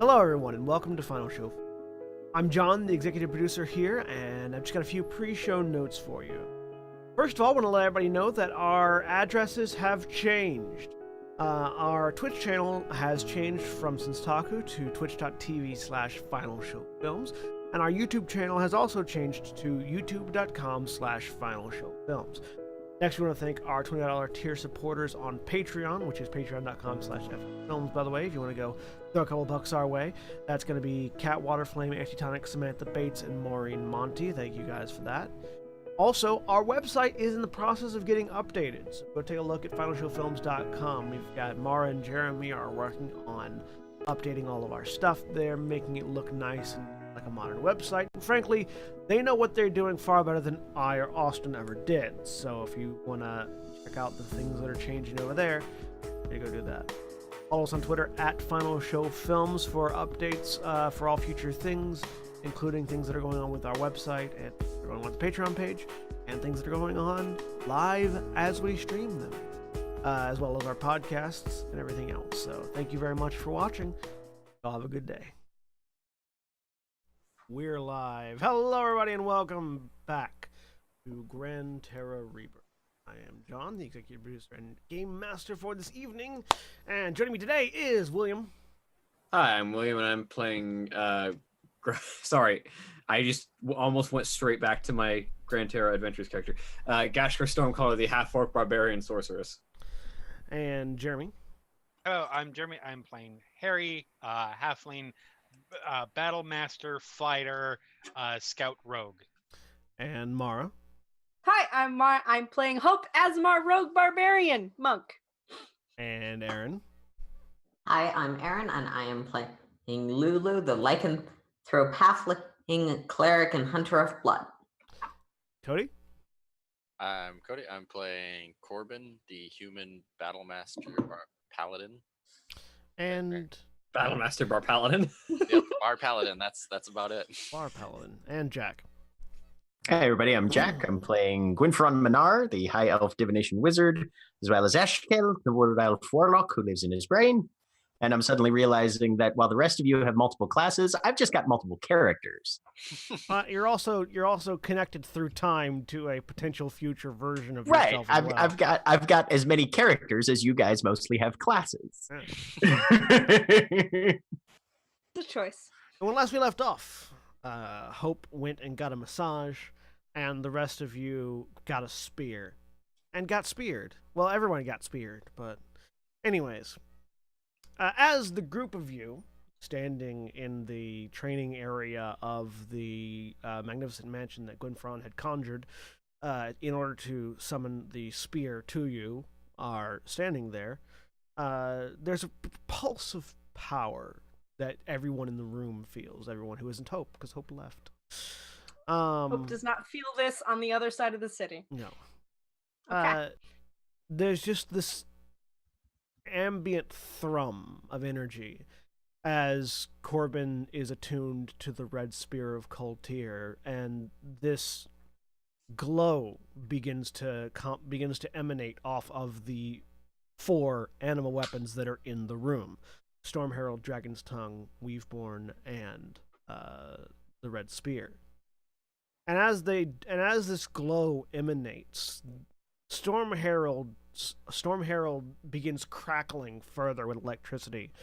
Hello everyone and welcome to Final Show. I'm John, the executive producer here, and I've just got a few pre-show notes for you. First of all, I want to let everybody know that our addresses have changed. Our Twitch channel has changed from Senstaku to twitch.tv/FinalShowFilms, and our YouTube channel has also changed to youtube.com/FinalShowFilms. Next, we want to thank our $20 tier supporters on Patreon, which is patreon.com/FFilms, by the way, if you want to go throw a couple bucks our way. That's going to be Cat, Waterflame, Antitonic, Samantha Bates, and Maureen Montee. Thank you guys for that. Also, our website is in the process of getting updated, so go take a look at finalshowfilms.com. We've got Mara and Jeremy are working on updating all of our stuff there, making it look nice and like a modern website. And frankly, they know what they're doing far better than I or Austin ever did. So if you want to check out the things that are changing over there, you go do that. Follow us on Twitter at Final Show Films for updates for all future things, including things that are going on with our website and going on with the Patreon page, and things that are going on live as we stream them, as well as our podcasts and everything else. So thank you very much for watching. Y'all have a good day. We're live. Hello, everybody, and welcome back to Gran Terra Rebirth. I am John, the executive producer and game master for this evening, and joining me today is William. Hi, I'm William, and I'm playing. Sorry, I just almost went straight back to my Gran Terra Adventures character, Gashkar Stormcaller, the half-orc barbarian sorceress. And Jeremy. Hello, I'm Jeremy. I'm playing Harry, halfling, battle master, fighter, scout, rogue. And Mara. Hi, I'm Mara. I'm playing Hope Asmar, rogue barbarian monk. And Aaron. Hi, I'm Aaron, and I am playing Lulu, the lycanthropathic cleric and hunter of blood. Cody. I'm Cody. I'm playing Corbin, the human battle master paladin. And Battlemaster Bar Paladin. Yep, bar paladin. That's about it. Bar Paladin. And Jack. Hey everybody, I'm Jack. I'm playing Gwynfron Minar, the High Elf Divination Wizard, as well as Eshkel, the Wood Elf Warlock who lives in his brain. And I'm suddenly realizing that while the rest of you have multiple classes, I've just got multiple characters. You're also connected through time to a potential future version of Right. yourself as well. I've got as many characters as you guys mostly have classes. The choice. When last we left off, Hope went and got a massage, and the rest of you got a spear. And got speared. Well, everyone got speared, but anyways. As the group of you, standing in the training area of the magnificent mansion that Gwynfron had conjured in order to summon the spear to you, are standing there, there's a pulse of power that everyone in the room feels. Everyone who isn't Hope, because Hope left. Hope does not feel this on the other side of the city. No. Okay. There's just this ambient thrum of energy as Corbin is attuned to the red spear of Kultir, and this glow begins to emanate off of the 4 animal weapons that are in the room: Storm Herald, Dragon's Tongue, Weaveborn, and the red spear. And as this glow emanates, Storm Herald begins crackling further with electricity.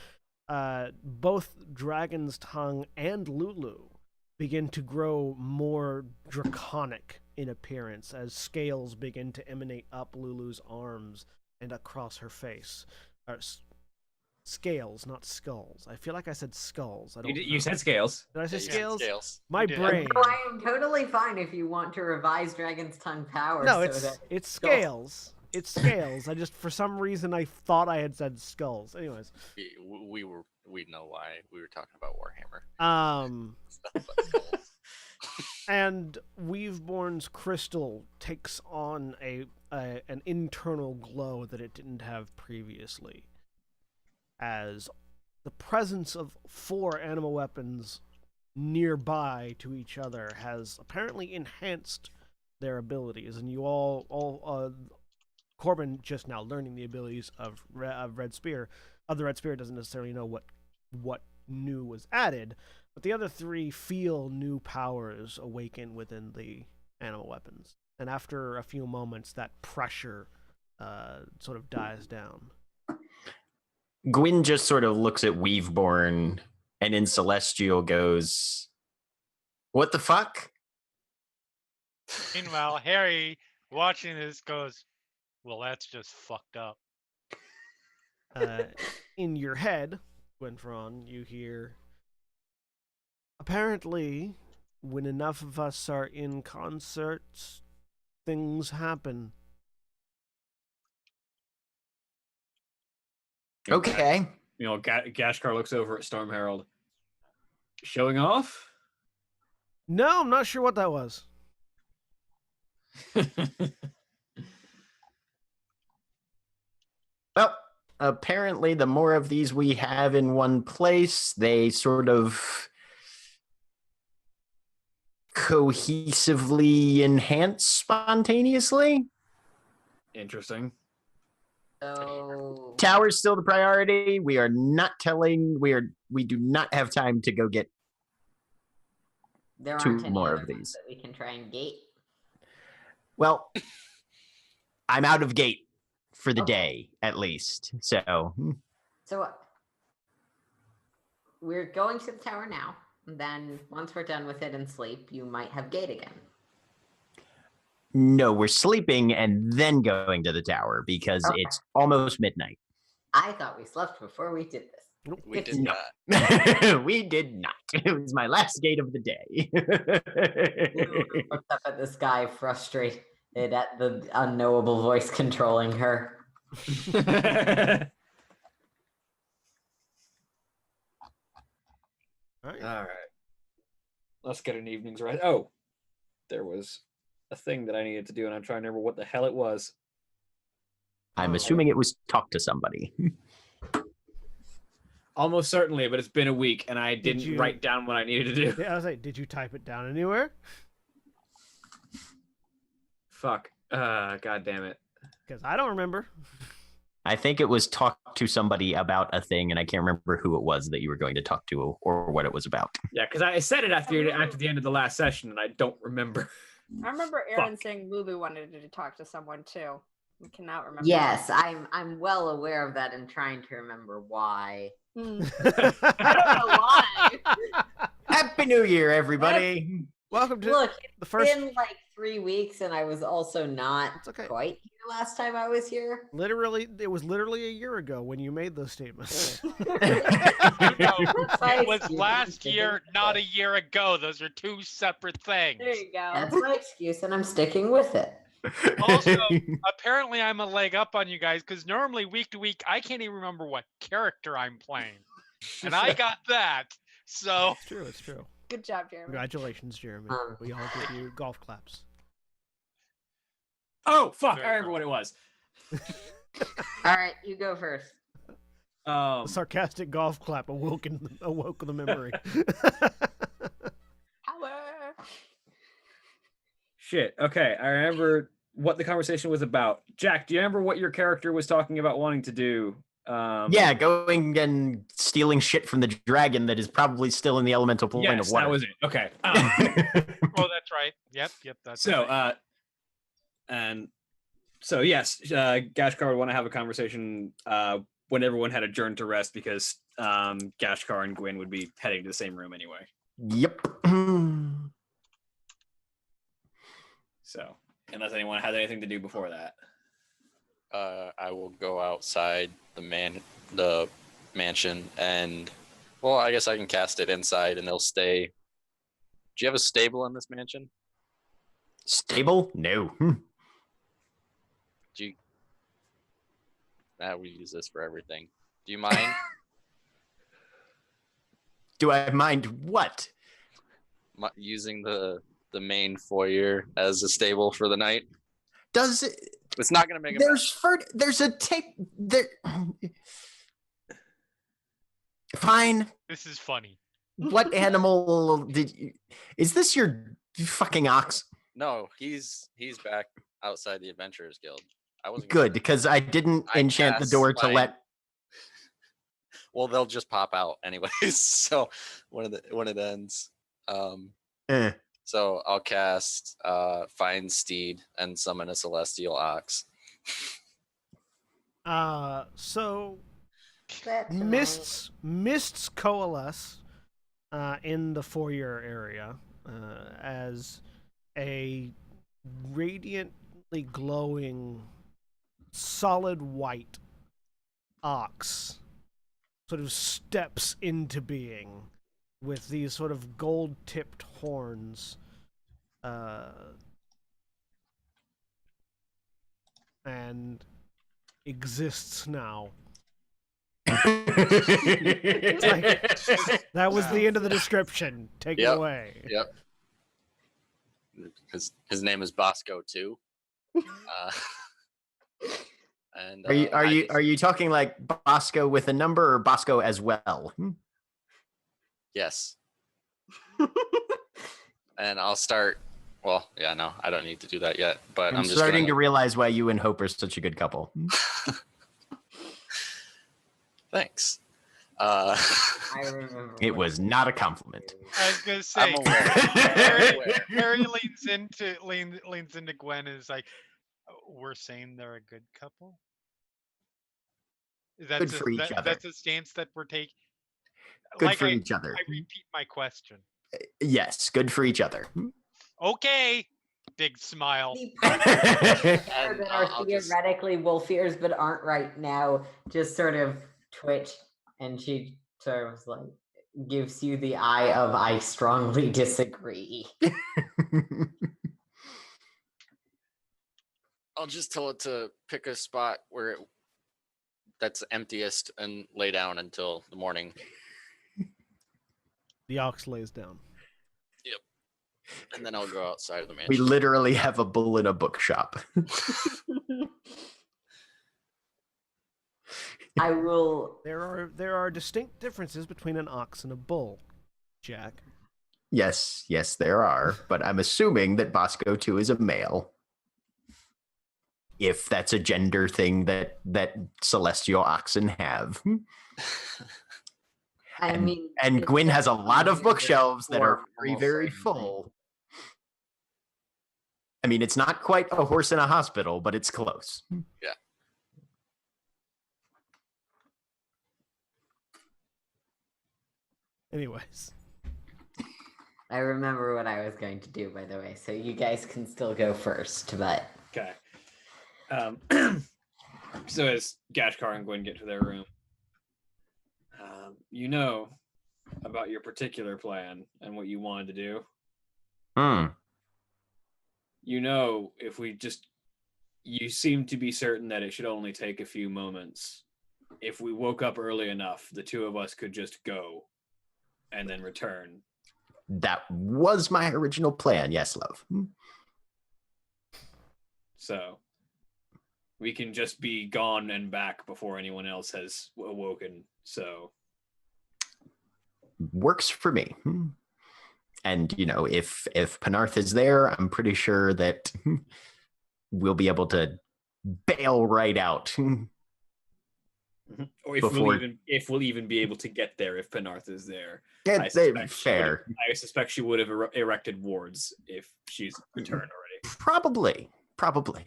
Both Dragon's Tongue and Lulu begin to grow more draconic in appearance as scales begin to emanate up Lulu's arms and across her face. Scales, not skulls. I feel like I said skulls. You said scales. Did I say Yeah, you said scales? scales. My You did. brain. No, I am totally fine if you want to revise Dragon's Tongue power. No, so it's scales. It's scales. I just, for some reason, I thought I had said skulls. Anyways. We know why we were talking about Warhammer. Stuff but skulls. And Weaveborn's crystal takes on an internal glow that it didn't have previously, as the presence of 4 animal weapons nearby to each other has apparently enhanced their abilities, and you all Corbin just now learning the abilities of Red Spear. Of the Red Spear doesn't necessarily know what new was added, but the other 3 feel new powers awaken within the animal weapons. And after a few moments, that pressure sort of dies down. Gwyn just sort of looks at Weaveborn and in Celestial goes, "What the fuck?" Meanwhile, Harry watching this goes, "Well, that's just fucked up." In your head, Gwynfron, you hear, apparently, when enough of us are in concert, things happen. Okay. Gashkar looks over at Storm Herald. Showing off? No, I'm not sure what that was. Well, apparently the more of these we have in one place, they sort of cohesively enhance spontaneously. Interesting. So Tower's still the priority. We are not telling. We do not have time to go get there two aren't any more other of ones these. that we can try and gate. Well, I'm out of gate for the Okay. day, at least. So So we're going to the tower now. And then once we're done with it and sleep, you might have gate again. no, we're sleeping and then going to the tower because Okay. it's almost midnight. I thought we slept before we did this. We did No. not. We did not. It was my last gate of the day. Looked up at this guy, frustrated at the unknowable voice controlling her. All right. All right. Let's get an evening's rest. Oh, there was a thing that I needed to do, and I'm trying to remember what the hell it was. I'm assuming it was talk to somebody. Almost certainly, but it's been a week, and I didn't you- write down what I needed to do. Yeah, I was like, did you type it down anywhere? Fuck. God damn it. Because I don't remember. I think it was talk to somebody about a thing, and I can't remember who it was that you were going to talk to or what it was about. Yeah, because I said it after the end of the last session, and I don't remember. I remember Aaron Fuck. saying Lulu wanted to talk to someone too. I cannot remember. Yes, I'm well aware of that and trying to remember why. Hmm. I don't know why. Happy New Year, everybody! Welcome to Look, the it's first. been like 3 weeks and I was also not It's okay. quite here last time I was here. Literally, it was literally a year ago when you made those statements. No, my it was excuse. last year, not a year ago. Those are two separate things. There you go. That's my excuse and I'm sticking with it. Also, apparently, I'm a leg up on you guys because normally week to week, I can't even remember what character I'm playing. And I got that. So, It's true. It's true. Good job, Jeremy. Congratulations, Jeremy. We all give you golf claps. Oh, fuck. Very I remember what it was. All right, you go first. A sarcastic golf clap awoke the memory. Power. Shit. Okay, I remember what the conversation was about. Jack, do you remember what your character was talking about wanting to do? Yeah, going and stealing shit from the dragon that is probably still in the elemental plane Yes, of water. that was it. Okay. oh, that's right. Yep, that's So, right. and so yes, Gashkar would want to have a conversation when everyone had adjourned to rest because Gashkar and Gwyn would be heading to the same room anyway. Yep. So, unless anyone has anything to do before that. I will go outside the mansion and, well, I guess I can cast it inside and they'll stay. Do you have a stable in this mansion? Stable? No. Do you? We use this for everything. Do you mind? Do I mind what? Using the main foyer as a stable for the night? Does it? It's not gonna make a mess. There's a tape there. Fine. This is funny. What animal did you? Is this your fucking ox? No, he's back outside the Adventurers Guild. I wasn't Good, because I didn't I enchant the cast door to my- let. Well, they'll just pop out anyways. So when it ends, Eh. so I'll cast Find Steed and summon a Celestial Ox. So That's mists coalesce in the foyer area as a radiantly glowing solid white ox sort of steps into being with these sort of gold-tipped horns and exists now. It's like, that was the end of the description. Take it Yep. away. Yep. His name is Bosco too. And Are you talking like Bosco with a number or Bosco as well? Yes. And I'll start. Well, yeah, no, I don't need to do that yet. But I'm just starting to gonna... realize why you and Hope are such a good couple. Thanks. I remember. It was not a compliment. I was gonna say, I'm aware. Harry leans into Gwen and is like, "We're saying they're a good couple." Good for each other. That's a stance that we're taking. Good for each other. I repeat my question. Yes, good for each other. Okay. Big smile. That are I'll just- theoretically Wolfiers but aren't right now just sort of twitch, and she sort of like gives you the eye of I strongly disagree. I'll just tell it to pick a spot that's emptiest and lay down until the morning. The ox lays down. And then I'll go outside of the We mansion. literally have a bull in a bookshop. I will. There are distinct differences between an ox and a bull, Jack. Yes, there are, but I'm assuming that Bosco too is a male. If that's a gender thing that celestial oxen have. I And- mean, And it's Gwyn has a lot of definitely bookshelves that are form very, almost very certainly. full. I mean, it's not quite a horse in a hospital, but it's close. Anyways, I remember what I was going to do, by the way, so you guys can still go first, but Okay. So as Gashkar and Gwen get to their room, you know about your particular plan and what you wanted to do. You know, you seem to be certain that it should only take a few moments. If we woke up early enough, the two of us could just go and then return. That was my original plan. Yes, love. So we can just be gone and back before anyone else has awoken. So Works for me. And, you know, if Penarth is there, I'm pretty sure that we'll be able to bail right out. or if we'll even be able to get there if Penarth is there. It's fair. I suspect she would have erected wards if she's returned already. Probably.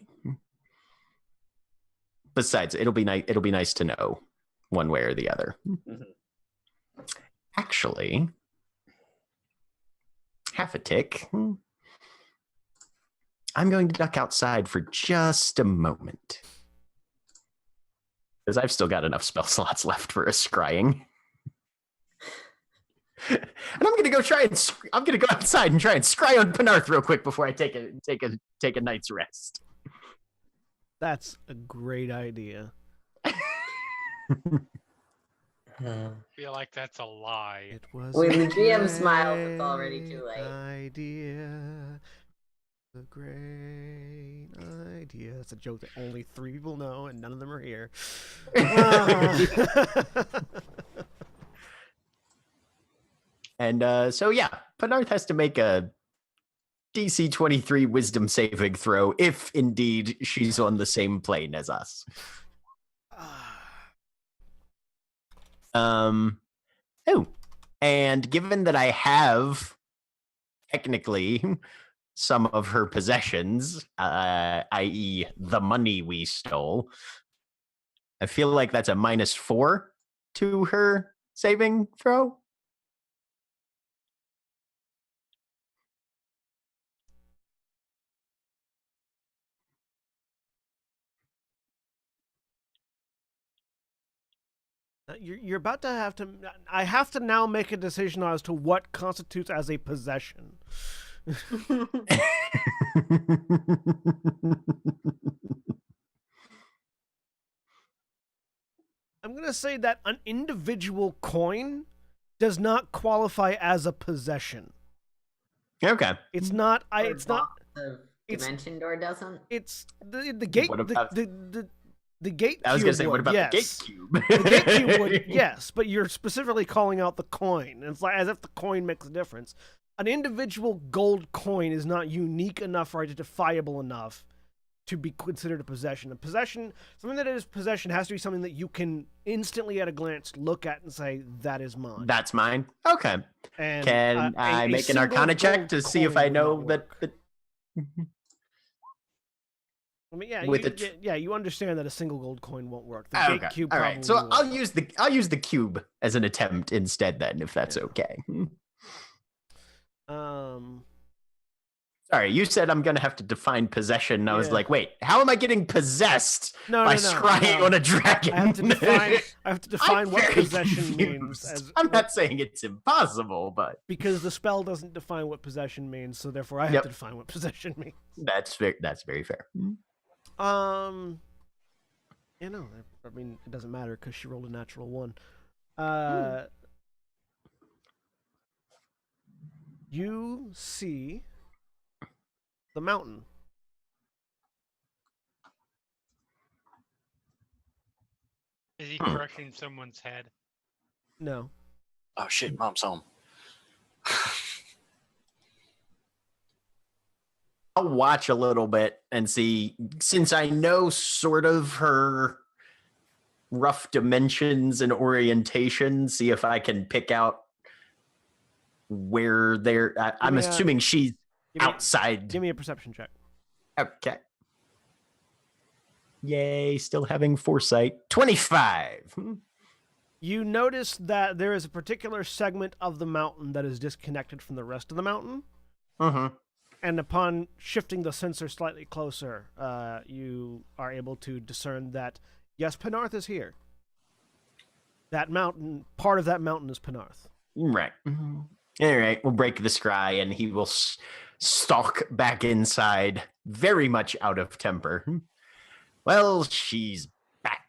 Besides, it'll be nice to know one way or the other. Mhm. Actually, half a tick. I'm going to duck outside for just a moment. Because I've still got enough spell slots left for a scrying. And I'm gonna go outside and try and scry on Penarth real quick before I take a night's rest. that's a great idea. I feel like that's a lie. It was When a the GM smiles, it's already too great late. Idea. A great idea. That's a joke that only 3 people know, and none of them are here. And so yeah, Penarth has to make a DC 23 wisdom saving throw if indeed she's on the same plane as us. Oh, and given that I have technically some of her possessions, i.e., the money we stole, I feel like that's a -4 to her saving throw. You're about to have to. I have to now make a decision as to what constitutes as a possession. I'm gonna say that an individual coin does not qualify as a possession. Okay. It's not. It's not. The It's- dimension door doesn't. It's the gate. What about- The gate. I was gonna say, what would, about yes. the gate cube? The gate cube would, yes, but you're specifically calling out the coin. It's like as if the coin makes a difference. An individual gold coin is not unique enough or identifiable enough to be considered a possession. A possession, something that is possession, has to be something that you can instantly at a glance look at and say, that is mine. That's mine. Okay. And Can I make an Arcana check to see if I know that? I mean, yeah, with you understand that a single gold coin won't work. The Okay. gate cube All probably right. So will. I'll use the cube as an attempt instead, then, if that's Yeah. okay. Um, Sorry, you said I'm gonna have to define possession. And I was Yeah. like, wait, how am I getting possessed by scrying on a dragon? I have to define I'm what very possession means. confused. I'm not saying it's impossible, but Because the spell doesn't define what possession means, so therefore I have Yep. to define what possession means. that's very fair. You know, I mean, it doesn't matter because she rolled a natural 1. You see the mountain. Is he crushing someone's head? No. Oh shit, mom's home. I'll watch a little bit and see, since I know sort of her rough dimensions and orientation, see if I can pick out where they're. I'm me a- assuming she's Give me, outside. give me a perception check. Okay. Yay, still having foresight. 25. You notice that there is a particular segment of the mountain that is disconnected from the rest of the mountain. Mm-hmm. And upon shifting the sensor slightly closer, you are able to discern that, yes, Penarth is here. That mountain, part of that mountain is Penarth. Right. All right, we'll break the scry, and he will stalk back inside, very much out of temper. Well, she's back.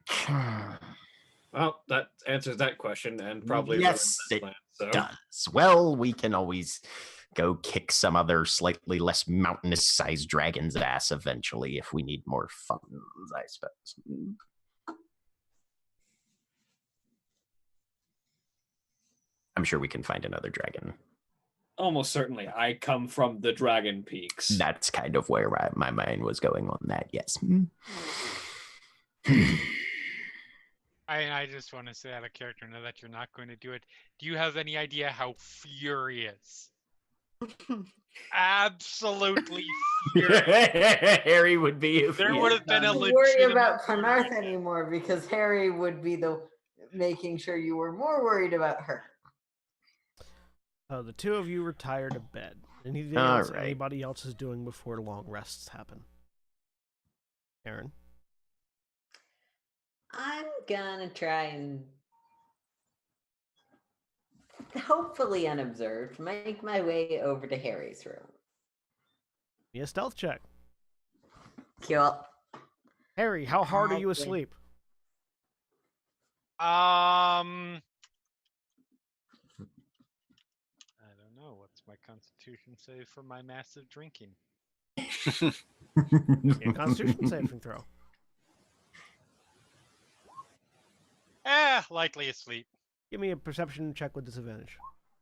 Well, that answers that question, and probably Yes, ruins this it plan, so. does. Well, we can always go kick some other slightly less mountainous-sized dragon's ass eventually if we need more funds, I suppose. I'm sure we can find another dragon. Almost certainly. I come from the Dragon Peaks. That's kind of where my mind was going on that, yes. I just want to say out of character, now that you're not going to do it, do you have any idea how furious? Absolutely furious. Harry would be if There he would had have been a done Don't it. worry legitimate about Penarth furious. anymore because Harry would be the making sure you were more worried about her. The two of you retire to bed. Anything All else right. anybody else is doing before long rests happen? Aaron? I'm gonna try and hopefully unobserved make my way over to Harry's room. Be a stealth check. Cool. Harry, how hard are you Okay. asleep? I don't know. What's my constitution say for my massive drinking? Be a constitution saving throw. Likely asleep. Give me a perception check with disadvantage.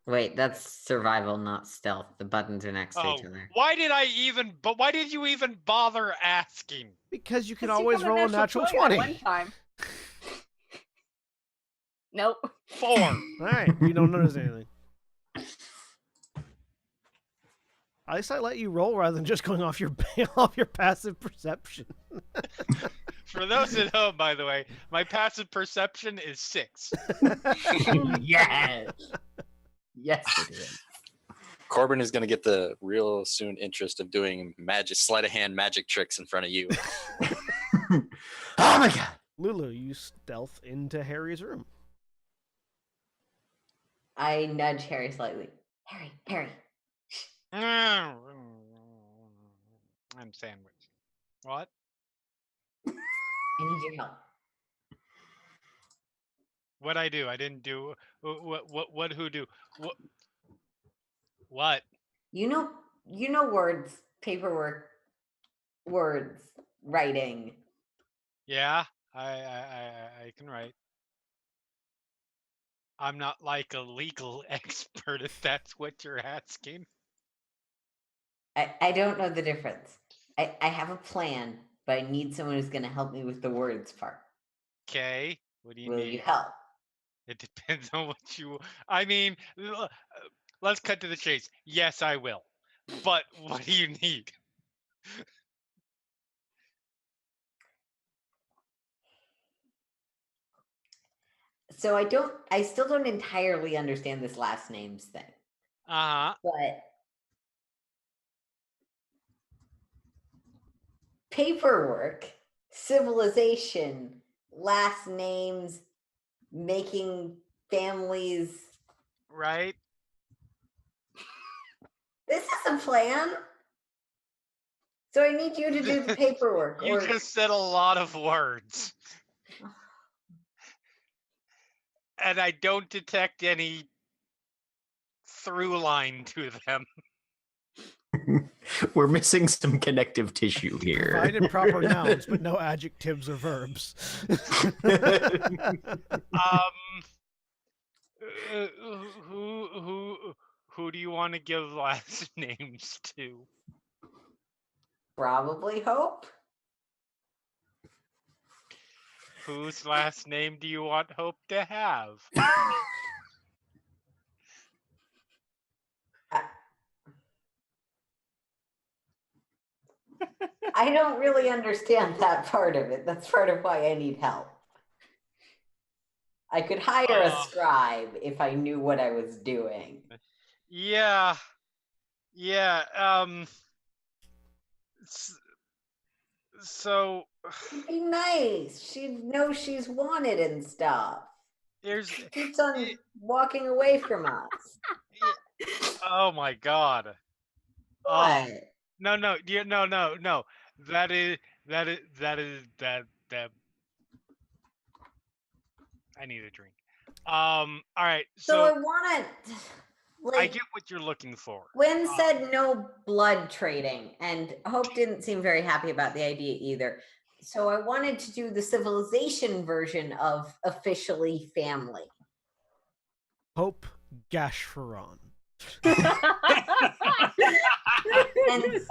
Wait, that's survival, not stealth. The buttons are next to Oh, each other. why did you even bother asking? Because you can 'Cause you always got roll a natural 20 at 20. one time. Nope. 4. All right, you don't notice anything. At least I let you roll rather than just going off your passive perception. For those at home, by the way, my passive perception is 6. Yes. Yes, it is. Corbin is going to get the real soon interest of doing sleight of hand magic tricks in front of you. Oh my god. Lulu, you stealth into Harry's room. I nudge Harry slightly. Harry. I'm sandwiched. What? I need your help. What'd I do? I didn't do. What? Who do? What? You know words, paperwork, words, writing. Yeah, I can write. I'm not like a legal expert, if that's what you're asking. I don't know the difference. I have a plan, but I need someone who's going to help me with the words part. Okay. What do you Will need? you help? It depends on what you. I mean, let's cut to the chase. Yes, I will. But what do you need? So I still don't entirely understand this last names thing. Uh-huh. But paperwork, civilization, last names, making families. Right? This is a plan. So I need you to do the paperwork. You just said a lot of words. And I don't detect any through line to them. We're missing some connective tissue here. Provided proper nouns, but no adjectives or verbs. Who do you want to give last names to? Probably Hope. Whose last name do you want Hope to have? I don't really understand that part of it. That's part of why I need help. I could hire a scribe if I knew what I was doing. Yeah. So It'd be nice. She'd know she's wanted and stuff. She keeps on walking away from us. Oh my god. What? No. That I need a drink. All right. So I want to. I get what you're looking for. Gwen said no blood trading, and Hope didn't seem very happy about the idea either. So I wanted to do the civilization version of officially family. Hope Gashferon. And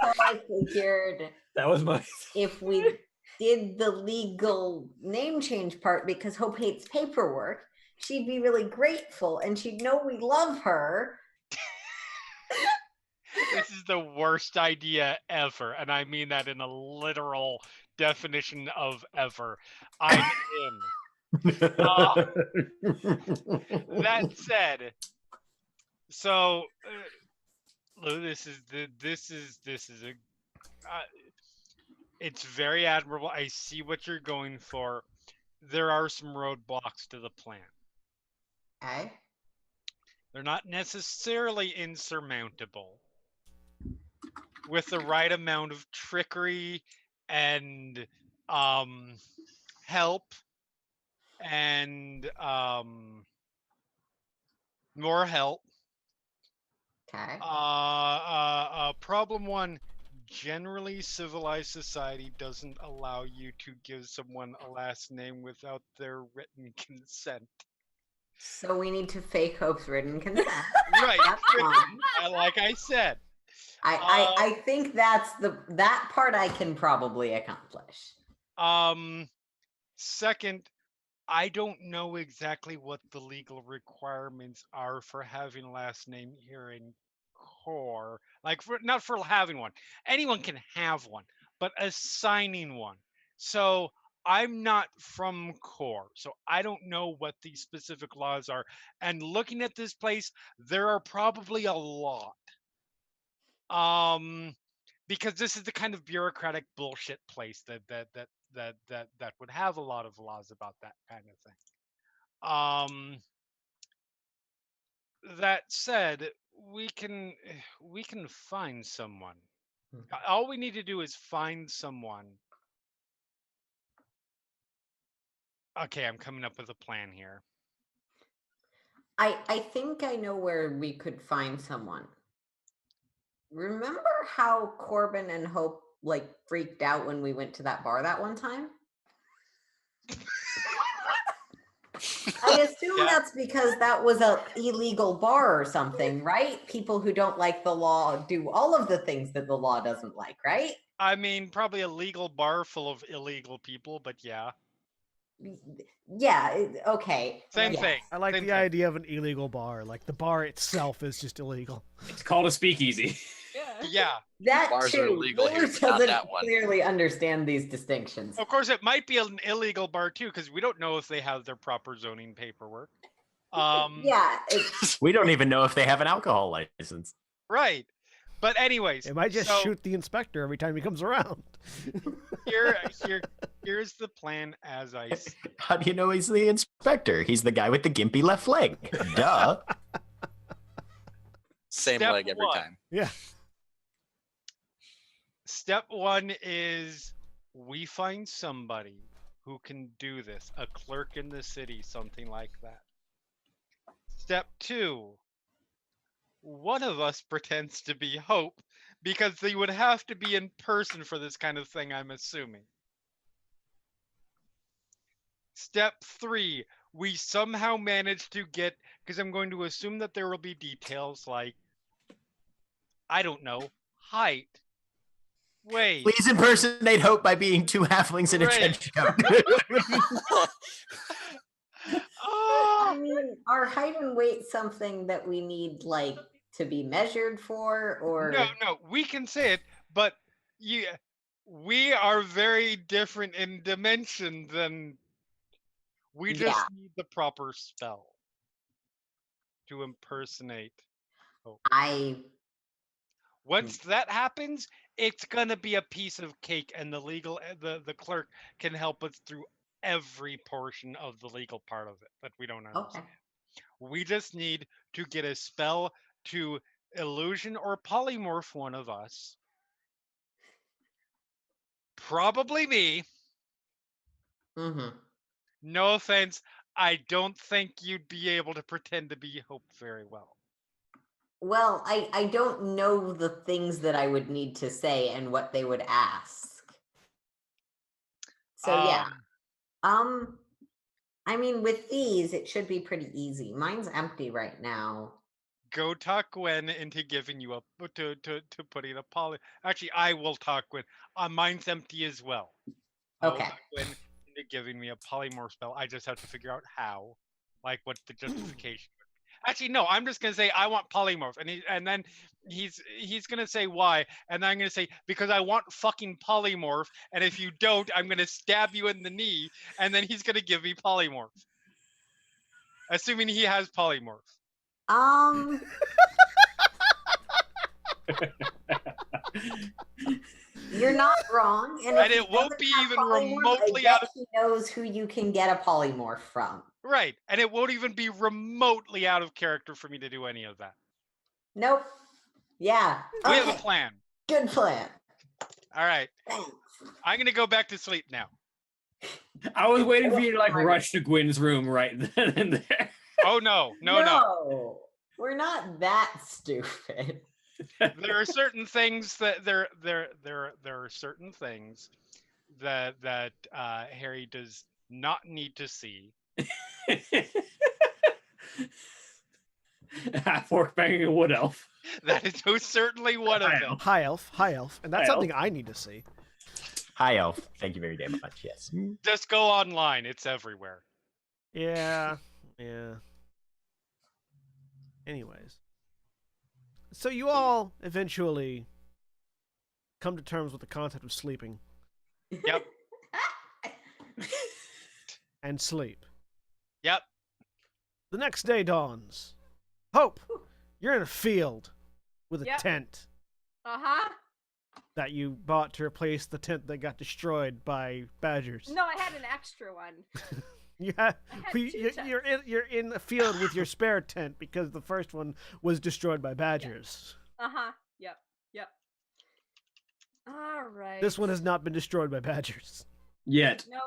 so I figured That was my. if we did the legal name change part, because Hope hates paperwork, she'd be really grateful and she'd know we love her. This is the worst idea ever, and I mean that in a literal definition of ever. I'm in. That said, so Lou, this is a. It's very admirable. I see what you're going for. There are some roadblocks to the plan. Okay. They're not necessarily insurmountable. With the right amount of trickery and help and more help. Okay. Problem one, generally civilized society doesn't allow you to give someone a last name without their written consent. So we need to fake Hope's written consent. Right. That's fine. Like I said. I think that part I can probably accomplish. Second, I don't know exactly what the legal requirements are for having a last name here in Core. Like, not for having one. Anyone can have one, but assigning one. So I'm not from Core, so I don't know what these specific laws are. And looking at this place, there are probably a lot. Because this is the kind of bureaucratic bullshit place that would have a lot of laws about that kind of thing. That said, we can find someone. All we need to do is find someone. Okay, I'm coming up with a plan here. I think I know where we could find someone. Remember how Corbin and Hope like freaked out when we went to that bar that one time? I assume that's because that was a illegal bar or something, right? People who don't like the law do all of the things that the law doesn't like, right? I mean, probably a legal bar full of illegal people, but yeah. Yeah, okay. Same yes. thing. I like Same the thing. idea of an illegal bar. Like the bar itself is just illegal. It's called a speakeasy. Yeah. That Bars are too. illegal here, Lillard but not doesn't that one. clearly understand these distinctions. Of course, it might be an illegal bar too, because we don't know if they have their proper zoning paperwork. Yeah, We don't even know if they have an alcohol license. Right. But anyways, It might just so shoot the inspector every time he comes around. here's the plan as I see. How do you know he's the inspector? He's the guy with the gimpy left leg. Duh. Same Step leg every one. time. Yeah. Step one is we find somebody who can do this, a clerk in the city, something like that. Step two, one of us pretends to be Hope, because they would have to be in person for this kind of thing, I'm assuming. Step three, we somehow manage to get, because I'm going to assume that there will be details like, I don't know, height, weight. Please impersonate Hope by being two halflings in a Right. trench coat. I mean, are height and weight something that we need like to be measured for, or No, we can say it, but we are very different in dimension than we just Yeah. need the proper spell to impersonate. Once that happens, it's gonna be a piece of cake, and the clerk can help us through every portion of the legal part of it that we don't understand. We just need to get a spell to illusion or polymorph one of us. Probably me. Mhm. No offense, I don't think you'd be able to pretend to be Hope very well. Well, I don't know the things that I would need to say and what they would ask. So yeah. I mean, with these, it should be pretty easy. Mine's empty right now. Go talk Gwen into giving you to putting a poly. Actually, I will talk Gwen. Mine's empty as well. I will Okay. talk Gwen into giving me a polymorph spell. I just have to figure out how, like what the justification would be. Actually, no, I'm just gonna say I want polymorph, and then he's gonna say why, and then I'm gonna say because I want fucking polymorph, and if you don't, I'm gonna stab you in the knee, and then he's gonna give me polymorph, assuming he has polymorph. You're not wrong, and And if it he won't doesn't be have even polymorph, remotely I out bet he knows who you can get a polymorph from. Right, and it won't even be remotely out of character for me to do any of that. Nope. Yeah. We have a Okay. plan. Good plan. All right, Thanks. I'm gonna go back to sleep now. I was waiting for you to like rush to Gwen's room right then and there. Oh no. We're not that stupid. There are certain things that there are certain things that Harry does not need to see. Half-orc banging a wood elf. That is most certainly one of them. High elf, and that's High something I need to see. Hi, Elf. Thank you very damn much. Yes. Just go online; it's everywhere. Yeah. Yeah. Anyways. So you all eventually come to terms with the concept of sleeping Yep. and sleep. Yep. The next day dawns. Hope, you're in a field with a Yep. tent Uh-huh. that you bought to replace the tent that got destroyed by badgers. No, I had an extra one. Yeah, I had two tents. you're in a field with your spare tent because the first one was destroyed by badgers. Uh-huh. Yep. All right. This one has not been destroyed by badgers. Yet. Nope.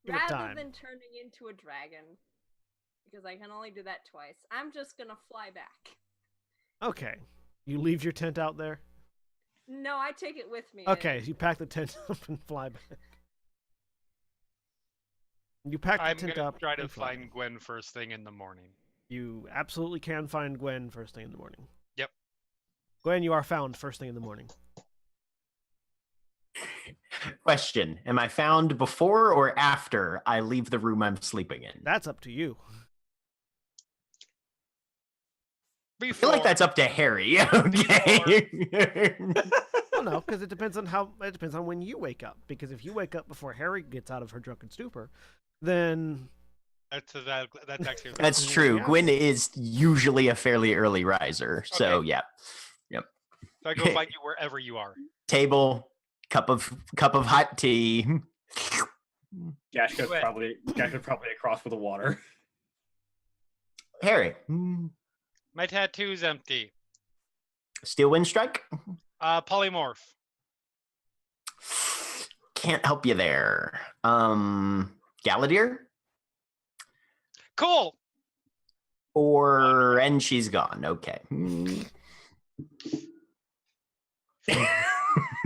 Give it Rather time. than turning into a dragon, because I can only do that twice, I'm just gonna fly back. Okay, you leave your tent out there. No, I take it with me. Okay, so you pack the tent up and fly back. You pack the I'm tent gonna up. try to and fly. find Gwen first thing in the morning. You absolutely can find Gwen first thing in the morning. Yep. Gwen, you are found first thing in the morning. Question: am I found before or after I leave the room I'm sleeping in? That's up to you. I feel like that's up to Harry. Okay. Well, no, because it depends on when you wake up. Because if you wake up before Harry gets out of her drunken stupor, then That's actually That's true. Yeah. Gwen is usually a fairly early riser. So Okay. yeah. So I go find you wherever you are. Table, cup of hot tea. Gashka's probably across with the water. Harry. My tattoo's empty. Steel wind strike? Polymorph. Can't help you there. Galladier? Cool. And she's gone. Okay.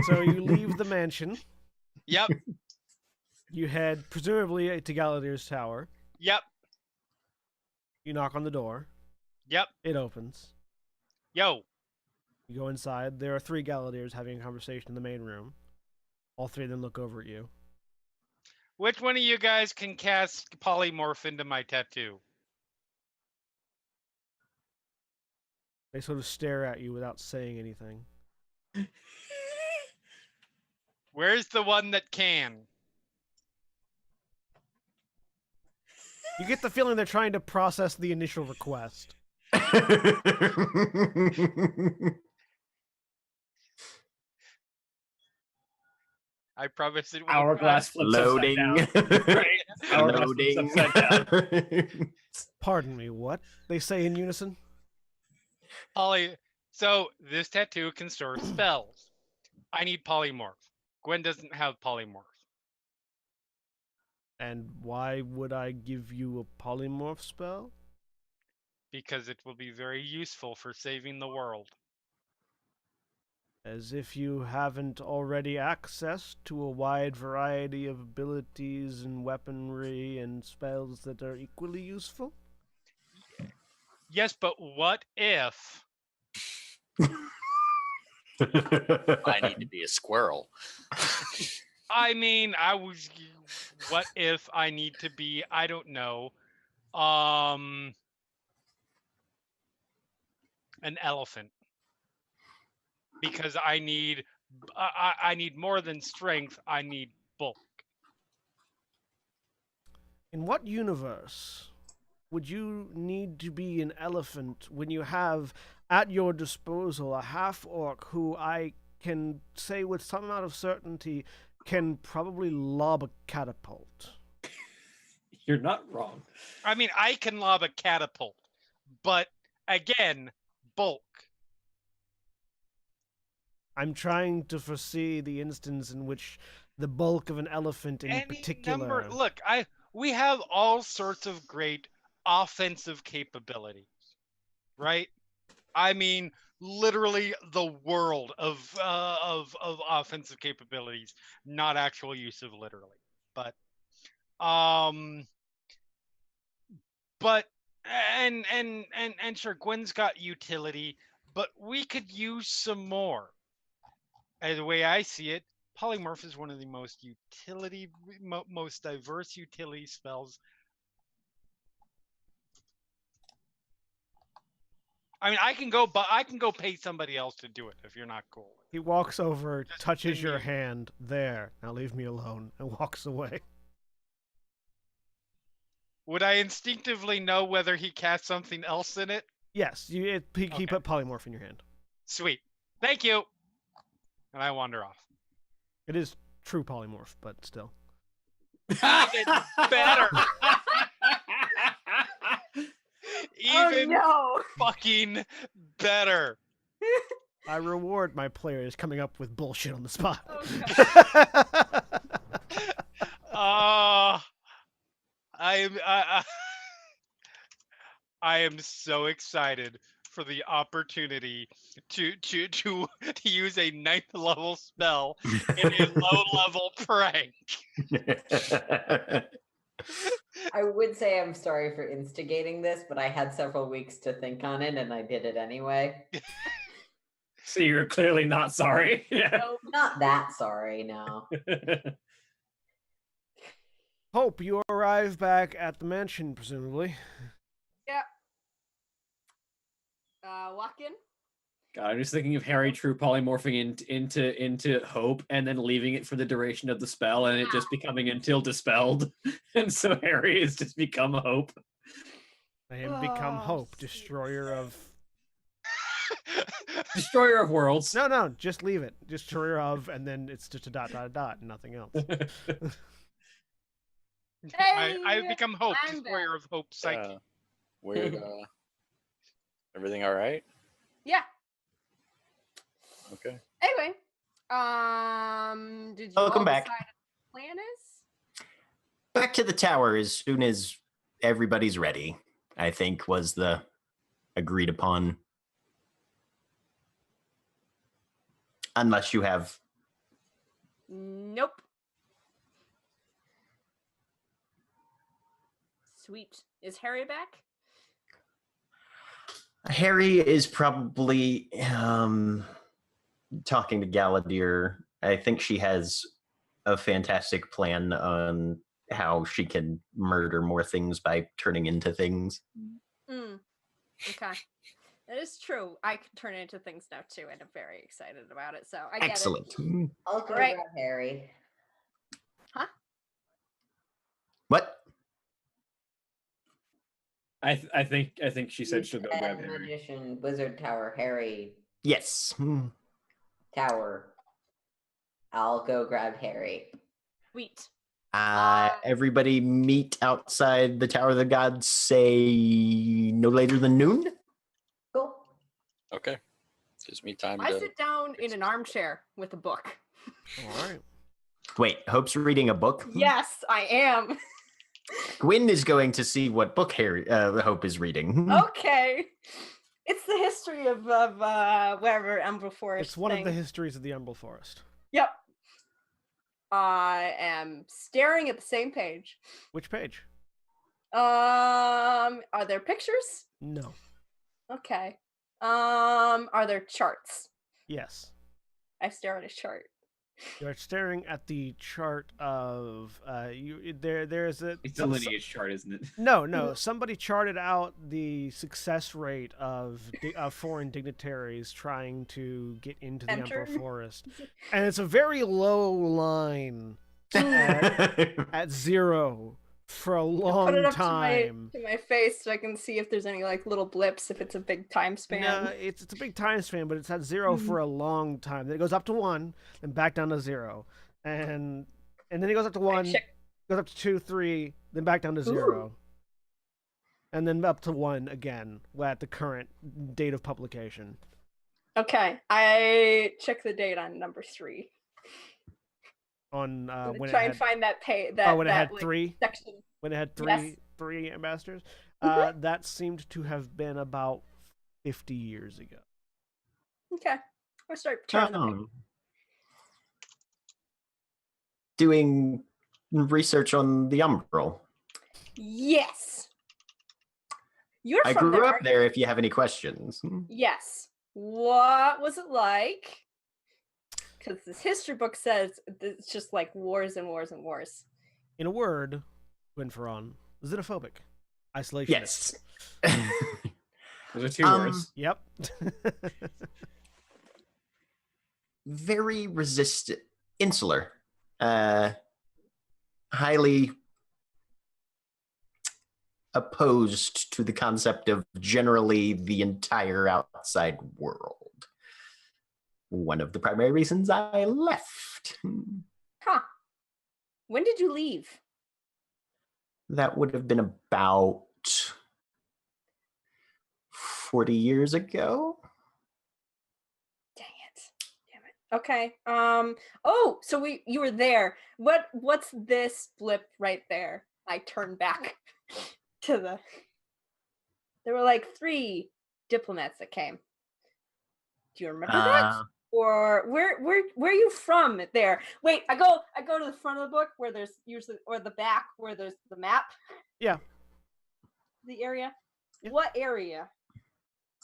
so you leave the mansion. Yep. You head presumably to Galadier's tower. Yep. You knock on the door. Yep. It opens. Yo. You go inside. There are 3 Galadiers having a conversation in the main room. All 3 of them look over at you. Which one of you guys can cast polymorph into my tattoo? They sort of stare at you without saying anything. Where's the one that can? You get the feeling they're trying to process the initial request. I promise it will. Hourglass flips Loading. upside down. Right? Hourglass flips Loading. upside down. Pardon me, what? They say in unison? So this tattoo can store spells. I need polymorph. Gwen doesn't have polymorph. And why would I give you a polymorph spell? Because it will be very useful for saving the world. As if you haven't already access to a wide variety of abilities and weaponry and spells that are equally useful? Yes, but what if? I need to be a squirrel. I mean, what if I need to be, I don't know, an elephant? Because I need more than strength, I need bulk. In what universe would you need to be an elephant when you have at your disposal a half-orc who I can say with some amount of certainty can probably lob a catapult? You're not wrong. I mean, I can lob a catapult, but again, bulk. I'm trying to foresee the instance in which the bulk of an elephant in particular... Look, we have all sorts of great offensive capabilities, right? I mean, literally the world of offensive capabilities, not actual use of literally, but sure, Gwen's got utility, but we could use some more. And the way I see it, polymorph is one of the most diverse utility spells I mean, I can go, but I can go pay somebody else to do it if you're not cool. He walks over, Just touches your continue. hand. There. Now leave me alone, and walks away. Would I instinctively know whether he cast something else in it? Yes, he Okay. put polymorph in your hand. Sweet. Thank you. And I wander off. It is true polymorph, but still. Even better. Even no! fucking better. I reward my players coming up with bullshit on the spot. Oh, I am so excited for the opportunity to use a 9th level spell in a low level prank. I would say I'm sorry for instigating this, but I had several weeks to think on it, and I did it anyway. So you're clearly not sorry. Nope. Not that sorry, no. Hope you arrive back at the mansion, presumably. Walk in. God, I'm just thinking of Harry True polymorphing into Hope and then leaving it for the duration of the spell and it just becoming until dispelled. And so Harry has just become Hope. I have become Oh, Hope, sweet. destroyer of... Destroyer of worlds. No, just leave it. Destroyer of, and then it's just a ... nothing else. I Hey, become Hope, I'm destroyer back. of Hope Psyche. Weird. Everything all right? Yeah. Okay. Anyway, did you Welcome all back. decide what the plan is? Back to the tower as soon as everybody's ready, I think was the agreed upon. Unless you have... Nope. Sweet. Is Harry back? Harry is probably talking to Galadir. I think she has a fantastic plan on how she can murder more things by turning into things. Okay. That is true. I can turn into things now too, and I'm very excited about it. So I get Excellent. it. I'll go Alright. grab Harry. What? I think she said she'll go grab Harry. Magician, Wizard Tower, Harry Yes. Tower. I'll go grab Harry. Sweet. Everybody meet outside the Tower of the Gods, say no later than noon? Cool. Okay. Gives me time I to. sit down in an armchair with a book. All right. Wait, Hope's reading a book? Yes, I am. Gwyn is going to see what book Hope is reading. Okay. It's the history of wherever Umbral Forest. It's one of the thing. histories of the Umbral Forest. Yep. I am staring at the same page. Which page? Are there pictures? No. Okay. Are there charts? Yes. I stare at a chart. You're staring at the chart of there's a It's a lineage chart, isn't it? No. Somebody charted out the success rate of foreign dignitaries trying to get into the Enter. Umbral Forest, and it's a very low line at 0 for a Put it long up time. to my face so I can see if there's any like little blips if it's a big time span. No, it's a big time span, but it's at 0 for a long time. Then it goes up to 1, then back down to 0, and then it goes up to 1, check. goes up to 2, 3, then back down to 0, and then up to 1 again at the current date of publication. Okay, I check the date on number 3. On when Try it and had, find that that when it had like, 3, section. when it had Yes. three ambassadors, Mhm. that seemed to have been about 50 years ago. Okay, I start turning the page. Doing research on the Umbral. Yes. You're I from grew there, up aren't there if you have any questions. you? Yes. What was it like? Because this history book says it's just like wars and wars and wars. In a word, Gwynferon, xenophobic, isolationist. Yes. Those are two words. Yep. Very insular, highly opposed to the concept of generally the entire outside world. One of the primary reasons I left. Huh. When did you leave? That would have been about 40 years ago. Dang it. Damn it. Okay. Oh, so you were there. What's this blip right there? I turned back to there were like 3 diplomats that came. Do you remember that? Or where are you from there? Wait, I go to the front of the book where there's usually, or the back where there's the map. Yeah. The area. Yeah. What area?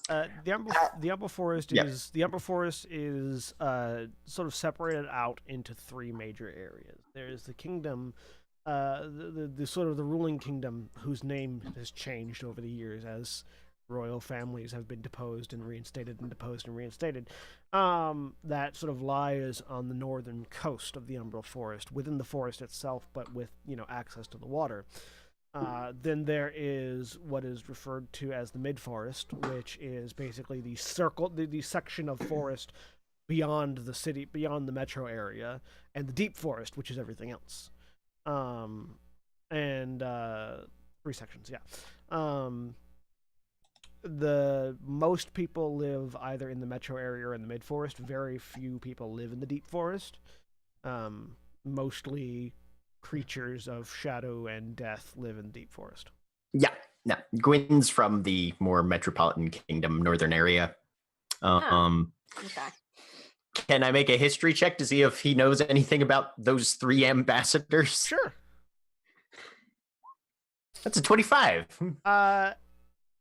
The Umbral Forest is sort of separated out into 3 major areas. There's the kingdom, the sort of the ruling kingdom, whose name has changed over the years as royal families have been deposed and reinstated and deposed and reinstated. That sort of lies on the northern coast of the Umbral Forest, within the forest itself, but with access to the water. Then there is what is referred to as the mid-forest, which is basically the section of forest beyond the city, beyond the metro area, and the deep forest, which is everything else. And 3 sections, yeah. The most people live either in the metro area or in the mid-forest. Very few people live in the deep forest. Mostly creatures of shadow and death live in the deep forest. Yeah, no. Gwyn's from the more metropolitan kingdom, northern area. Okay. Can I make a history check to see if he knows anything about those 3 ambassadors? Sure. That's a 25.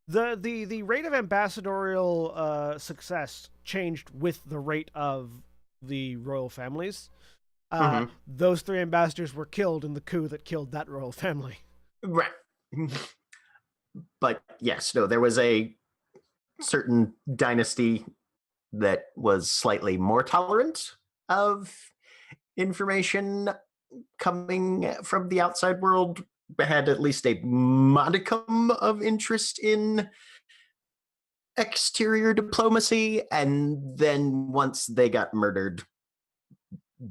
The rate of ambassadorial success changed with the rate of the royal families. Those 3 ambassadors were killed in the coup that killed that royal family. Right. But yes, no, there was a certain dynasty that was slightly more tolerant of information coming from the outside world, had at least a modicum of interest in exterior diplomacy, and then once they got murdered,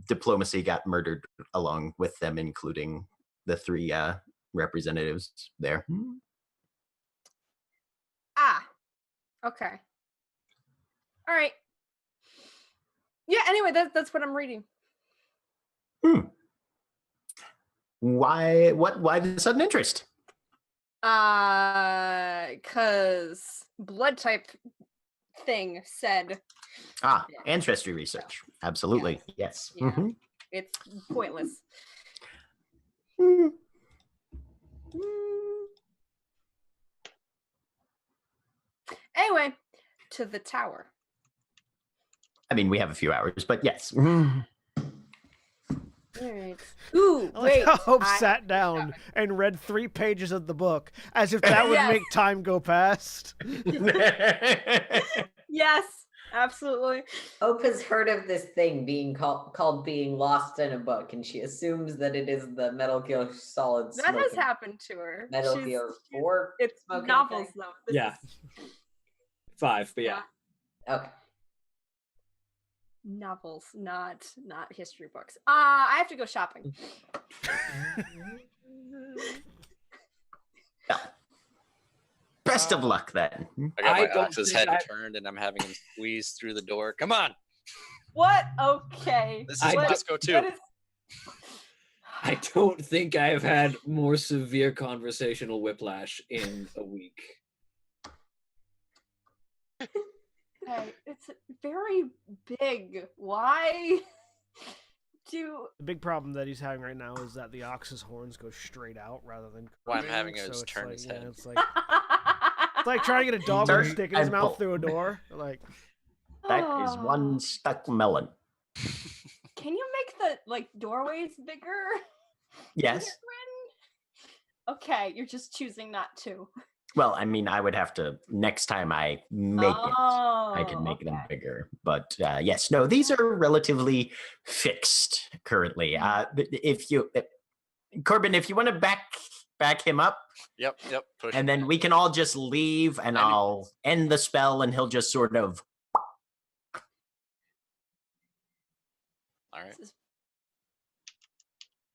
diplomacy got murdered along with them, including the 3 representatives there. Okay. All right. Yeah, anyway, that's what I'm reading. Why the sudden interest? Cause blood type thing said Ancestry research. Absolutely. Yes. Yeah. It's pointless. Anyway, to the tower. I mean, we have a few hours, but yes. All right. Ooh, wait. Hope sat down and read 3 pages of the book as if that would make time go past. Yes, absolutely. Hope has heard of this thing being called being lost in a book, and she assumes that it is the Metal Gear Solid. That has happened to her. Metal Gear 4. It's novels though. Yeah. 5, but yeah. Okay. Novels, not history books. I have to go shopping. Best of luck then. I got my ox's head turned and I'm having him squeeze through the door. Come on. What? Okay. This is Moscow too. I don't think I've had more severe conversational whiplash in a week. Okay, it's very big. Why do... The big problem that he's having right now is that the ox's horns go straight out rather than... Why I'm having him turn his head. It's like trying to get a dog with a stick in his mouth through a door. Like, that is one stuck melon. Can you make the doorways bigger? Yes. Okay, you're just choosing not to. Well, I mean, I would have to next time I make it. I can make them bigger, but yes, no, these are relatively fixed currently. If you, Corbin, if you want to back him up, Yep. Push and him then in. we can all just leave, and I'll end the spell, and he'll just sort of. All right.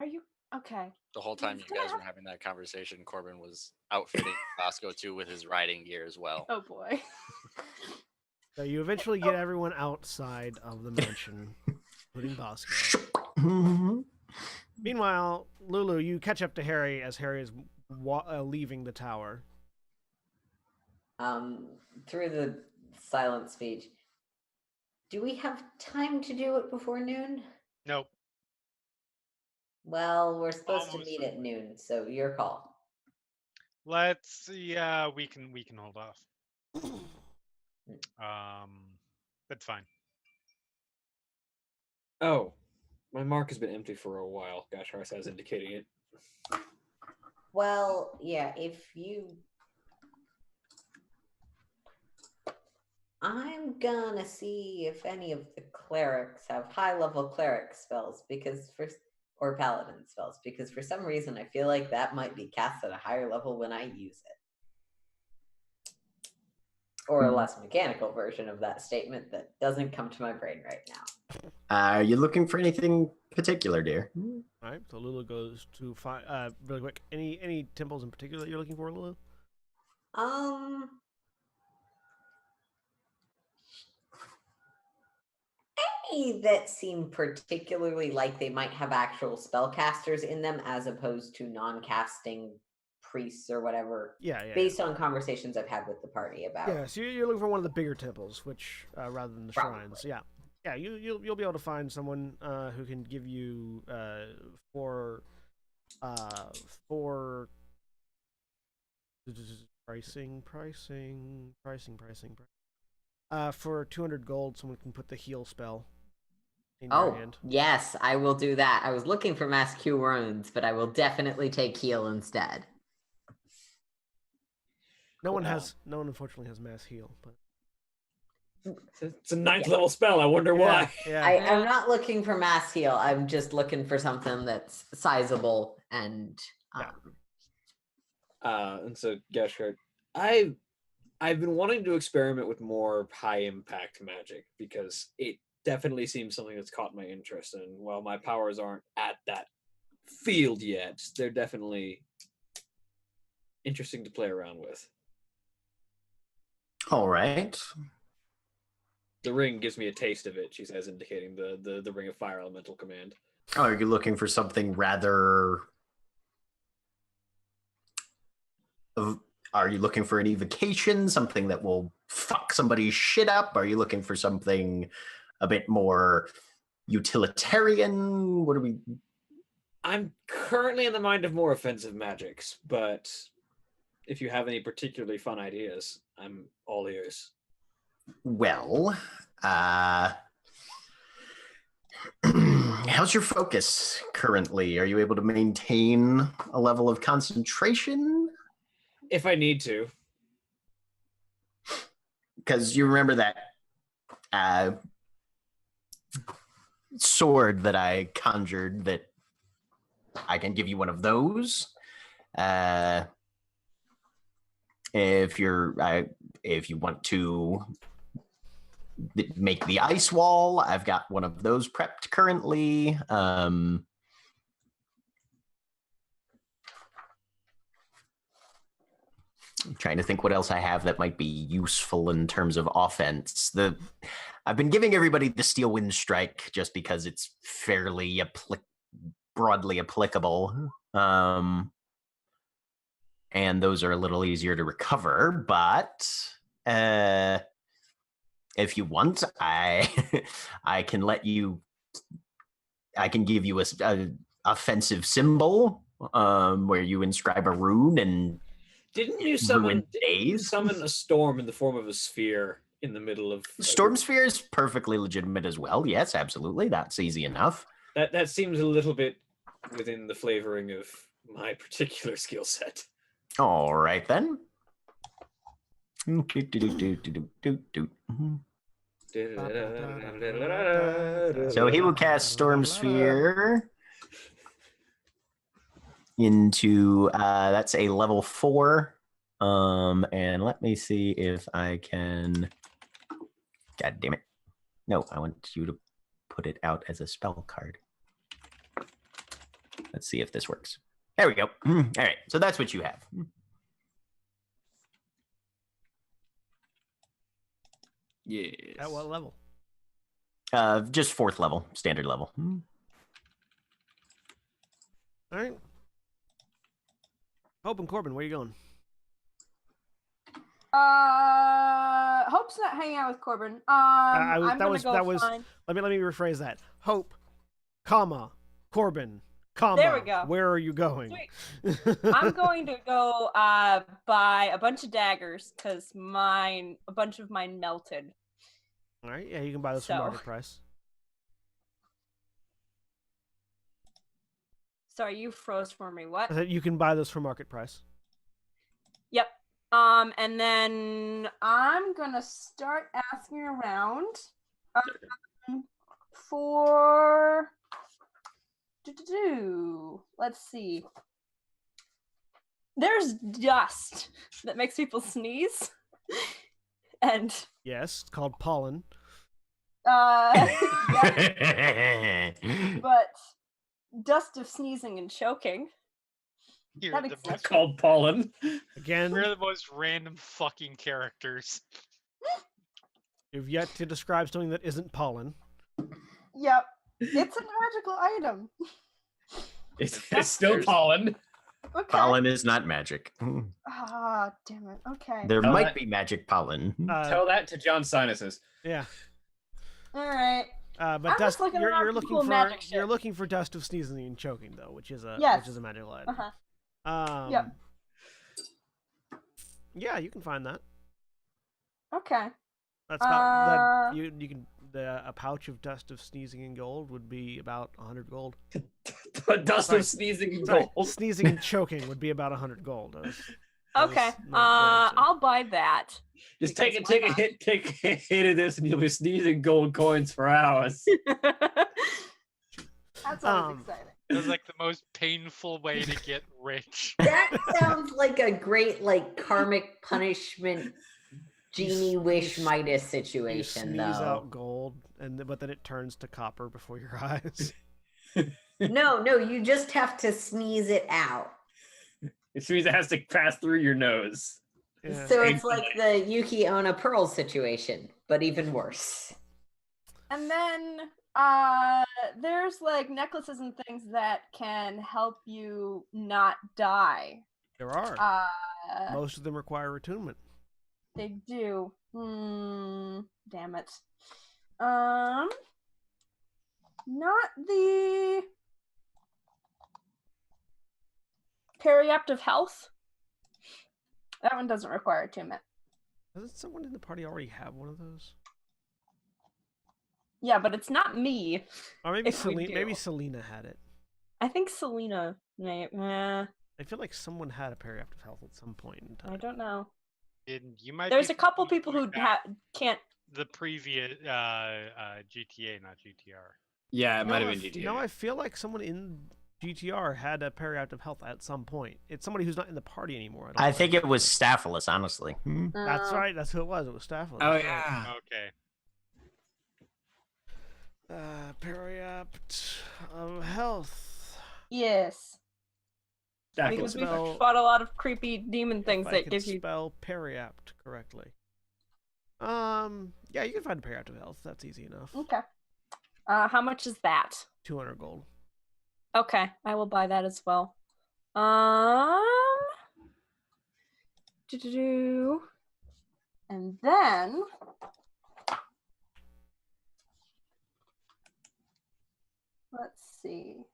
Are you okay? The whole time you guys were having that conversation, Corbin was outfitting Bosco too with his riding gear as well. Oh boy. So you eventually get everyone outside of the mansion, including Bosco. Meanwhile, Lulu, you catch up to Harry as Harry is leaving the tower. Through the silent speech. Do we have time to do it before noon? Nope. Well, we're supposed to Almost meet at noon, so your call. Let's yeah, we can hold off. That's fine. Oh, my mark has been empty for a while. Gashar says, indicating it. Well, yeah, if you... I'm gonna see if any of the clerics have high-level cleric spells, or paladin spells, because for some reason I feel like that might be cast at a higher level when I use it. Or a less mechanical version of that statement that doesn't come to my brain right now. Are you looking for anything particular, dear? All right, so Lulu goes to find really quick. Any temples in particular that you're looking for, Lulu? Any that seem particularly like they might have actual spellcasters in them as opposed to non-casting priests or whatever. Yeah. Based on conversations I've had with the party about. Yeah, so you're looking for one of the bigger temples, which rather than the shrines. Yeah. You'll be able to find someone who can give you for pricing. For 200 gold, someone can put the heal spell in your hand. Yes, I will do that. I was looking for mass cure wounds, but I will definitely take heal instead. No one unfortunately has mass heal, but It's a 9th level spell. I wonder why. Yeah. I'm not looking for mass heal. I'm just looking for something that's sizable and And so Gashar, I've been wanting to experiment with more high impact magic because it definitely seems something that's caught my interest. And while my powers aren't at that field yet, they're definitely interesting to play around with. All right. The ring gives me a taste of it, she says, indicating the ring of fire elemental command. Oh, are you looking for something rather... Are you looking for an evocation, something that will fuck somebody's shit up? Are you looking for something a bit more utilitarian? What are we... I'm currently in the mind of more offensive magics, but if you have any particularly fun ideas, I'm all ears. Well, how's your focus currently? Are you able to maintain a level of concentration? If I need to. Because you remember that sword that I conjured, that I can give you one of those. If you want to make the ice wall, I've got one of those prepped currently. I'm trying to think what else I have that might be useful in terms of offense. I've been giving everybody the Steel Wind Strike just because it's fairly broadly applicable. And those are a little easier to recover, but if you want, I can give you a offensive symbol where you inscribe a rune and didn't you summon a storm in the form of a sphere in the middle of... Storm sphere is perfectly legitimate as well. Yes, absolutely. That's easy enough. That seems a little bit within the flavoring of my particular skill set. All right, then. So he will cast Storm Sphere into that's a level 4. And let me see if I can. God damn it! No, I want you to put it out as a spell card. Let's see if this works. There we go. All right, so that's what you have. Yes. At what level? Just 4th level, standard level. All right. Hope and Corbin, where you going? Hope's not hanging out with Corbin. That I'm was gonna go find... Let me rephrase that. Hope, comma, Corbin, comma. There we go. Where are you going? Sweet. I'm going to go buy a bunch of daggers because a bunch of mine melted. All right. Yeah, you can buy those for market price. Sorry, you froze for me. What? I said you can buy those for market price. Yep. And then I'm gonna start asking around for let's see. There's dust that makes people sneeze, and Yes, it's called pollen. yeah, but dust of sneezing and choking. You're That the exists. most, Called pollen. Again, we're the most random fucking characters. you've yet to describe something that isn't pollen. Yep, it's a magical item. It's still pollen. Okay. Pollen is not magic. Ah, damn it. Okay. There Tell might that- be magic pollen. Tell that to John Sinuses. Yeah. All right. But I'm dust, just looking around you're for looking cool for magic shit. you're looking for dust of sneezing and choking though, which is a Yes. magical item. Uh-huh. Yep. Yeah, you can find that. Okay. That's about that. You can a pouch of dust of sneezing and gold would be about 100 gold. Dust Sorry. of sneezing and Sorry, gold. sneezing and choking would be about 100 gold. Okay. I'll buy that. Just Because take why a hit of this, and you'll be sneezing gold coins for hours. That's always exciting. It was like the most painful way to get rich. That sounds like a great karmic punishment genie wish Midas You situation, sneeze though. out gold, but then it turns to copper before your eyes. No, you just have to sneeze it out. It means it has to pass through your nose. Yeah. So it's like the Yuki Onna Pearl situation, but even worse. And then there's necklaces and things that can help you not die. There are. Most of them require attunement. They do. Damn it. Not the periaptive health. That one doesn't require attunement. Doesn't someone in the party already have one of those? Yeah, but it's not me. Or maybe If we Selena. Maybe do. Selena had it. I think Selena may. I feel like someone had a periaptive health at some point in time. I don't know. You might. There's be a couple thinking people who back can't. the previous GTA, not GTR. Yeah, it might have I been GTA. No, I feel like someone in GTR had a periaptive health at some point. It's somebody who's not in the party anymore. I think it was Staphylos, honestly. That's right. That's who it was. It was Staphylos. Oh that's yeah. Okay. right. Periapt of health. Yes, That because goes we've spell- fought a lot of creepy demon things If I that can give you. spell periapt correctly. Yeah, you can find a periapt of health. That's easy enough. Okay. How much is that? 200 gold. Okay, I will buy that as well. And then let's see.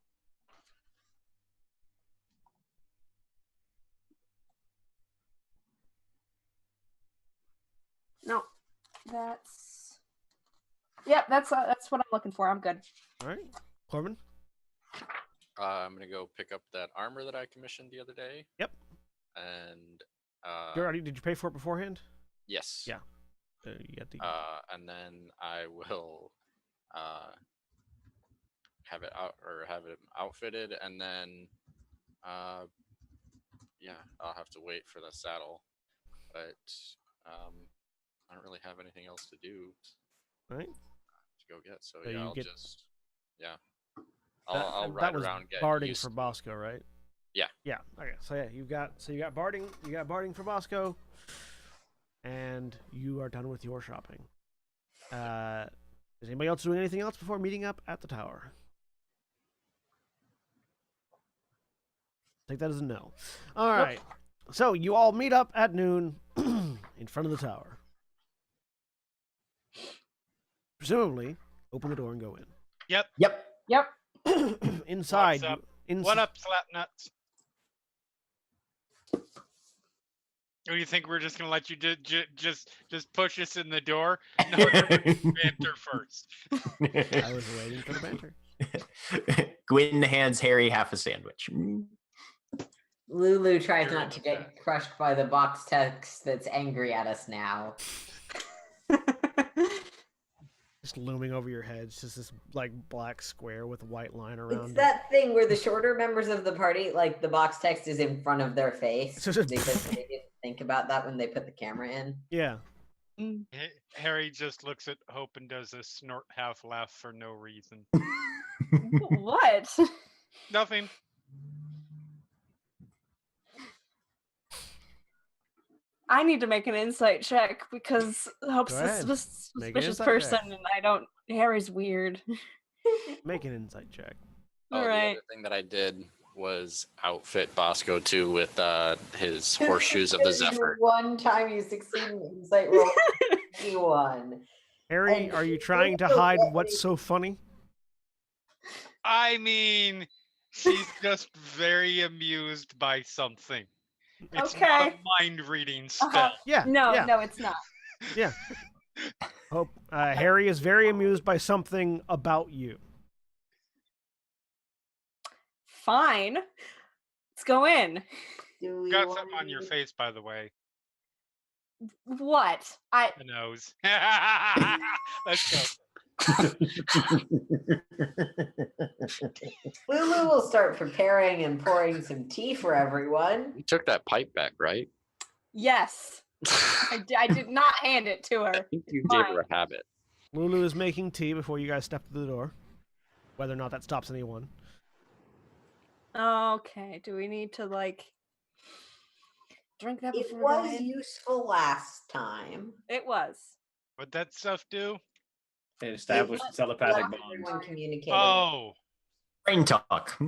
No, that's that's what I'm looking for. I'm good. All right. Corbin? I'm gonna go pick up that armor that I commissioned the other day. Yep. And You already, did you pay for it beforehand? Yes. Yeah. You get the. And then I will have it outfitted, and then yeah, I'll have to wait for the saddle, but I don't really have anything else to do Right. to go get. So, So yeah, you I'll get- just I'll that ride was around, get barding used for to it. Bosco, right? Yeah. Yeah. Okay. So yeah, you got barding for Bosco, and you are done with your shopping. Is anybody else doing anything else before meeting up at the tower? Take that as a no. All right. So you all meet up at noon in front of the tower. Presumably, open the door and go in. Yep. Yep. Inside. What's up? you- What up, Slapnuts? Or you think we're just gonna let you just push us in the door? No, banter first. I was waiting for the banter. Gwyn hands Harry half a sandwich. Lulu tries Very not to upset. get crushed by the box text that's angry at us now. Just looming over your head. It's just this like black square with a white line around It's it. that thing where the shorter members of the party, like the box text is in front of their face So just- because they didn't think about that when they put the camera in. Yeah. Harry just looks at Hope and does a snort half laugh for no reason. What? Nothing. I need to make an insight check because Hope's Go a ahead. Make an suspicious insight person, check. and I don't. Harry's weird. Make an insight check. All The right. other thing that I did was outfit Bosco too with his horseshoes of the Zephyr. One time you succeed in insight roll, anyone. Harry, And are you you trying to also hide get what's a- so funny? I mean, she's just very amused by something. It's not Okay. a mind reading spell. Yeah. No, yeah. no, it's not. Yeah. Hope. Harry is very amused by something about you. Fine. Let's go in. Do we Got want something on your to- face, by the way. What? The nose. Let's go. Lulu will start preparing and pouring some tea for everyone. You took that pipe back, right? Yes. I did not hand it to her. I think you gave her Fine. a habit. Lulu is making tea before you guys step through the door. Whether or not that stops anyone. Okay. Do we need to drink that It before we go was in? useful last time. It was. What'd that stuff do? It established Let- telepathic let bond. everyone communicate. Oh, Brain talk.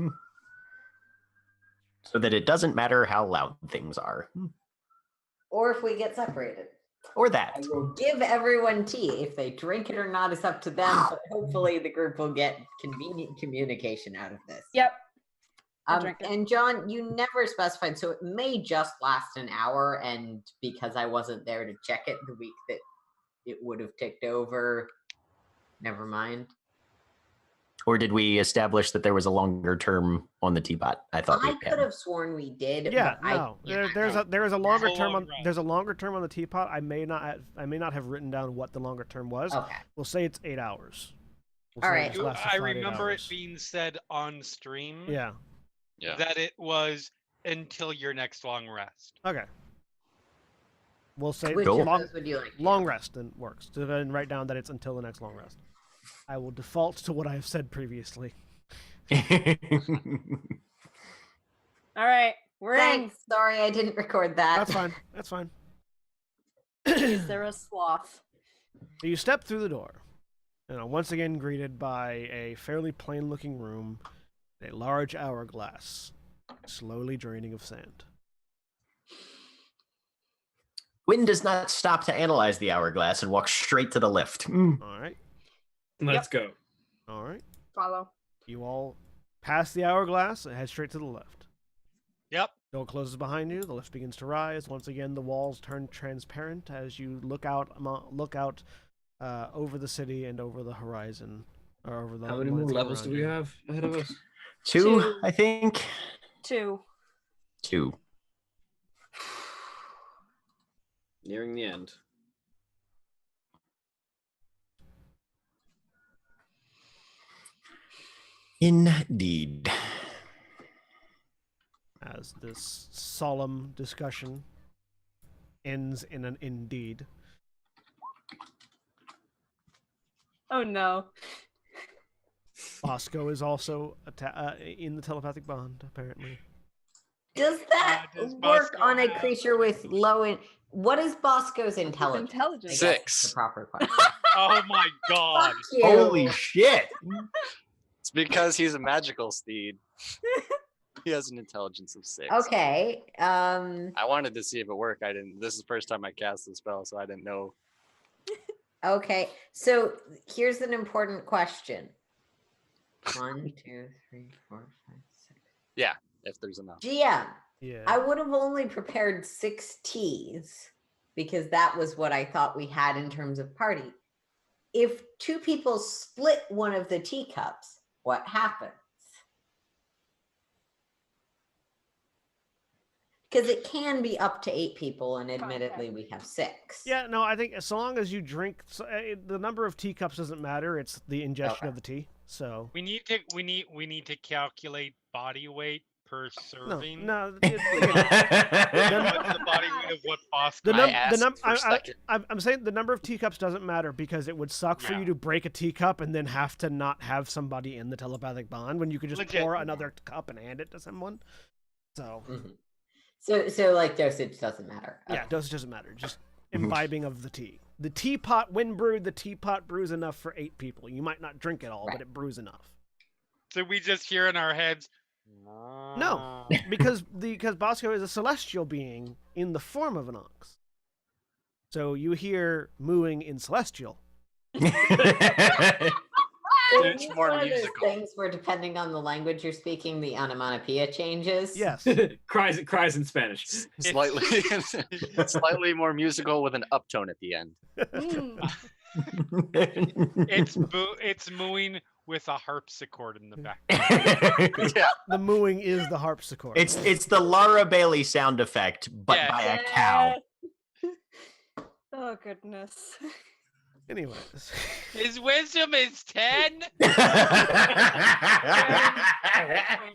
So that it doesn't matter how loud things are. Or if we get separated. Or I that. will give everyone tea. If they drink it or not is up to them, but hopefully the group will get convenient communication out of this. Yep. I'll drink it. And John, you never specified, so it may just last an hour, and because I wasn't there to check it the week that it would have ticked over, never mind. Or did we establish that there was a longer term on the teapot? I thought I we could had. have sworn we did. Yeah, but no. I There is a longer How term long on rest? there's a longer term on the teapot. I may not have written down what the longer term was. Okay. We'll say it's 8 hours. We'll All say right. it's You- lasted I flat 8 remember it hours. being said on stream Yeah. Yeah. that it was until your next long rest. Okay. We'll say Which Cool. of long, those would you like? long rest then works. So then write down that it's until the next long rest. I will default to what I have said previously. All right. We're Thanks. Sorry, I didn't record that. That's fine. That's fine. in. Is there a sloth? So you step through the door, and are once again greeted by a fairly plain-looking room, a large hourglass, slowly draining of sand. Gwyn does not stop to analyze the hourglass and walks straight to the lift. All right. Let's go. All right. Follow. You all pass the hourglass and head straight to the left. Yep. Door closes behind you. The lift begins to rise. Once again, the walls turn transparent as you look out over the city and over the horizon, or over the. How many more landscape levels do around we you. have ahead of us? Two, I think. 2. Two. Nearing the end. Indeed. As this solemn discussion ends in an indeed. Oh no. Bosco is also in the telepathic bond, apparently. Does that Does work Bosco on a have- creature with low what is Bosco's intelligence? Intelligence. I guess is 6. the proper question. Oh my god. Fuck you. Holy shit! It's because he's a magical steed. He has an intelligence of 6. Okay. I wanted to see if it worked. I didn't. This is the first time I cast the spell, so I didn't know. Okay. So here's an important question. 1, 2, 3, 4, 5, 6. If there's enough. GM. Yeah. I would have only prepared 6 teas because that was what I thought we had in terms of party. If 2 people split one of the teacups, what happens? Because it can be up to 8 people, and admittedly, we have 6. Yeah, no, I think so long as you drink, the number of teacups doesn't matter. It's the ingestion Okay. of the tea. So We need to calculate body weight per serving. no. What's the body weight of what Bosco? I'm saying the number of teacups doesn't matter because it would suck for Yeah. you to break a teacup and then have to not have somebody in the telepathic bond when you could just Legit. pour another cup and hand it to someone. So So like dosage doesn't matter. yeah, Okay. dosage doesn't matter. Just imbibing of the tea. The teapot, when brewed, the teapot brews enough for 8 people. You might not drink it all, Right. but it brews enough. So we just hear in our heads. No, because Bosco is a celestial being in the form of an ox. So you hear mooing in celestial. It's It's more one of those musical. things where, depending on the language you're speaking, the onomatopoeia changes. Yes. cries in Spanish. Slightly more musical with an uptone at the end. Mm. It's mooing with a harpsichord in the back. Yeah. The mooing is the harpsichord. It's the Laura Bailey sound effect, but Yes. by a cow. Oh goodness. Anyways. His wisdom is 10. Why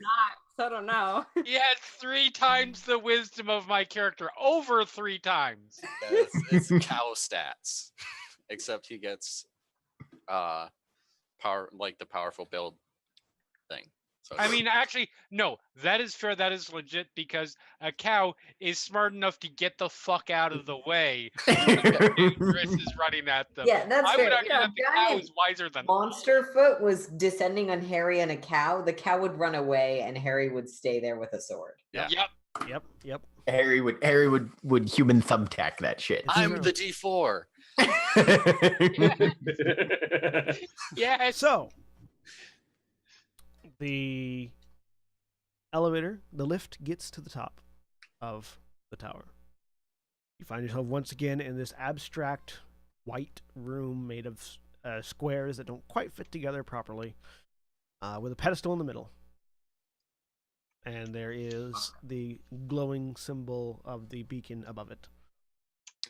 not? I don't know. He has 3 times the wisdom of my character, over 3 times. Yeah, it's cow stats, except he gets power, like the powerful build thing. So I mean, actually, no, that is fair. That is legit because a cow is smart enough to get the fuck out of the way. Dangerous is running at them. Yeah, that's I fair. would argue that the cow giant is wiser than Monster Foot was descending on Harry and a cow. The cow would run away, and Harry would stay there with a sword. Yeah. Yep. Yep. Harry would human thumbtack that shit. I'm the D4. Yeah. So, the elevator, the lift gets to the top of the tower. You find yourself once again in this abstract white room made of squares that don't quite fit together properly, with a pedestal in the middle. And there is the glowing symbol of the beacon above it.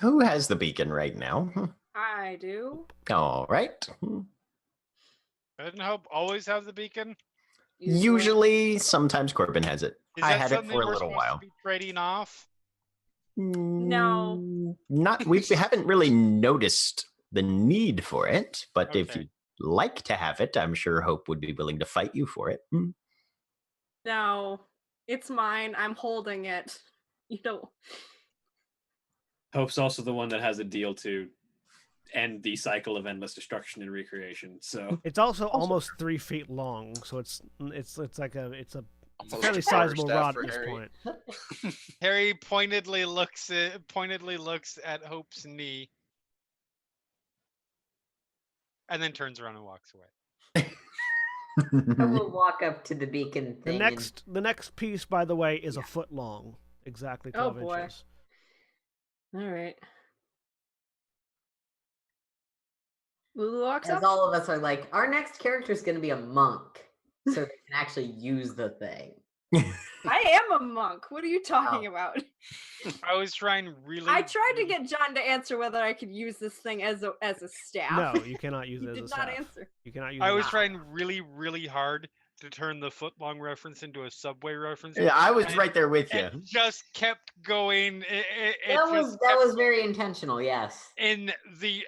Who has the beacon right now? I do. All right. Doesn't Hope always have the beacon? Usually, sometimes Corbin has it. Is I that had it something for a we're little supposed while. to be trading off? No. Not we haven't really noticed the need for it, but if Okay. you'd like to have it, I'm sure Hope would be willing to fight you for it. No, it's mine. I'm holding it. You know. Hope's also the one that has a deal to end the cycle of endless destruction and recreation. So It's also almost 3 feet long, so it's like a Almost fairly a power sizable staff rod for at this Harry. point. Harry pointedly looks at Hope's knee, and then turns around and walks away. I will walk up to the beacon The thing. the next piece, by the way, is a foot long, exactly Oh, 12 boy. inches. All right. Lulu walks As up. all of us are like, our next character is going to be a monk, so they can actually use the thing. I am a monk. What are you talking about? I was trying really. I tried to get John to answer whether I could use this thing as a staff. No, you cannot use He it as did a not staff. answer. You cannot use I it was as a trying really, really hard to turn the footlong reference into a subway reference. Yeah, I was And- right there with you. It just kept going. That was very intentional. Yes. in the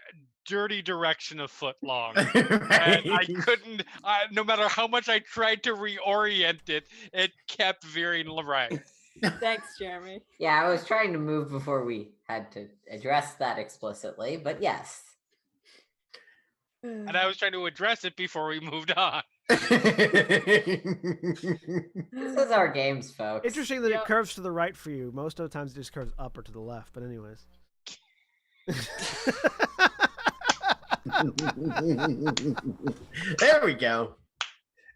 dirty direction of footlong. Right? And I couldn't, no matter how much I tried to reorient it, it kept veering right. Thanks, Jeremy. Yeah, I was trying to move before we had to address that explicitly, but yes. And I was trying to address it before we moved on. This is our games, folks. Interesting that Yep. it curves to the right for you. Most of the times it just curves up or to the left. But anyways. There we go.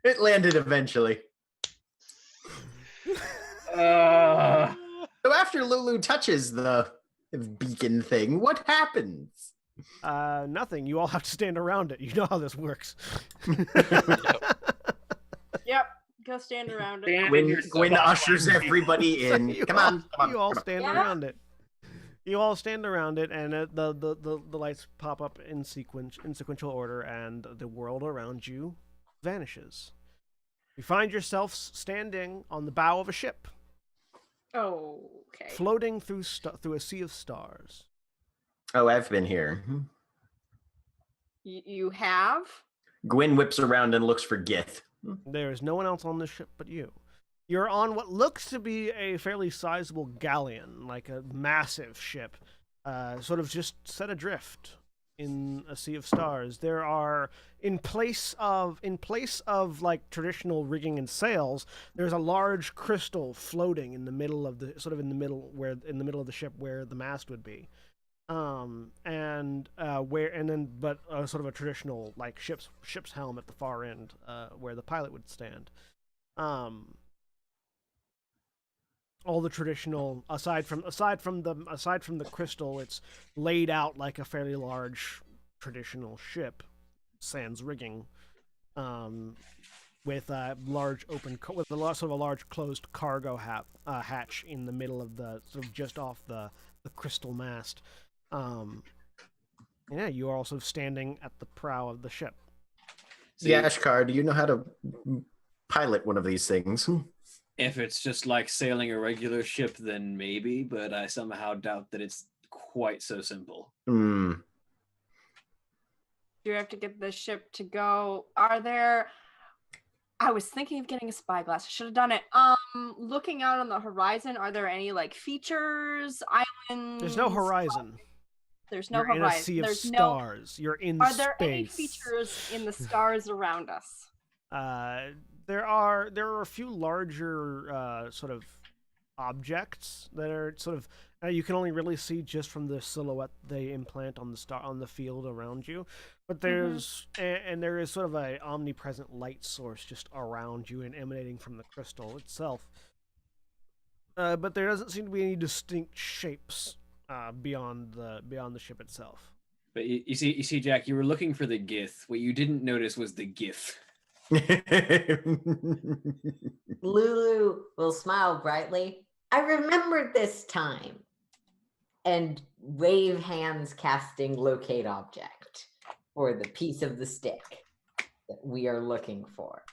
It landed eventually. So after Lulu touches the beacon thing, what happens? Nothing. You all have to stand around it. You know how this works. Yep. Go stand around it. Gwyn ushers everybody in. You Come all- on, come on. You all come on. stand Yeah. around it. You all stand around it, and the lights pop up in sequential order, and the world around you vanishes. You find yourselves standing on the bow of a ship, Okay. floating through a sea of stars. Oh, I've been here. You have? Gwyn whips around and looks for Gith. There is no one else on this ship but you. You're on what looks to be a fairly sizable galleon, like a massive ship, sort of just set adrift in a sea of stars. There are, in place of like traditional rigging and sails, there's a large crystal floating in the middle of the sort of in the middle of the ship where the mast would be. Sort of a traditional like ship's helm at the far end, where the pilot would stand. All the traditional, aside from the crystal, it's laid out like a fairly large traditional ship, sans rigging, with a large with a sort of a large closed cargo hatch in the middle of the sort of just off the crystal mast. Yeah, you are also standing at the prow of the ship. Yashkar, do you know how to pilot one of these things? If it's just like sailing a regular ship, then maybe, but I somehow doubt that it's quite so simple. Hmm. You have to get the ship to go. Are there? I was thinking of getting a spyglass. I should have done it. Looking out on the horizon, are there any like features, islands? There's no horizon. There's no You're horizon. in a sea of There's stars. You're in Are space. there any features in the stars around us? There are a few larger sort of objects that are sort of you can only really see just from the silhouette they implant on the field around you. But there's and there is sort of a omnipresent light source just around you and emanating from the crystal itself. But there doesn't seem to be any distinct shapes beyond the ship itself. But you see, Jack, you were looking for the Gith. What you didn't notice was the GIF. Lulu will smile brightly. I remembered this time. And wave hands casting locate object for the piece of the stick that we are looking for.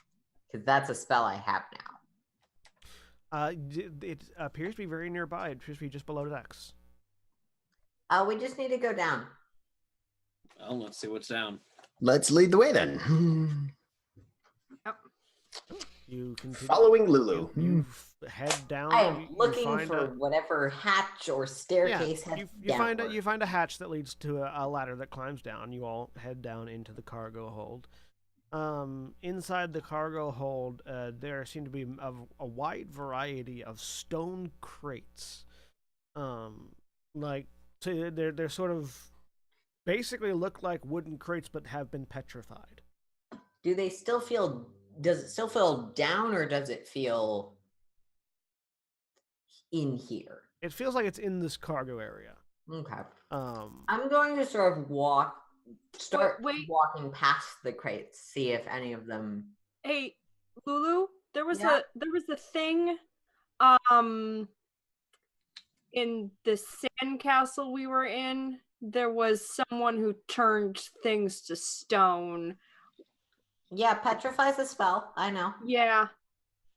Because that's a spell I have now. It appears to be very nearby. It appears to be just below Dex. We just need to go down. Well, let's see what's down. Let's lead the way then. You continue. Following Lulu. You head down. I am you looking find for whatever hatch or staircase has you find a hatch that leads to a ladder that climbs down. You all head down into the cargo hold. Inside the cargo hold, there seem to be a wide variety of stone crates. They're sort of basically look like wooden crates, but have been petrified. Do they still feel? Does it still feel down, or does it feel in here? It feels like it's in this cargo area. Okay. Um, I'm going to sort of start Wait. walking past the crates, see if any of them. Hey, Lulu, there was Yeah. a thing in the sandcastle we were in. There was someone who turned things to stone. Yeah, petrifies a spell. I know. Yeah.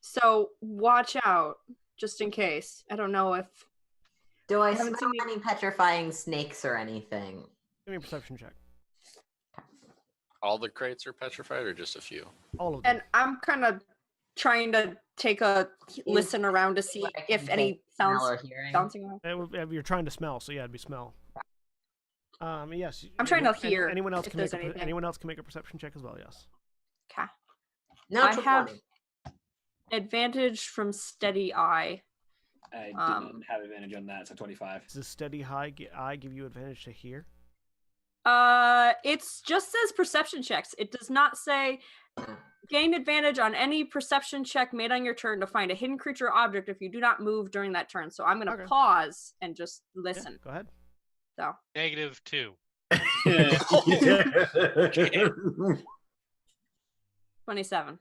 So watch out, just in case. I don't know if Do I haven't smell seen the- any petrifying snakes or anything? Give me a perception check. All the crates are petrified, or just a few? All of them. and I'm kind of trying to take a listen around to see What I can if any take, smell, sounds or hearing? bouncing around. You're trying to smell, so yeah, it'd be smell. Yes. I'm trying to hear Anyone else if can make there's anything. anyone else can make a perception check as well. Yes. Okay. Natural I have 20. advantage from steady eye. I do not have advantage on that, so 25. Does the steady eye give you advantage to hear? It's just says perception checks. It does not say gain advantage on any perception check made on your turn to find a hidden creature or object if you do not move during that turn. So I'm gonna Okay. pause and just Yeah, listen. go ahead. So -2. 27.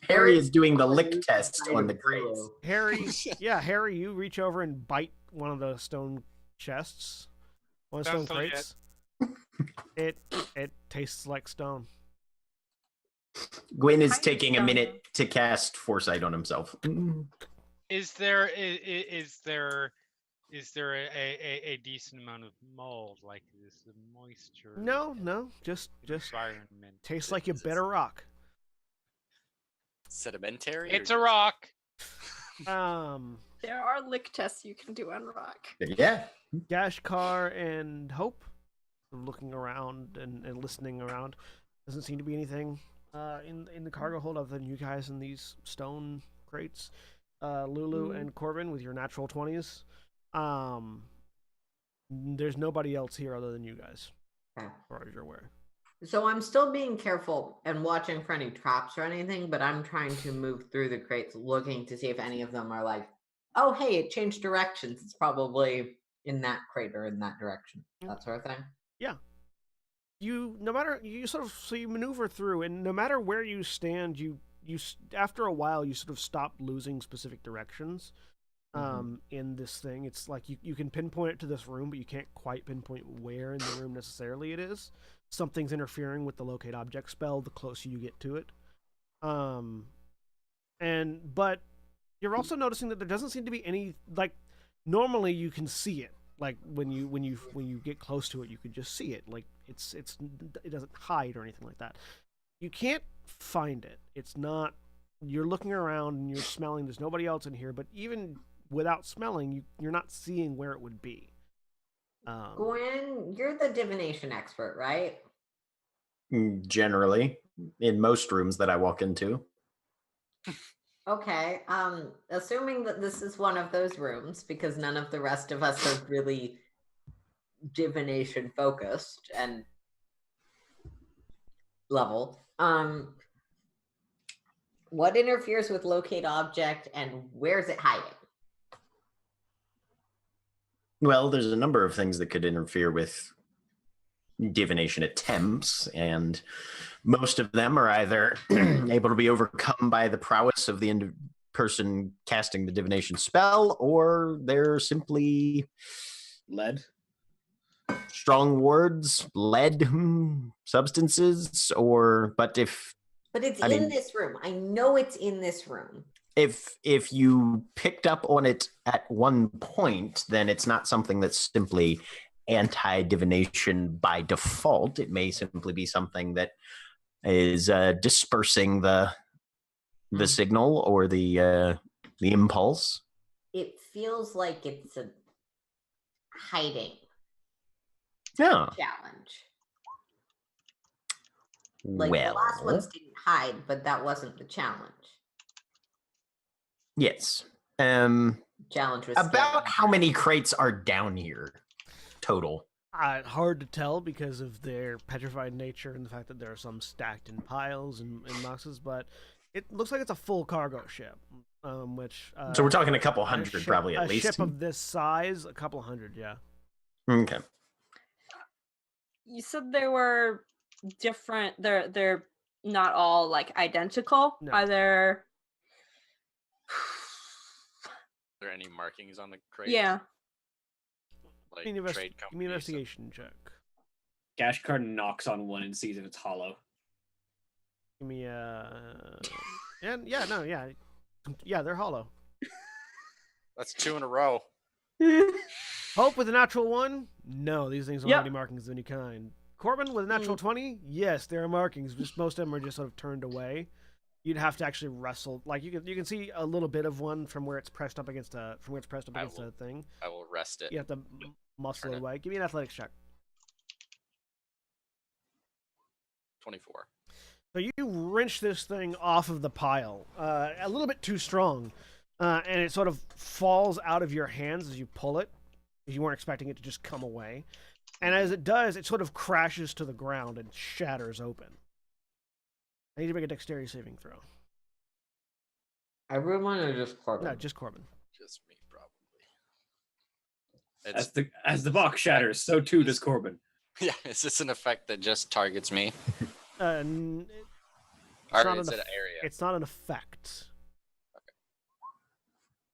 Harry is doing the lick test on the crates. Harry, Harry, you reach over and bite one of the stone chests, one of the stone Sounds legit. crates. It tastes like stone. Gwyn is Kind of taking a stone. minute to cast foresight on himself. Is there a decent amount of mold? Like, is the moisture? No, just environment. tastes like you bit a rock. Sedimentary? It's or a rock. There are lick tests you can do on rock. Yeah. Gashkar and Hope looking around and listening around. Doesn't seem to be anything in the cargo hold other than you guys in these stone crates. Lulu and Corbin with your natural 20s. There's nobody else here other than you guys, Okay. as far as you're aware. So I'm still being careful and watching for any traps or anything, but I'm trying to move through the crates looking to see if any of them are like, oh, hey, it changed directions. It's probably in that crate or in that direction. That sort of thing. You maneuver through, and no matter where you stand, you after a while you sort of stop losing specific directions. In this thing, it's like you can pinpoint it to this room, but you can't quite pinpoint where in the room necessarily it is. Something's interfering with the locate object spell the closer you get to it. But you're also noticing that there doesn't seem to be any, like, normally you can see it. Like when you get close to it, you can just see it. Like it doesn't hide or anything like that. You can't find it. It's not. You're looking around and you're smelling. There's nobody else in here. But even without smelling, you're not seeing where it would be. Gwen, you're the divination expert, right? Generally, in most rooms that I walk into. Okay. Assuming that this is one of those rooms, because none of the rest of us are really divination focused and level. What interferes with locate object and where's it hiding? Well, there's a number of things that could interfere with divination attempts, and most of them are either able to be overcome by the prowess of the person casting the divination spell, or they're simply Lead. strong words, lead, substances, but it's I in mean- this room. I know it's in this room. if you picked up on it at one point, then it's not something that's simply anti-divination by default. It may simply be something that is dispersing the signal or the impulse. It feels like it's a hiding Yeah. challenge. Like Well, the last ones didn't hide, but that wasn't the challenge. yes. Challenge was About how many crates are down here total? Hard to tell because of their petrified nature and the fact that there are some stacked in piles and boxes, but it looks like it's a full cargo ship. Which So we're talking a couple hundred, probably at a least. ship of this size, a couple hundred, yeah. Okay. You said they were different. They're not all like identical. No. Are there? Are there any markings on the crate? Yeah. Like Give me an trade give me an companies. investigation check. Gashkar knocks on one and sees if it's hollow. Give me and yeah, they're hollow. That's 2 in a row. Hope with a natural 1? No, these things don't Yep. have any markings of any kind. Corbin with a natural 20? Yes, there are markings. Just most of them are just sort of turned away. You'd have to actually wrestle. Like you can see a little bit of one from where it's pressed up against a thing. I will rest it. You have to muscle it away. Give me an athletics check. 24. So you wrench this thing off of the pile, a little bit too strong, and it sort of falls out of your hands as you pull it. You weren't expecting it to just come away. And as it does, it sort of crashes to the ground and shatters open. I need to make a dexterity saving throw. Everyone or just Corbin? No, just Corbin. Just me, probably. As the box shatters, so too does Corbin. Yeah, is this an effect that just targets me? It's Or not is an it an area? It's not an effect.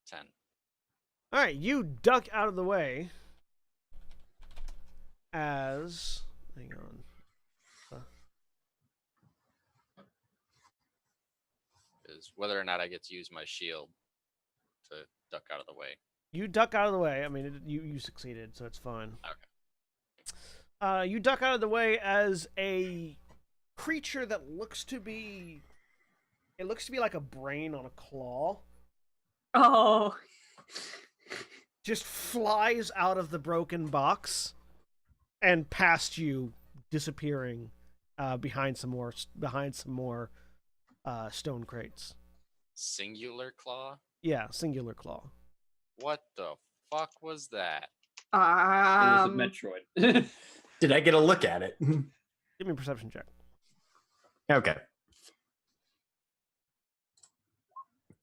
10. All right, you duck out of the way as... Hang on. Is whether or not I get to use my shield to duck out of the way. You duck out of the way. I mean, you succeeded, so it's fine. Okay. You duck out of the way as a creature that looks to be... It looks to be like a brain on a claw. Oh. Just flies out of the broken box and past you, disappearing behind some more stone crates. Singular claw? Yeah, singular claw. What the fuck was that? It was a Metroid. Did I get a look at it? Give me a perception check. Okay.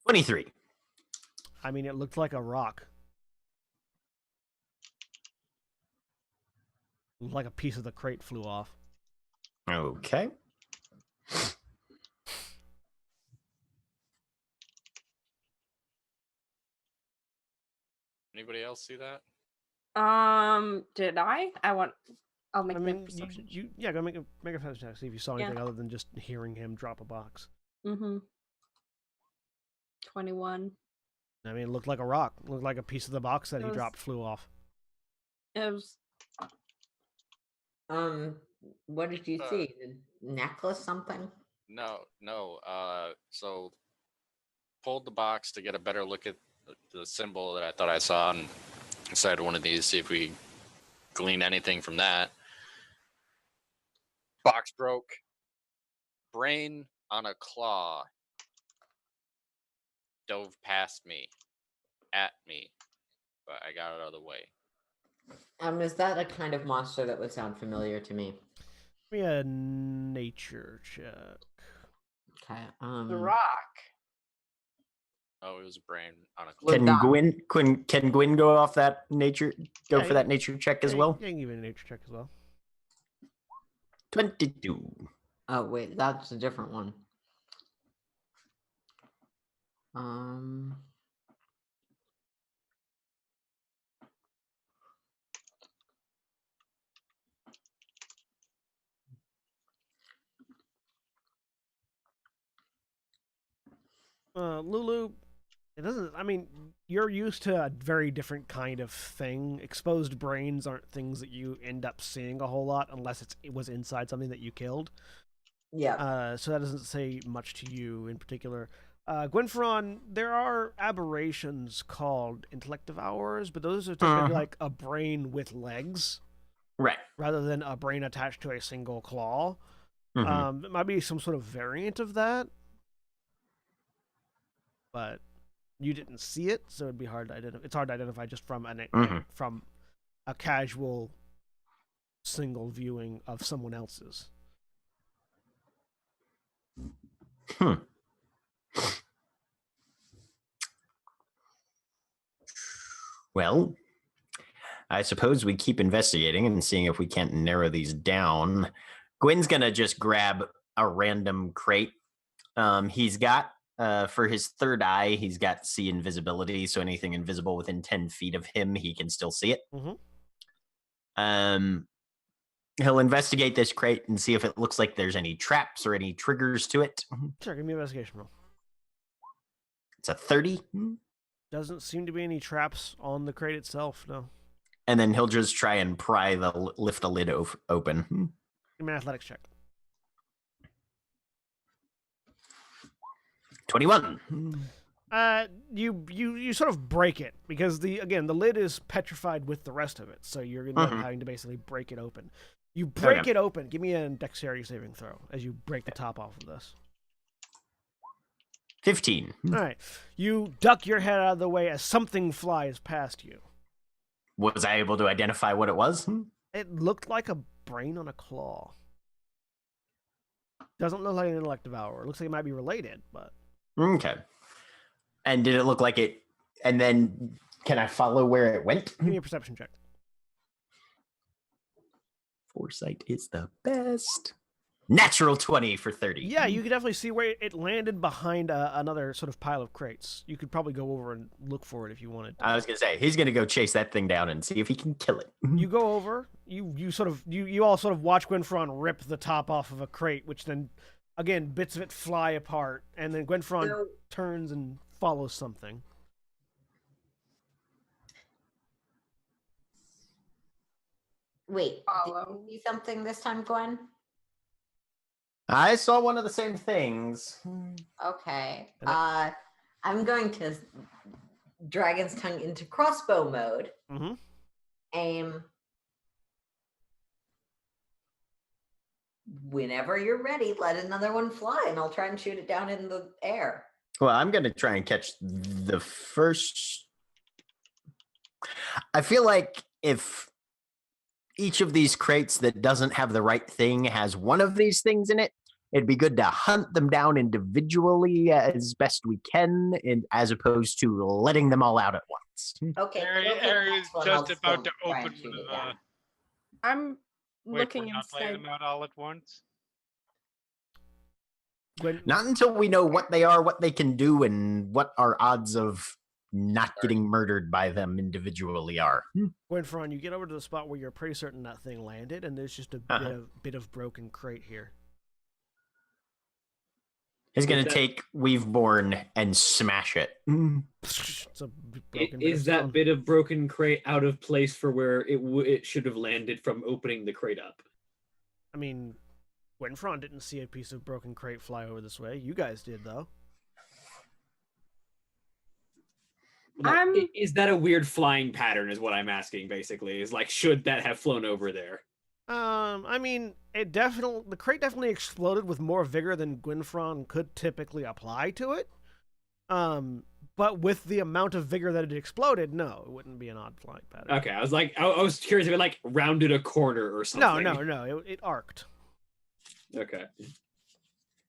23. I mean, it looked like a rock. Like a piece of the crate flew off. Okay. Anybody else see that? Did I? I'll make I the mean, perception. go make a perception check. See if you saw anything other than just hearing him drop a box. 21. I mean, it looked like a rock. It looked like a piece of the box that he was- dropped flew off. It was What did you see? The necklace something? No. So pulled the box to get a better look at the symbol that I thought I saw and decided one of these, see if we glean anything from that. Box broke. Brain on a claw dove past me, at me, but I got it out of the way. Is that a kind of monster that would sound familiar to me? Give me a nature check. Okay. The Rock. Oh, it was a brain on a claw. Well, Can that- Gwyn go off that nature? Go Yeah, for that nature check as well. Yeah, you can give it a nature check as well. 22. Oh wait, that's a different one. Lulu, it doesn't. I mean, you're used to a very different kind of thing. Exposed brains aren't things that you end up seeing a whole lot unless it was inside something that you killed. Yeah. So that doesn't say much to you in particular. Gwynferon, there are aberrations called intellect devourers, but those are typically like a brain with legs Right. rather than a brain attached to a single claw. Mhm. It might be some sort of variant of that, but you didn't see it, so it'd be hard to identify. It's hard to identify just from from a casual single viewing of someone else's. Well, I suppose we keep investigating and seeing if we can't narrow these down. Gwyn's gonna just grab a random crate. He's got for his third eye, he's got see invisibility, so anything invisible within 10 feet of him, he can still see it. Mhm. He'll investigate this crate and see if it looks like there's any traps or any triggers to it. Sure, give me an investigation roll. It's a 30. Doesn't seem to be any traps on the crate itself, no. And then he'll just try and lift the lid open. Give me an athletics check. 21. You sort of break it because the lid is petrified with the rest of it, so you're gonna end up having to basically break it open. You break it open. Give me a dexterity saving throw as you break the top off of this. 15. All right, you duck your head out of the way as something flies past you. Was I able to identify what it was? It looked like a brain on a claw. Doesn't look like an intellect devourer. It looks like it might be related, but Okay. And did it look like it? And then can I follow where it went? give me a perception check. Foresight is the best. Natural 20 for 30. Yeah, you could definitely see where it landed behind another sort of pile of crates. You could probably go over and look for it if you wanted to. I was gonna say he's gonna go chase that thing down and see if he can kill it. You go over. You all sort of watch Gwynfron rip the top off of a crate, which then, again, bits of it fly apart, and then Gwynfron turns and follows something. Wait, did you see something this time, Gwen? I saw one of the same things. Okay. I'm going to Dragon's Tongue into crossbow mode. Mm-hmm. Aim. Whenever you're ready, let another one fly, and I'll try and shoot it down in the air. Well, I'm gonna try and catch the first. I feel like if each of these crates that doesn't have the right thing has one of these things in it, it'd be good to hunt them down individually as best we can, as opposed to letting them all out at once. Okay. Area is just about to open one of the. I'm Wait, looking we're not laying inside. them out all at once. Not until we know what they are, what they can do, and what our odds of not getting murdered by them individually are. Gwynfron, you get over to the spot where you're pretty certain that thing landed, and there's just a bit of broken crate here. He's going to take Weaveborn and smash it. It's a broken Is that bit of broken crate out of place for where it should have landed from opening the crate up? I mean, Gwynfron didn't see a piece of broken crate fly over this way. You guys did, though. Is that a weird flying pattern is what I'm asking, basically. Is like, should that have flown over there? I mean, the crate definitely exploded with more vigor than Gwynfron could typically apply to it. But with the amount of vigor that it exploded, no, it wouldn't be an odd flying pattern. Okay, I was curious if it like rounded a corner or something. No, it arced. Okay.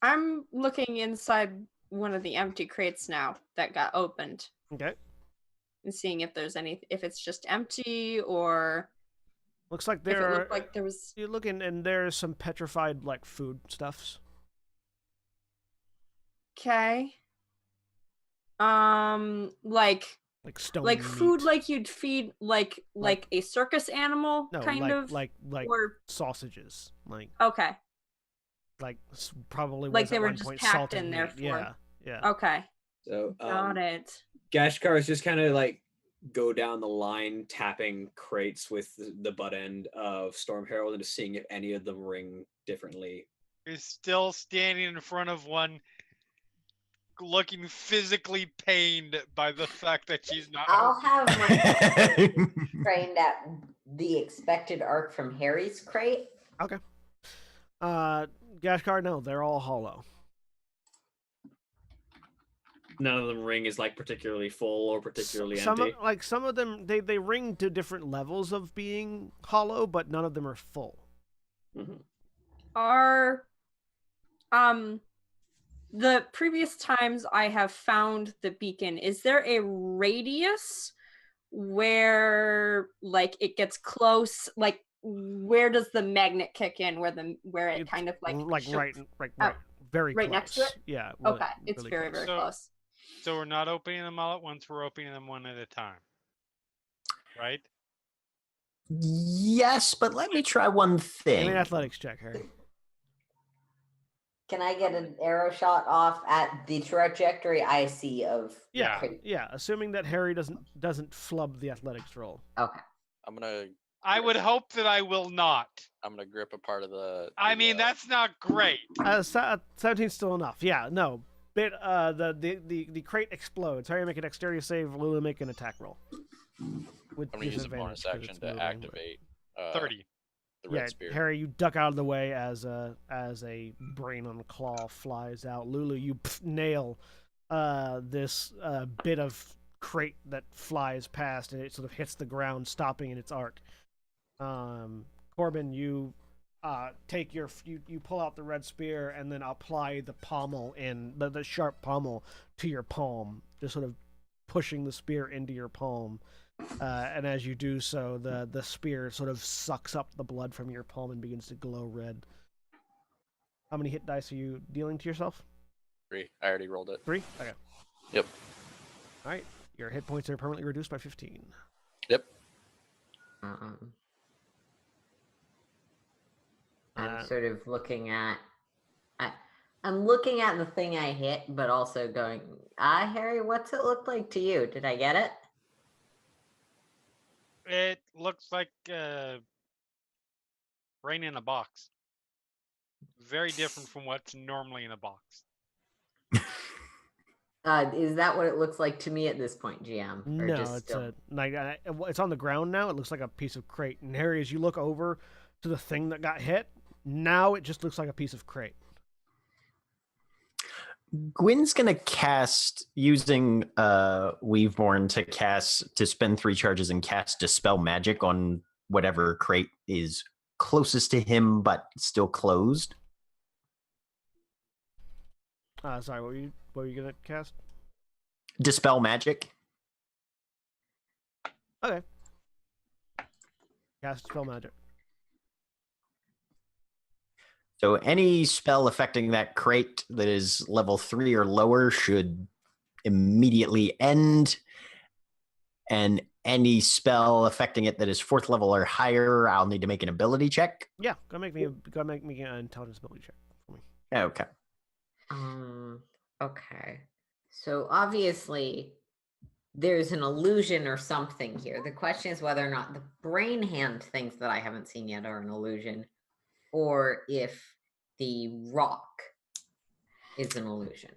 I'm looking inside one of the empty crates now that got opened. Okay. And seeing if it's just empty or looks like if it looked like there was. You're looking, and there's some petrified like food stuffs. Okay. Like stone like meat. food like you'd feed like a circus animal like or sausages okay. Like probably like was they at were one just point packed salted in there meat. for Yeah. Okay. So Got it. Gashkar is just kind of like go down the line, tapping crates with the butt end of Storm Herald and just seeing if any of them ring differently. He's still standing in front of one, looking physically pained by the fact that she's not. I'll have my trained at the expected arc from Harry's crate. Okay. Gashkar, no, they're all hollow. None of them ring is like particularly full or particularly empty. Some of them they ring to different levels of being hollow, but none of them are full. Mm-hmm. Are the previous times I have found the beacon, is there a radius where like it gets close? Like where does the magnet kick in? Where it kind of like right, very right close. next to it? Yeah. Okay, it's really very close. very close. So we're not opening them all at once. We're opening them one at a time, right? Yes, but let me try one Give thing. me an athletics check, Harry. Can I get an arrow shot off at the trajectory I see of? Yeah, Crit- yeah. Assuming that Harry doesn't flub the athletics roll. Okay. I'm gonna I would hope that I will not. I'm gonna grip a part of the. I mean, that's not great. 17's still enough. Yeah, no. The crate explodes. Harry, make a dexterity save. Lulu, make an attack roll. With I'm gonna use a disadvantage bonus 'cause action it's to moving, activate 30. the red Yeah, spear. Harry, you duck out of the way as a brain on a claw flies out. Lulu, you nail this bit of crate that flies past, and it sort of hits the ground, stopping in its arc. Corbin, you take you pull out the red spear and then apply the pommel the sharp pommel to your palm, just sort of pushing the spear into your palm. And as you do so, the spear sort of sucks up the blood from your palm and begins to glow red. How many hit dice are you dealing to yourself? 3. I already rolled it. 3? Okay. Yep. All right. Your hit points are permanently reduced by 15. Yep. I'm sort of looking at. I'm looking at the thing I hit, but also going, Harry, what's it look like to you? Did I get it? It looks like rain in a box. Very different from what's normally in a box. Is that what it looks like to me at this point, GM? Or No, just it's still... it's on the ground now. It looks like a piece of crate. And Harry, as you look over to the thing that got hit, now it just looks like a piece of crate. Gwyn's gonna cast using Weaveborn to spend 3 charges and cast Dispel Magic on whatever crate is closest to him but still closed. Sorry, what were you gonna cast? Dispel Magic. Okay. Cast Dispel Magic. So any spell affecting that crate that is level 3 or lower should immediately end. And any spell affecting it that is 4th level or higher, I'll need to make an ability check. Yeah, go make me an intelligence ability check for me. Okay. Okay. So obviously there's an illusion or something here. The question is whether or not the brain hand things that I haven't seen yet are an illusion, or if the rock is an illusion.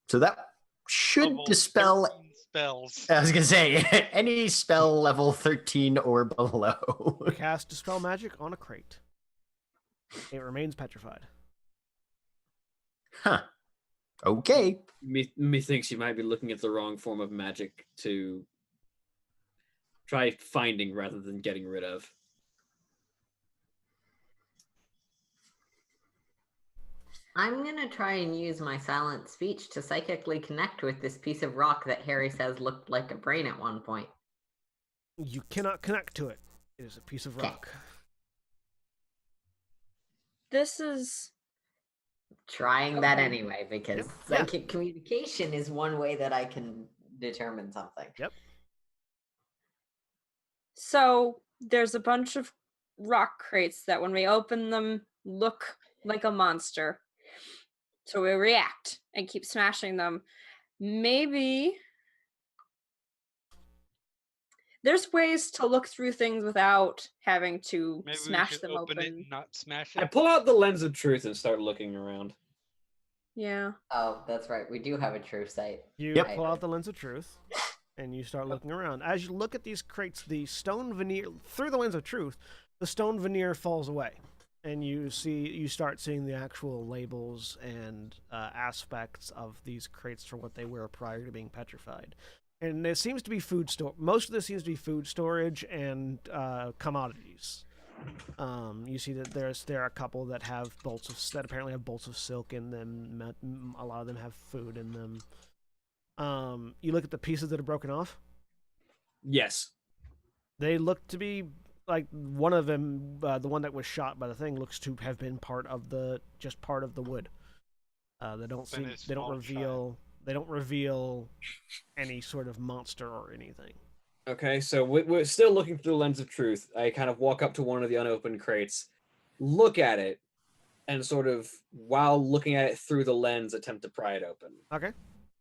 So that should Level dispel. 13 spells. I was gonna say any spell level 13 or below. Cast Dispel Magic on a crate. It remains petrified. Huh. Okay. Methinks you might be looking at the wrong form of magic to try finding rather than getting rid of. I'm going to try and use my silent speech to psychically connect with this piece of rock that Harry says looked like a brain at one point. You cannot connect to it. It is a piece of rock. This is Trying that anyway, because Yep. psychic communication is one way that I can determine something. Yep. so there's a bunch of rock crates that when we open them look like a monster. So we react and keep smashing them. Maybe there's ways to look through things without having to Maybe we smash should them open open. it and not smash I it. pull out the lens of truth and start looking around. Yeah. Oh, that's right. We do have a true sight. You Yep. pull out the lens of truth, and you start looking around. As you look at these crates, the stone veneer through the lens of truth, the stone veneer falls away, and you start seeing the actual labels and aspects of these crates for what they were prior to being petrified. And it seems to be food store. Most of this seems to be food storage and commodities. You see that there are a couple that have that apparently have bolts of silk in them. A lot of them have food in them. You look at the pieces that are broken off. Yes. They look to be like one of them. The one that was shot by the thing looks to have been part of the wood. They don't Small reveal any sort of monster or anything. Okay, so we're still looking through the lens of truth. I kind of walk up to one of the unopened crates, look at it, and sort of, while looking at it through the lens, attempt to pry it open. Okay.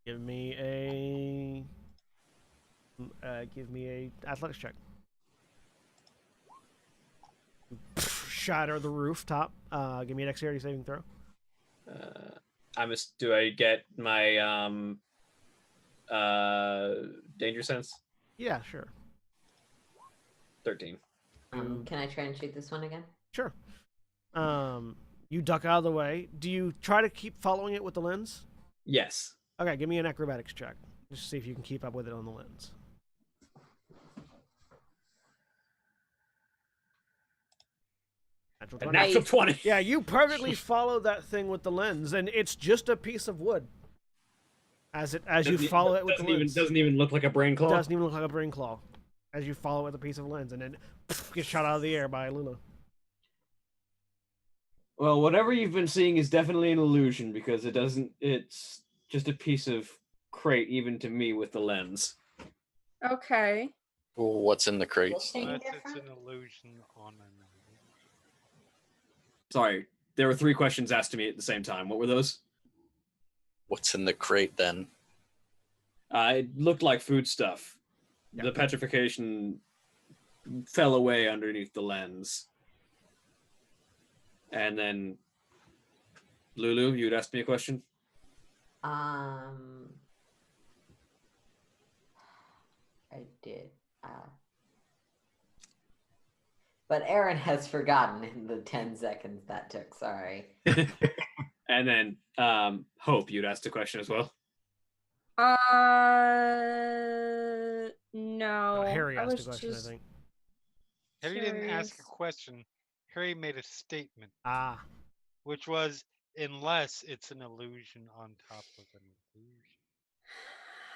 Give me a athletics check. Shatter the rooftop. Give me a dexterity saving throw. Do I get my danger sense? Yeah, sure. 13. Can I try and shoot this one again? Sure. You duck out of the way. Do you try to keep following it with the lens? Yes. Okay, give me an acrobatics check. Just to see if you can keep up with it on the lens. A natural 20. Yeah, you perfectly follow that thing with the lens, and it's just a piece of wood. As you follow it with the lens. Doesn't even look like a brain claw. Doesn't even look like a brain claw. As you follow it with a piece of lens, and then gets shot out of the air by Lulu. Well, whatever you've been seeing is definitely an illusion, because it's just a piece of crate, even to me, with the lens. Okay. Well, what's in the crates? Anything Unless it's different? an illusion on an Sorry, there were 3 questions asked to me at the same time. What were those? What's in the crate then? It looked like food stuff. Yeah. The petrification fell away underneath the lens. And then, Lulu, you'd asked me a question? I did. But Aaron has forgotten in the 10 seconds that took. Sorry. And then, Hope, you'd asked a question as well? No. Harry I asked a was question, just I think. Harry didn't ask a curious. question. Harry made a statement, Ah. which was, unless it's an illusion on top of an illusion.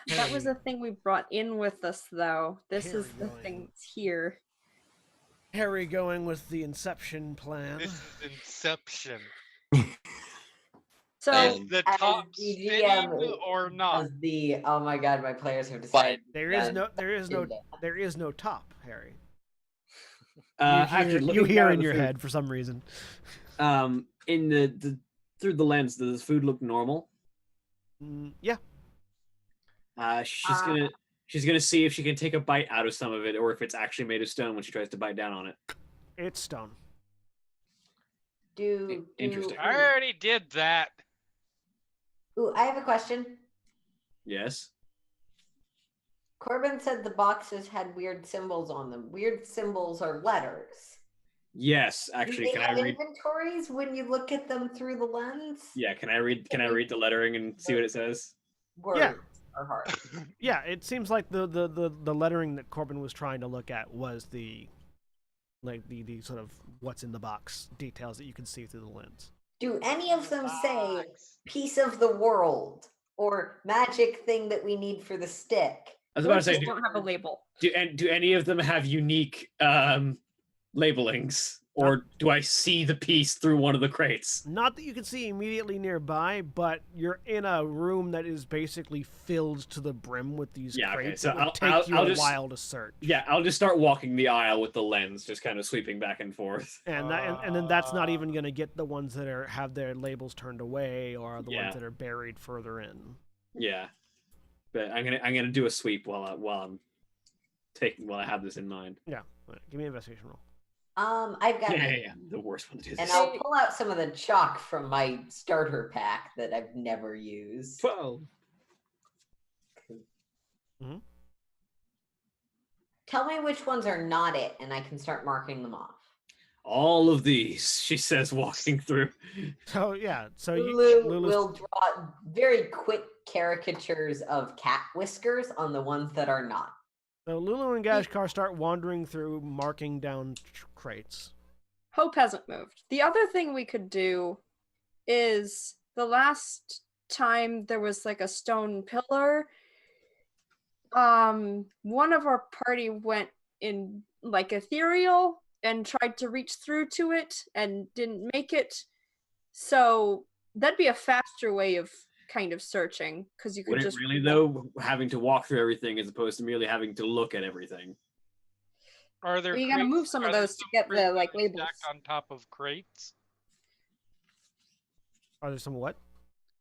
That was Harry- the thing we brought in with us, though. This is Harry the going. thing that's here. Harry going with the Inception plan. This is Inception. So And- The as top the spinning GM, or not? As the oh my god, my players have decided. There is no top, Harry. You hear in your head for some reason. In the through the lens, does the food look normal? Yeah. She's gonna see if she can take a bite out of some of it, or if it's actually made of stone when she tries to bite down on it. It's stone. Interesting. I already did that. Ooh, I have a question. Yes. Corbin said the boxes had weird symbols on them. Weird symbols are letters. Yes, Do actually, they can I have read? inventories when you look at them through the lens? Yeah, can I read? Can I read the lettering and see what it says? Words Yeah. are hard. Yeah, it seems like the lettering that Corbin was trying to look at was the sort of what's in the box details that you can see through the lens. Do any of them say Box. piece of the world or magic thing that we need for the stick? I was about to say, Just don't have a label. do any of them have unique labelings, or do I see the piece through one of the crates? Not that you can see immediately nearby, but you're in a room that is basically filled to the brim with these Yeah, okay, crates. so It would I'll take you a just- while to search. Yeah, I'll just start walking the aisle with the lens, just kind of sweeping back and forth. And then that's not even going to get the ones that have their labels turned away or the Yeah. ones that are buried further in. Yeah, but I'm gonna do a sweep while I have this in mind. Yeah. Give me an investigation roll. I've got Yeah, the worst one to do and this. I'll pull out some of the chalk from my starter pack that I've never used. 12. Tell me which ones are not it, and I can start marking them off. All of these, she says, walking through. So yeah, so Lulu Lulu's- will draw very quick caricatures of cat whiskers on the ones that are not. So Lulu and Gashkar start wandering through, marking down crates. Hope hasn't moved. The other thing we could do is the last time there was like a stone pillar. One of our party went in like ethereal and tried to reach through to it and didn't make it. So that'd be a faster way of kind of searching because you could Would it just really though, having to walk through everything as opposed to merely having to look at everything? Are there? Well, you gotta crates- move some of are there those to some get crates the that like are labels. stacked on top of crates? Are there some what?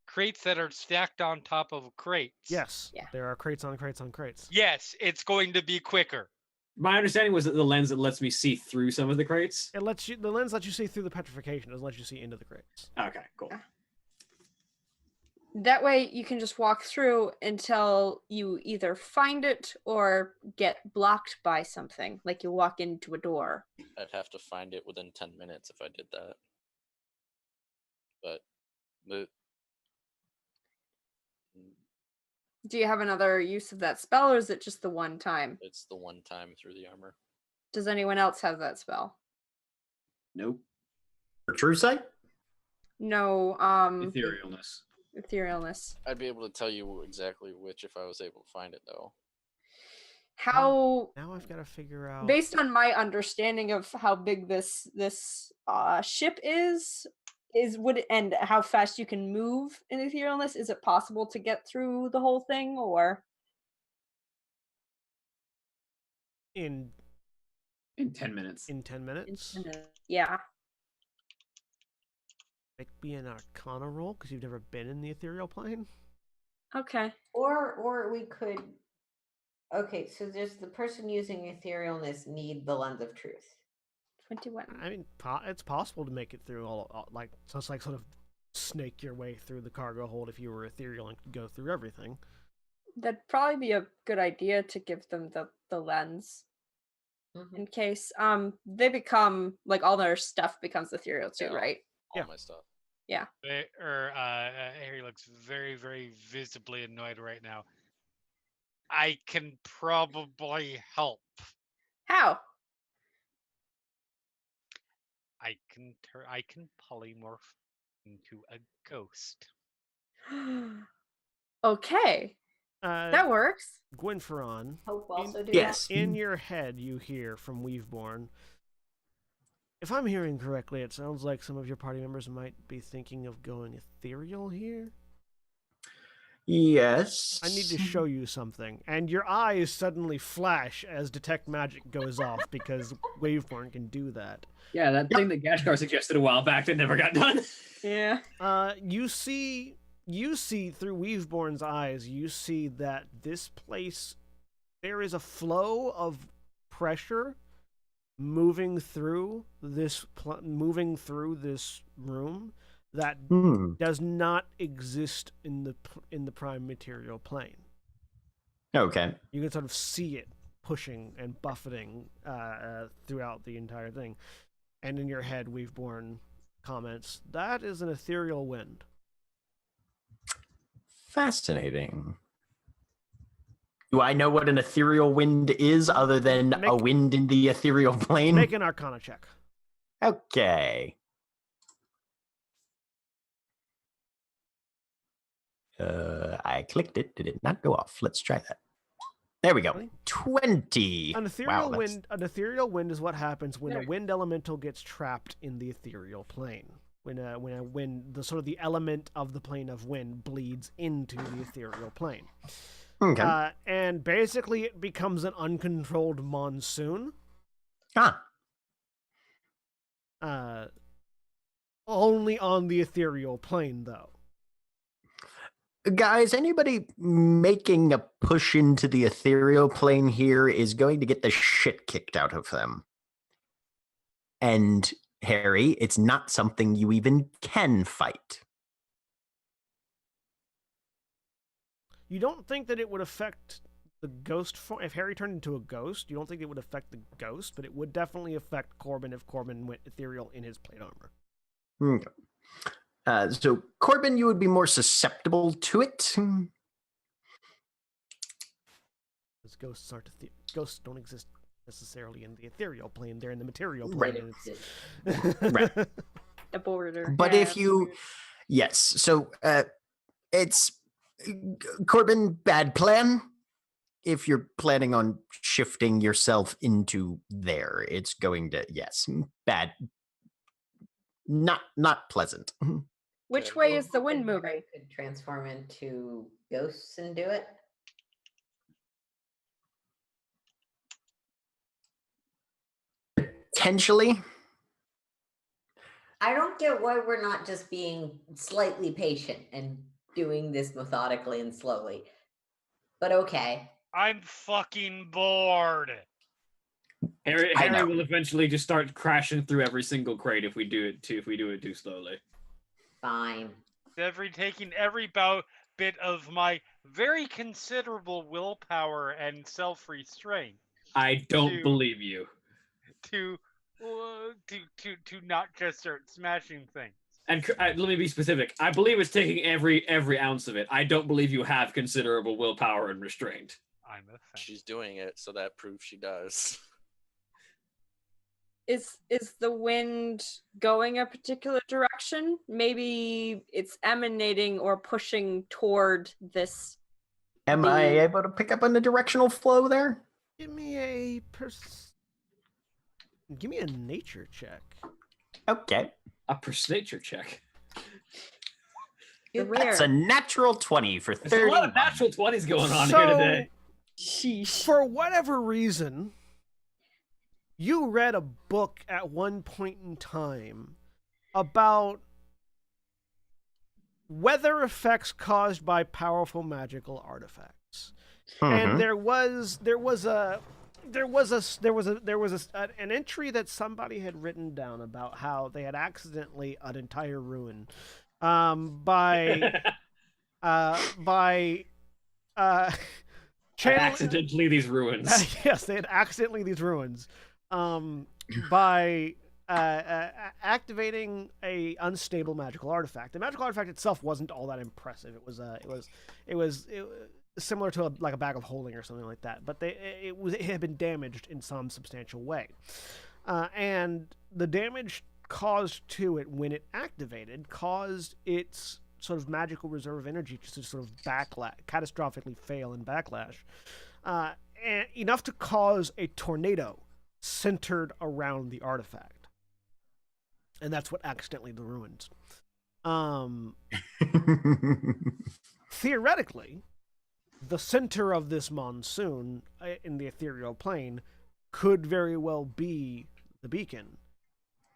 Crates that are stacked on top of crates. Yes. Yeah. There are crates on crates on crates. Yes, it's going to be quicker. My understanding was that the lens that lets me see through some of the crates. It lets you. The lens lets you see through the petrification. It doesn't let you see into the crates. Okay, cool. Yeah. That way you can just walk through until you either find it or get blocked by something, like you walk into a door. I'd have to find it within 10 minutes if I did that. But Do you have another use of that spell, or is it just the one time? it's the one time through the armor. Does anyone else have that spell? Nope. For true sight? No, Etherealness. etherealness. I'd be able to tell you exactly which if I was able to find it, though. How, Now I've got to figure out. based on my understanding of how big this ship is would it, and how fast you can move in etherealness, is it possible to get through the whole thing, or in 10 minutes. in 10 minutes. yeah? Make me an Arcana roll because you've never been in the ethereal plane. Okay. Or we could. Okay, so does the person using etherealness need the lens of truth? 21. I mean, it's possible to make it through all like so. It's like sort of snake your way through the cargo hold if you were ethereal and could go through everything. That'd probably be a good idea to give them the lens Mhm. in case they become like all their stuff becomes ethereal too, Yeah. right? All Yeah. my stuff. Harry looks very, very visibly annoyed right now. I can probably help. How? I can polymorph into a ghost. Okay, that works. Gwynferon, Hope also do Yes. in your head, you hear from Weaveborn. If I'm hearing correctly, it sounds like some of your party members might be thinking of going ethereal here. Yes. I need to show you something. And your eyes suddenly flash as Detect Magic goes off because Waveborn can do that. Yeah, that thing that Gashkar suggested a while back that never got done. Yeah. You see through Weaveborn's eyes, you see that this place, there is a flow of pressure moving through this room that does not exist in the prime material plane. Okay. You can sort of see it pushing and buffeting throughout the entire thing. And in your head, Weaveborn comments, "That is an ethereal wind." Fascinating. Do I know what an ethereal wind is other than a wind in the ethereal plane? Make an Arcana check. Okay. I clicked it. Did it not go off? Let's try that. There we go. 20. An ethereal Wow, wind. An ethereal wind is what happens when a wind elemental gets trapped in the ethereal plane. When a wind, the sort of the element of the plane of wind bleeds into the ethereal plane. Okay. And basically, it becomes an uncontrolled monsoon. Only on the ethereal plane, though. Guys, anybody making a push into the ethereal plane here is going to get the shit kicked out of them. And, Harry, it's not something you even can fight. You don't think that it would affect the ghost form? If Harry turned into a ghost, you don't think it would affect the ghost, but it would definitely affect Corbin if Corbin went ethereal in his plate armor. Okay. So, Corbin, you would be more susceptible to it. Because ghosts don't exist necessarily in the ethereal plane; they're in the material plane. Right. Right. The border. But Yeah, if you, yes, so it's Corbin, bad plan. If you're planning on shifting yourself into there, it's going to, yes, bad. Not pleasant. Which Good. way Well, is the wind hoping moving? Greg could transform into ghosts and do it. Potentially. I don't get why we're not just being slightly patient and doing this methodically and slowly. But okay. I'm fucking bored. Harry I know. will eventually just start crashing through every single crate if we do it too slowly. Fine. Taking every bit of my very considerable willpower and self-restraint I don't To- believe you. to not just start smashing things. And let me be specific. I believe it's taking every ounce of it. I don't believe you have considerable willpower and restraint. I'm a fan. She's doing it, so that proves she does. Is the wind going a particular direction? Maybe it's emanating or pushing toward this. Am I able to pick up on the directional flow there? Give me a nature check. Okay. A nature check. That's a natural 20 for There's a 30. lot of natural 20s going on here today. Sheesh. For whatever reason, you read a book at one point in time about weather effects caused by powerful magical artifacts. And there was an entry that somebody had written down about how they had accidentally an entire ruin Accidentally these ruins. yes, they had accidentally these ruins by activating a unstable magical artifact. The magical artifact itself wasn't all that impressive. It was similar to a bag of holding or something like that. But it had been damaged in some substantial way, and the damage caused to it when it activated caused its sort of magical reserve of energy to sort of catastrophically fail and backlash, and enough to cause a tornado centered around the artifact, and that's what accidentally the ruins. Theoretically, the center of this monsoon in the ethereal plane could very well be the beacon.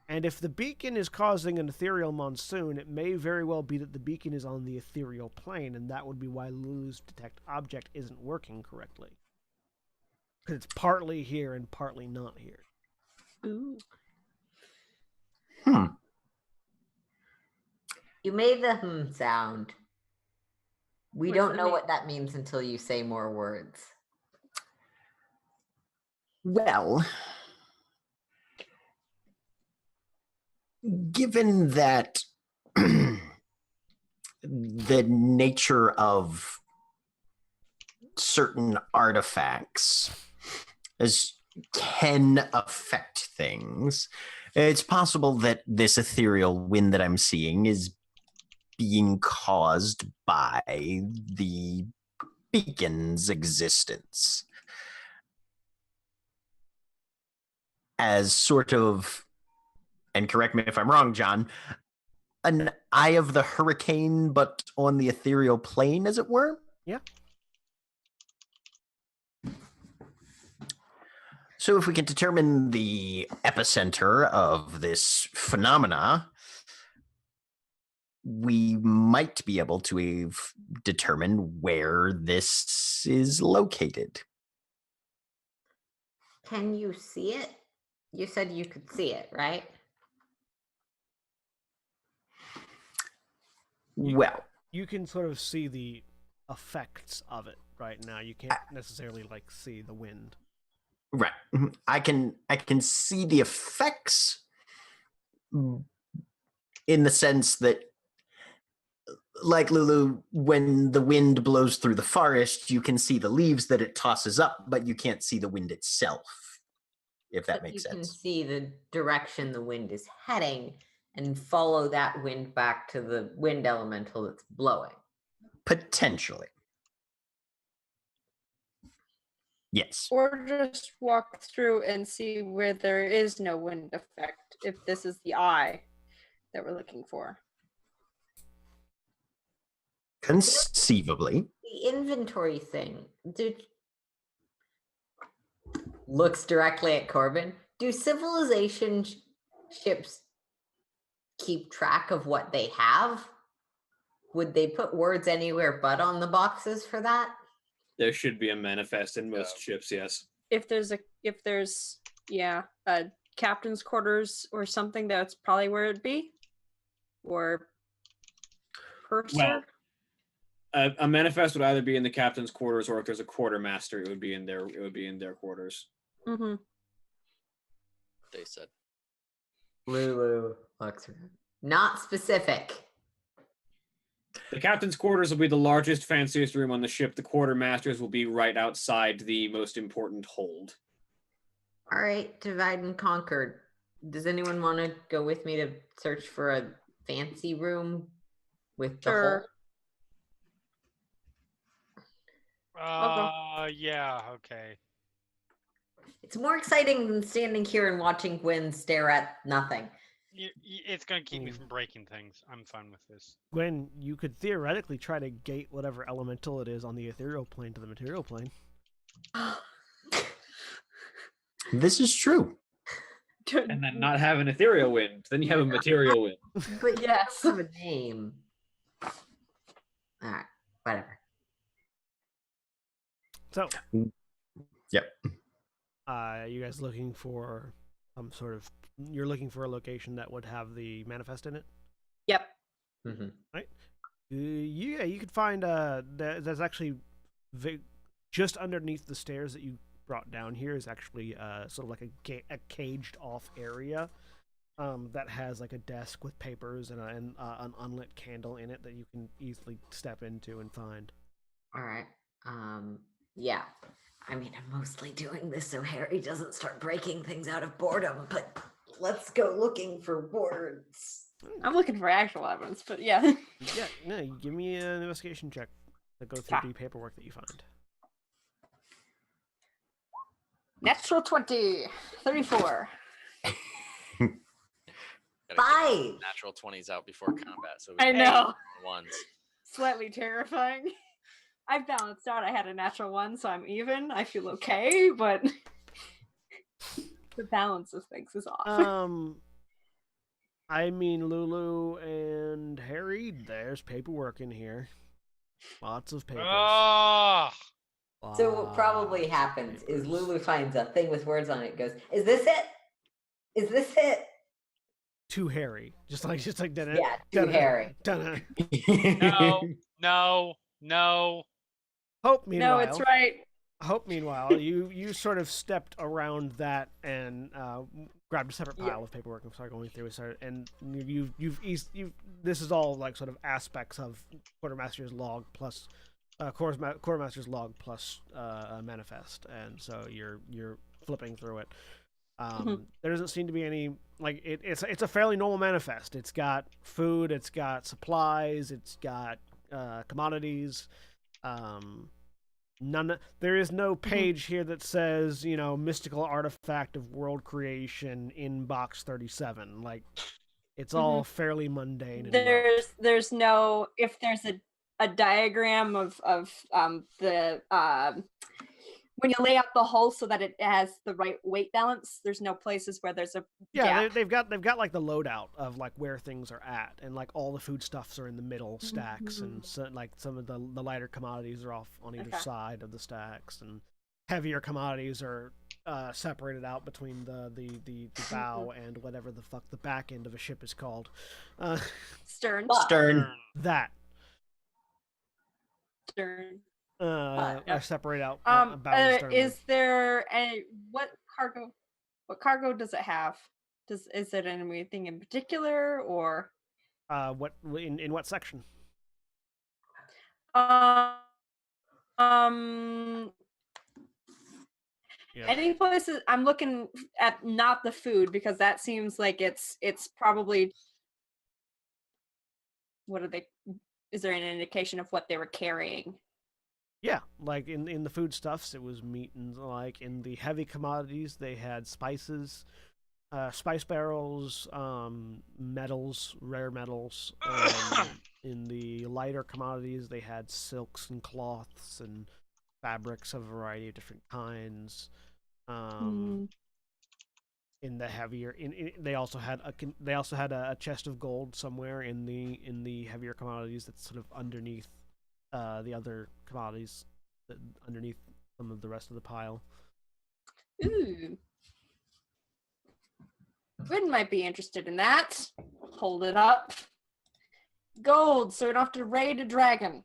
And if the beacon is causing an ethereal monsoon, it may very well be that the beacon is on the ethereal plane, and that would be why Lulu's detect object isn't working correctly. Because it's partly here and partly not here. Ooh. You made the sound. We What don't does that know mean? what that means until you say more words. Well, given that the nature of certain artifacts can affect things, it's possible that this ethereal wind that I'm seeing is being caused by the beacon's existence. As sort of, and correct me if I'm wrong, John, an eye of the hurricane, but on the ethereal plane, as it were? Yeah. So if we can determine the epicenter of this phenomena, we might be able to determine where this is located. Can you see it? You said you could see it, right? Well, You can sort of see the effects of it right now. You can't necessarily see the wind. right. I can see the effects in the sense that, like Lulu, when the wind blows through the forest, you can see the leaves that it tosses up, but you can't see the wind itself, if that But makes you can sense. see the direction the wind is heading and follow that wind back to the wind elemental that's blowing. Potentially. Yes. Or just walk through and see where there is no wind effect, if this is the eye that we're looking for. Conceivably. The inventory thing. Looks directly at Corbin. Do civilization ships keep track of what they have? Would they put words anywhere but on the boxes for that? There should be a manifest in most ships, yes. If there's a captain's quarters or something, that's probably where it'd be. Or purser. Well, a manifest would either be in the captain's quarters, or if there's a quartermaster, it would be in their quarters. Mm-hmm. They said. Lulu looks around. Not specific. The captain's quarters will be the largest, fanciest room on the ship. The quartermaster's will be right outside the most important hold. All right, divide and conquer. Does anyone want to go with me to search for a fancy room with the Sure. Yeah, okay. It's more exciting than standing here and watching Gwen stare at nothing. It's going to keep me from breaking things. I'm fine with this. Gwen, you could theoretically try to gate whatever elemental it is on the ethereal plane to the material plane. This is true. And then not have an ethereal wind. Then you have a material wind. But yes, have a name. All right, whatever. So, Yep. you guys looking for some sort of? You're looking for a location that would have the manifest in it. Yep. Mm-hmm. Yeah, you could find that's actually just underneath the stairs that you brought down here is actually sort of like a caged off area that has like a desk with papers and an unlit candle in it that you can easily step into and find. All right. Yeah. I mean, I'm mostly doing this so Harry doesn't start breaking things out of boredom, but let's go looking for words. I'm looking for actual evidence, but yeah. Yeah, no, give me an investigation check to go through the paperwork that you find. Natural 20, 34. Gotta Five. get natural 20s out before combat. So I know. Ones. Slightly terrifying. I balanced out. I had a natural 1, so I'm even. I feel okay, but the balance of things is off. I mean, Lulu and Harry, there's paperwork in here. Lots of papers. Oh! So what probably happens is Lulu finds a thing with words on it, goes, "Is this it? Is this it?" To Harry, just like Yeah, to Harry. No. Hope, meanwhile. No, it's right. Hope, meanwhile, you sort of stepped around that and grabbed a separate pile of paperwork and started going through it. And you've this is all like sort of aspects of Quartermaster's log plus Quartermaster's log plus manifest, and so you're flipping through it. There doesn't seem to be any like it's a fairly normal manifest. It's got food, it's got supplies, it's got commodities. There is no page here that says, mystical artifact of world creation in box 37. Like, it's all fairly mundane. And There's no, if there's a diagram of the when you lay out the hull so that it has the right weight balance, there's no places where there's a gap. They've got like the loadout of like where things are at, and like all the foodstuffs are in the middle stacks, and so, like some of the lighter commodities are off on either side of the stacks, and heavier commodities are separated out between the bow and whatever the fuck the back end of a ship is called. Stern. That. Stern. I separate out. Is there what cargo does it have? Is it anything in particular, or what in what section? Any places I'm looking at, not the food, because that seems like it's probably, is there an indication of what they were carrying? Yeah, like in the foodstuffs, it was meat, and like in the heavy commodities, they had spices, spice barrels, metals, rare metals, In the lighter commodities, they had silks and cloths and fabrics of a variety of different kinds. In the heavier, they also had a chest of gold somewhere in the heavier commodities that's sort of underneath the other commodities, underneath some of the rest of the pile. Ooh. Gwyn might be interested in that. Hold it up. Gold, so we don't have to raid a dragon.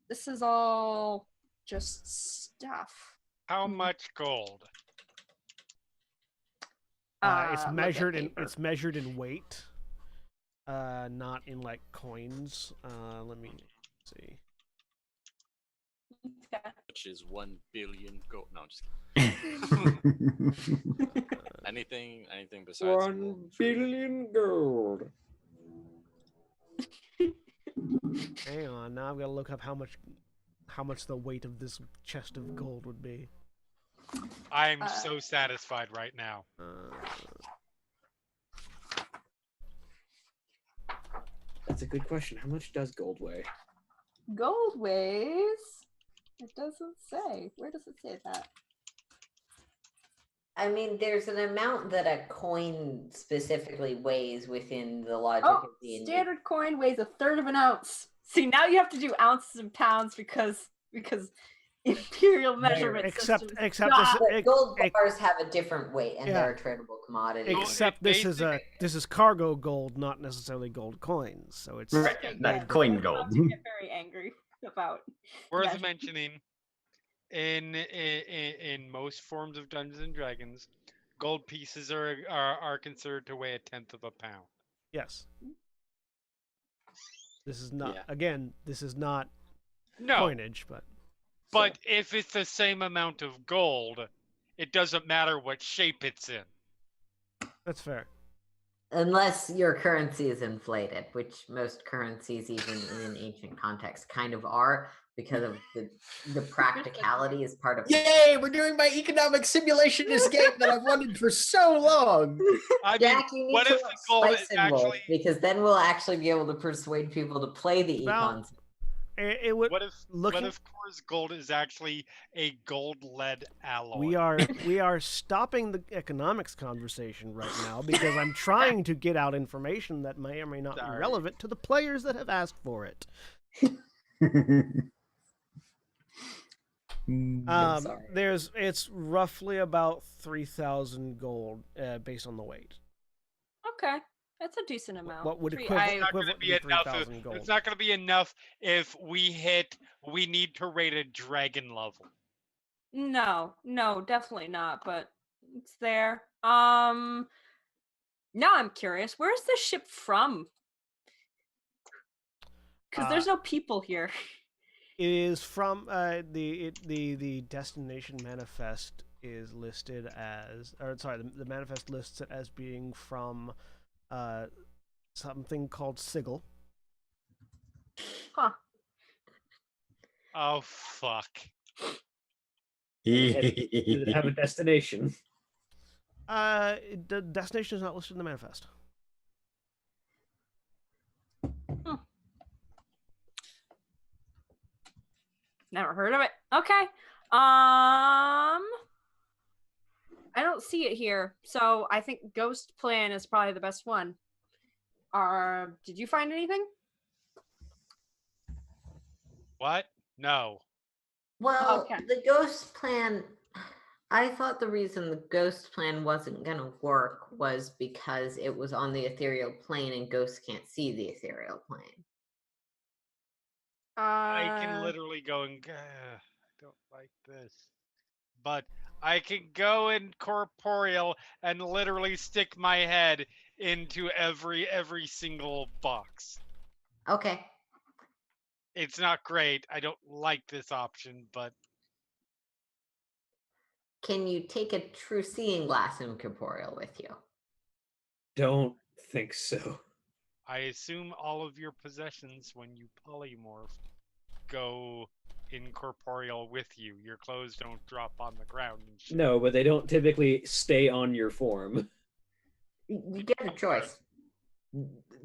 This is all just stuff. How much gold? It's look at measured paper. in weight, not in like coins. Let me see. Okay. Which is 1 billion gold. No, I'm just kidding. Anything besides 1 billion gold. Hang on, now I've got to look up how much the weight of this chest of gold would be. I'm so satisfied right now. That's a good question. How much does gold weigh? Gold weighs. It doesn't say. Where does it say that? I mean, there's an amount that a coin specifically weighs within the logic Oh, of the standard coin weighs 1/3 of an ounce. See, now you have to do ounces and pounds because imperial measurement Except systems. this, But gold bars have a different weight, and Yeah. they're tradable commodities. except this is cargo gold, not necessarily gold coins. So it's Right, not coin I'm gold. about to get very angry about. Worth measure- mentioning, in most forms of Dungeons and Dragons, gold pieces are considered to weigh 1/10 of a pound. yes. This is not Yeah. again. This is not No, coinage, but if it's the same amount of gold, it doesn't matter what shape it's in. that's fair. Unless your currency is inflated, which most currencies, even in an ancient context, kind of are, because of the practicality is part of Yay! We're doing my economic simulation escape that I've wanted for so long. I mean, Jack, you need what to if watch the gold Spice is and Wolf, actually? because then we'll actually be able to persuade people to play the Well, econs. It would. What if looking- Core's gold is actually a gold lead alloy? We are stopping the economics conversation right now because I'm trying to get out information that may or may not be Sorry. relevant to the players that have asked for it. Sorry. It's roughly about 3,000 gold based on the weight. Okay, that's a decent amount. What would Three- equivalent, I- It's not going to equivalent be to enough. 3,000 gold? It's not going to be enough if we need to rate a dragon level. No, definitely not. But it's there. Now I'm curious. Where's the ship from? Because there's no people here. It is from the destination manifest is listed as, or sorry, the manifest lists it as being from something called Sigil. Huh. Oh fuck! Does it have a destination? The destination is not listed in the manifest. Never heard of it. Okay. I don't see it here, so I think Ghost Plan is probably the best one. Did you find anything? What? No. Well, Okay. the ghost plan, I thought the reason the ghost plan wasn't going to work was because it was on the ethereal plane and ghosts can't see the ethereal plane. I can literally go and I don't like this, but I can go in corporeal and literally stick my head into every single box. Okay. It's not great. I don't like this option, but Can you take a true seeing glass incorporeal with you? Don't think so. I assume all of your possessions when you polymorph go incorporeal with you. Your clothes don't drop on the ground and shit. No, but they don't typically stay on your form. You get a choice.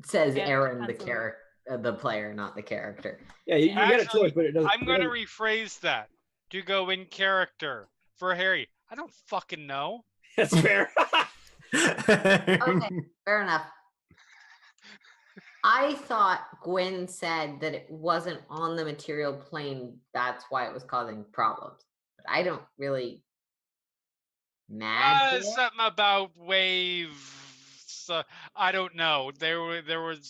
says Yeah, Aaron, the depends on- character, the player, not the character. Yeah, you get a Actually, choice, but it doesn't. I'm gonna rephrase that to go in character for Harry. I don't fucking know. That's fair. Okay, fair enough. I thought Gwen said that it wasn't on the material plane. That's why it was causing problems. But I don't really imagine. Something about waves. I don't know. They were She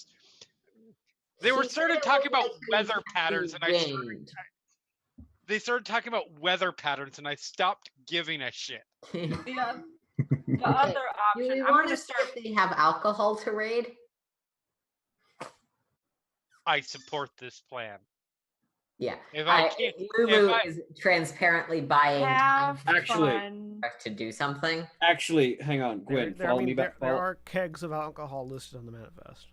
started said it talking looked about like there was weather patterns, and wind. they started talking about weather patterns, and I stopped giving a shit. Yeah. The Okay, other Do option. we I'm want gonna to see start. if they have alcohol to raid? I support this plan. Yeah. If I can't, Lulu if I- is transparently buying time Have Actually- fun. to do something. Actually, hang on, Gwen. There, Follow I mean, me back. there are kegs of alcohol listed on the manifest.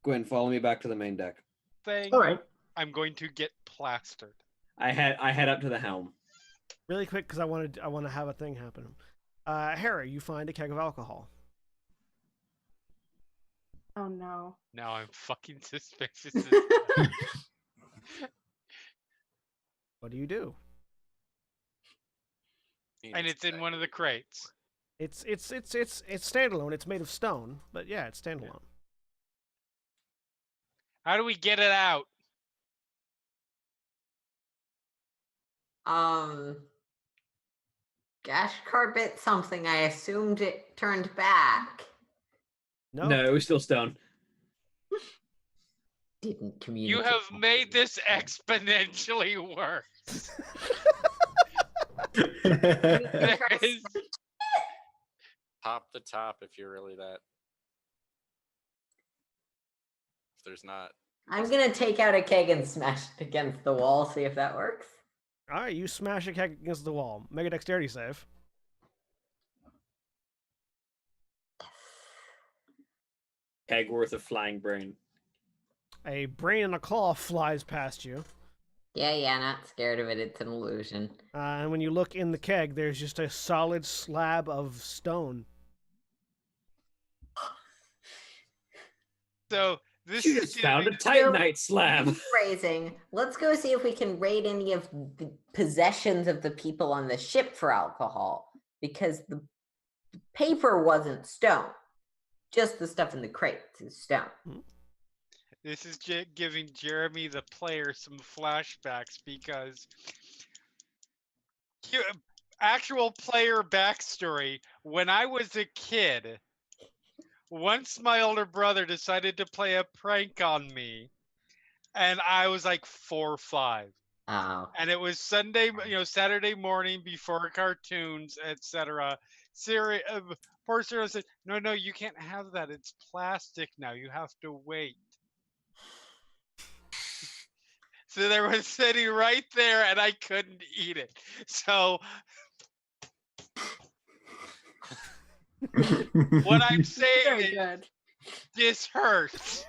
Gwen, follow me back to the main deck. thing, All right. I'm going to get plastered. I head up to the helm. Really quick, because I want to have a thing happen. Harry, you find a keg of alcohol. Oh no. Now I'm fucking suspicious. What do you do? And it's in one of the crates. It's standalone. It's made of stone, but yeah, it's standalone. How do we get it out? Gash Carbit something. I assumed it turned back. No, No, it was still stone. Didn't communicate. You have made this exponentially worse. There is Pop the top if you're really that. If there's not. I'm gonna take out a keg and smash it against the wall, see if that works. All right, you smash a keg against the wall. Make a dexterity save. Keg worth of flying brain. A brain and a claw flies past you, Yeah, not scared of it. It's an illusion. and when you look in the keg, there's just a solid slab of stone. so this You is just found a giving- Titanite slab. Phrasing. Let's go see if we can raid any of the possessions of the people on the ship for alcohol, because the paper wasn't stone. Just the stuff in the crates is stone. This is giving Jeremy the player some flashbacks because actual player backstory. When I was a kid, once my older brother decided to play a prank on me, and I was like 4 or 5. Oh. And it was Sunday, Saturday morning before cartoons, etc. Poor Sarah said, "No, you can't have that. It's plastic now. You have to wait." So they were sitting right there, and I couldn't eat it. So what I'm saying Very is, good. this hurts.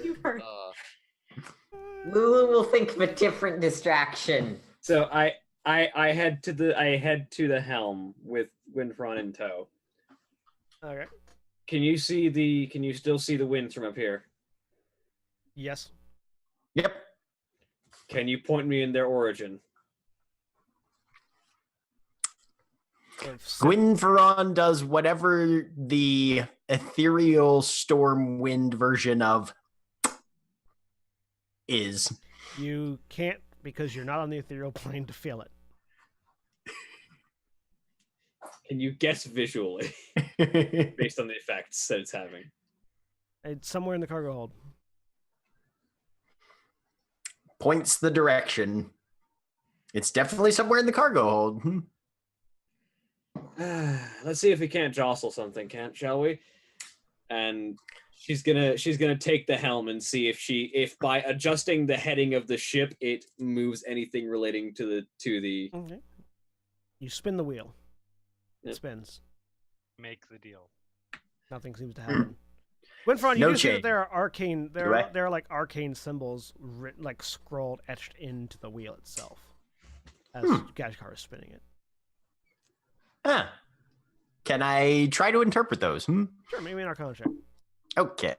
You heard. Lulu will think of a different distraction. So I head to the helm with Winfron in tow. Okay. Can you still see the winds from up here? Yes. Yep. Can you point me in their origin? Gwynferon does whatever the ethereal storm wind version of is. You can't because you're not on the ethereal plane to feel it. Can you guess visually based on the effects that it's having? It's somewhere in the cargo hold. Points the direction. It's definitely somewhere in the cargo hold. Let's see if we can't jostle something, shall we? And she's gonna take the helm and see if by adjusting the heading of the ship it moves anything relating to the. Okay. You spin the wheel. It Yep. spins. Make the deal. Nothing seems to happen. Winfron, you No do see that change. there are arcane Do I? there are like arcane symbols written, like scrolled, etched into the wheel itself as Gashkar is spinning it. Ah. Can I try to interpret those? Sure, maybe an Arcana check. Okay.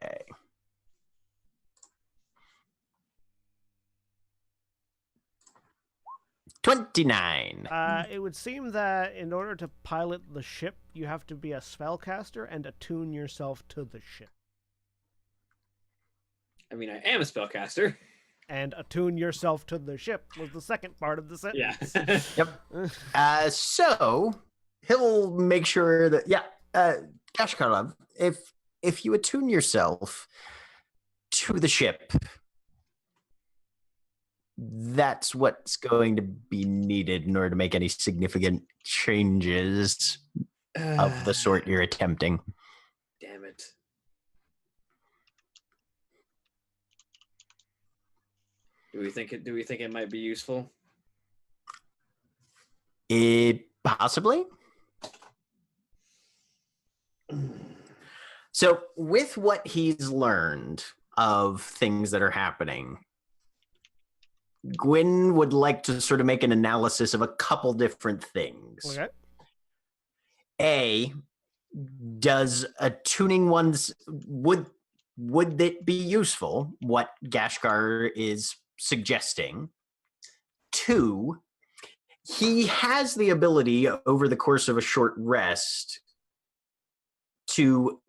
$29. It would seem that in order to pilot the ship, you have to be a spellcaster and attune yourself to the ship. I mean, I am a spellcaster. And attune yourself to the ship was the second part of the sentence. Yeah. Yep. So he'll make sure that Kashkarov, if you attune yourself to the ship, that's what's going to be needed in order to make any significant changes of the sort you're attempting. Damn it. Do we think it might be useful? Possibly. So with what he's learned of things that are happening, Gwyn would like to sort of make an analysis of a couple different things. Okay. A, does attuning one's would it be useful, what Gashkar is suggesting? 2, he has the ability over the course of a short rest to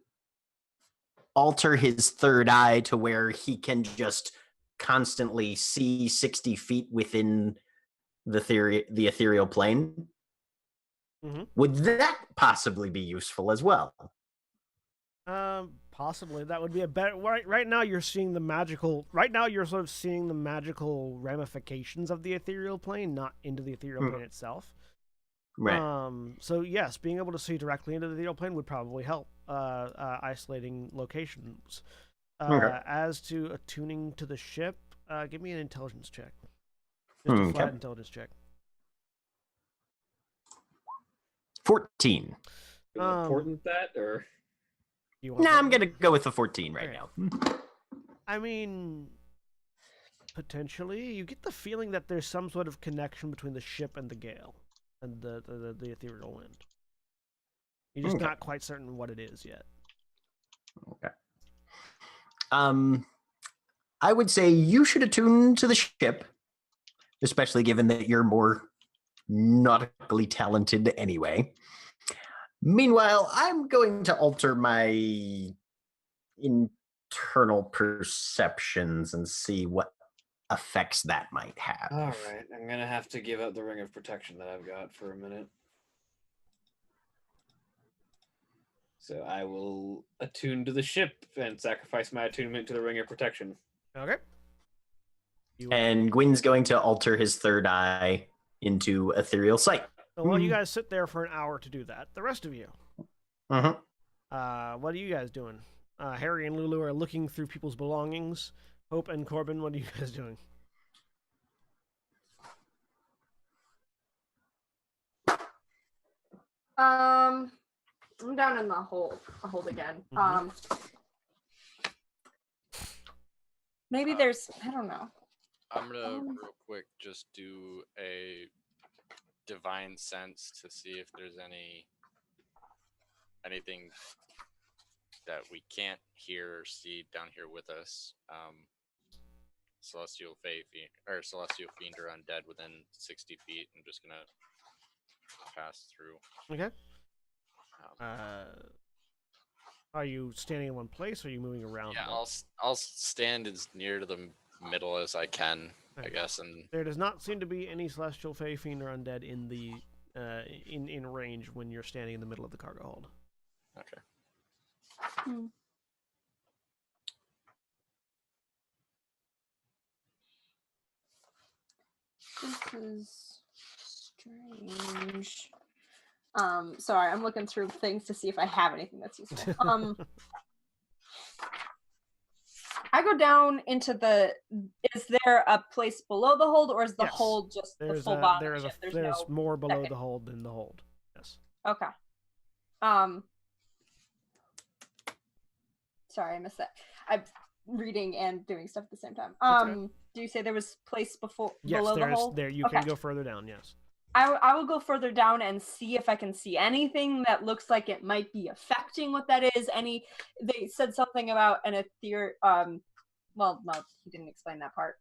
alter his third eye to where he can just constantly see 60 feet within the ethereal plane. Mm-hmm. Would that possibly be useful as well? Possibly. That would be a better. Right now, you're seeing the magical. Right now, you're sort of seeing the magical ramifications of the ethereal plane, not into the ethereal plane itself. Right. So yes, being able to see directly into the ethereal plane would probably help isolating locations. Okay. As to attuning to the ship, give me an intelligence check. Just a flat intelligence check. 14. Important that, or I'm gonna go with the 14 right now. I mean, potentially, you get the feeling that there's some sort of connection between the ship and the gale, and the ethereal wind. You're just not quite certain what it is yet. Okay. I would say you should attune to the ship, especially given that you're more nautically talented anyway. Meanwhile, I'm going to alter my internal perceptions and see what effects that might have. all right, I'm gonna have to give up the ring of protection that I've got for a minute. So I will attune to the ship and sacrifice my attunement to the ring of protection. Okay. And Gwyn's going to alter his third eye into ethereal sight. So while you guys sit there for an hour to do that, the rest of you, what are you guys doing? Harry and Lulu are looking through people's belongings. Hope and Corbin, what are you guys doing? I'm down in the hold again. Maybe there's, I don't know. I'm gonna real quick just do a divine sense to see if there's anything that we can't hear or see down here with us. Celestial fiend or undead within 60 feet. I'm just gonna pass through. Okay. Are you standing in one place, or are you moving around? Yeah, I'll stand as near to the middle as I can, I guess. And there does not seem to be any celestial fiend or undead in the in range when you're standing in the middle of the cargo hold. Okay. This is strange. Sorry, I'm looking through things to see if I have anything that's useful. I go down into the. Is there a place below the hold, or is the hold just the full bottom? There's more below the hold than the hold. Yes. Okay. Sorry, I missed that. I'm reading and doing stuff at the same time. Do you say there was place below the hold? Yes, you can go further down. Yes. I will go further down and see if I can see anything that looks like it might be affecting what that is. They said something about an ether. Well, no, he didn't explain that part.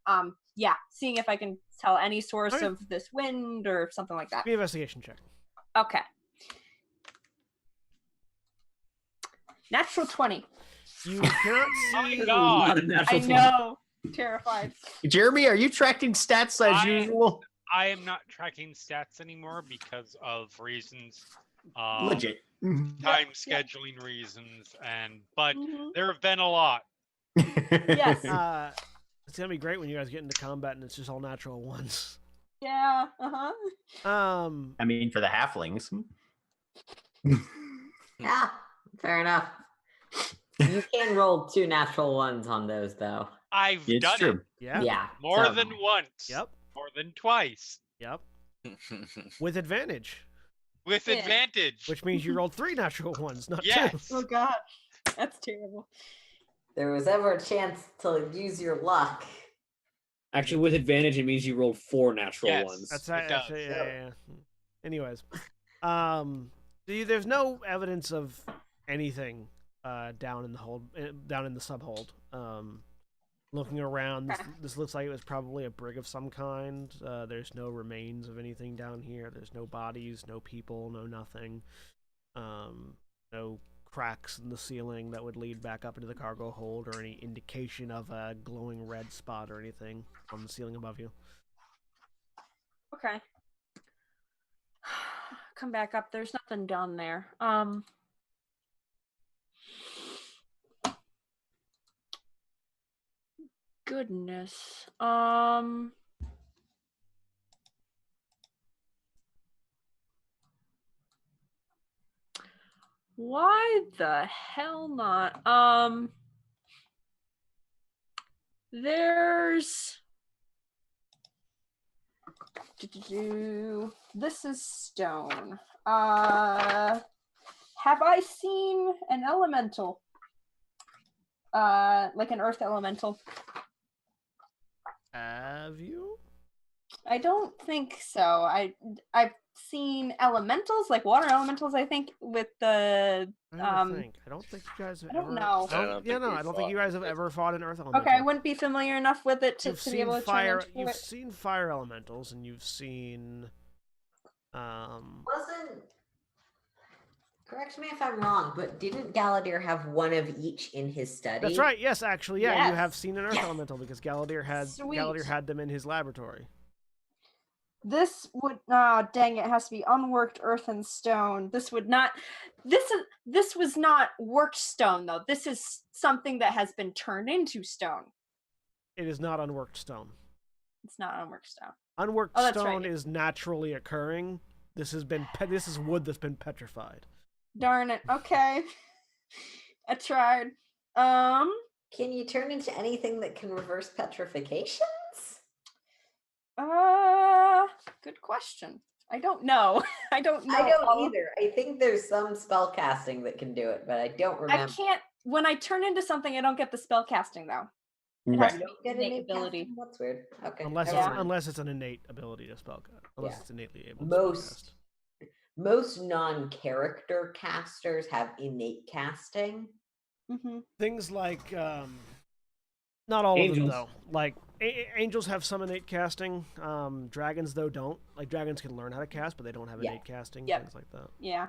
Yeah, seeing if I can tell any source Okay. of this wind or something like that. Give me an investigation check. Okay. Natural 20. You cannot Oh see. my God. Not a natural I 20. know. Terrified. Jeremy, are you tracking stats as I- usual? I am not tracking stats anymore because of reasons. Legit. Time scheduling reasons, but Mhm. there have been a lot. Yes. It's gonna be great when you guys get into combat and it's just all natural ones. Yeah. Uh huh. I mean, for the halflings. Yeah, fair enough. You can roll 2 natural ones on those, though. I've It's done true. it Yeah. Yeah. more so- than once. Yep. More than twice. Yep. With advantage, With Yeah. advantage. which means you rolled 3 natural ones, not 2. Yes. Oh God, that's terrible. There was ever a chance to use your luck. Actually, with advantage, it means you rolled 4 natural Yes. ones. That's It does. yeah. Anyways, there's no evidence of anything down in the hold, down in the subhold. Looking around, this looks like it was probably a brig of some kind. There's no remains of anything down here. There's no bodies, no people, no nothing. No cracks in the ceiling that would lead back up into the cargo hold, or any indication of a glowing red spot or anything on the ceiling above you. Okay. Come back up. There's nothing down there. Goodness. Why the hell not? There's this is stone. Have I seen an elemental? Like an earth elemental? Have you? I don't think so. I've seen elementals, like water elementals, I think, with the I don't think you guys have I don't ever. know. I don't think you guys have ever fought an earth elemental. Okay, I wouldn't be familiar enough with it to You've be seen able to fire. turn into You've it. seen fire elementals, and you've seen. Wasn't. Correct me if I'm wrong, but didn't Galadir have one of each in his study? That's right. Yes, actually, yeah, you Yes. have seen an earth Yes. elemental because Galadir had them in his laboratory. This would dang it has to be unworked earth and stone. This was not worked stone though. This is something that has been turned into stone. It is not unworked stone. It's not unworked stone. Unworked Oh, that's stone right. is naturally occurring. This has been this is wood that's been petrified. Darn it. Okay. I tried. Can you turn into anything that can reverse petrifications? Good question. I don't know. I don't know. I don't either. I think there's some spell casting that can do it, but I don't I remember. can't. When I turn into something, I don't get the spell casting though. It Right. has to be Get innate innate ability. casting? That's weird. Okay. Unless never it's mind. unless it's an innate ability to spellcast. Unless Yeah. it's innately able to spellcast. Most non-character casters have innate casting. Mm-hmm. Things like not all Angels. of them though. Like angels have some innate casting. Dragons though don't. Like dragons can learn how to cast, but they don't have Yeah. innate casting. Yep. Things like that. Yeah.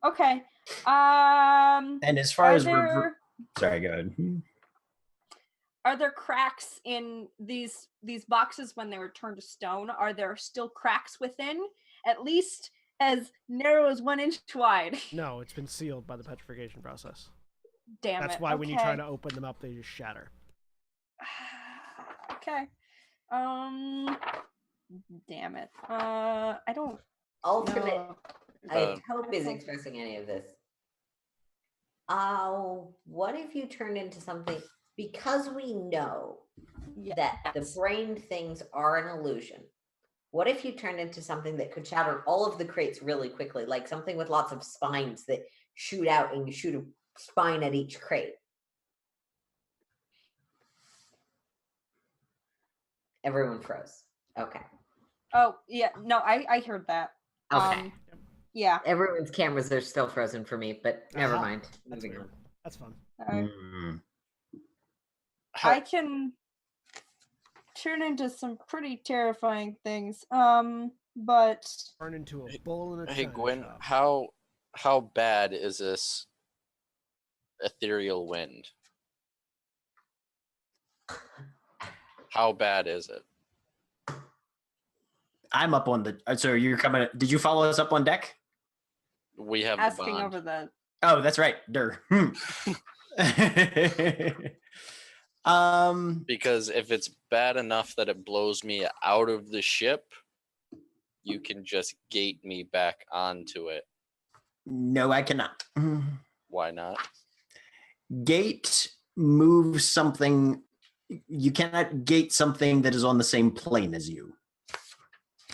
Okay. And as far Are as there sorry, go ahead. are there cracks in these boxes when they were turned to stone? Are there still cracks within? At least as narrow as 1 inch wide. No, it's been sealed by the petrification process. Damn That's it. why when you try okay. to open them up, they just shatter. Okay. Damn it. I don't Alternate. know. I hope is expressing any of this. What if you turned into something? Because we know that the brain things are an illusion. What if you turned into something that could shatter all of the crates really quickly, like something with lots of spines that shoot out and you shoot a spine at each crate? Everyone froze. Okay. Oh, yeah. No, I heard that. Okay. Yeah. Everyone's cameras are still frozen for me, but never Aha. mind. That's Moving weird. on. That's fun. Alright. How- I can turn into some pretty terrifying things. But Turn into a bull in a Hey china Gwen, shop. how bad is this ethereal wind? How bad is it? I'm up on the. So you're coming. Did you follow us up on deck? We have asking the bond. over the Oh, that's right. Dur. Because if it's bad enough that it blows me out of the ship, you can just gate me back onto it. No, I cannot. Why not? Gate moves something. You cannot gate something that is on the same plane as you.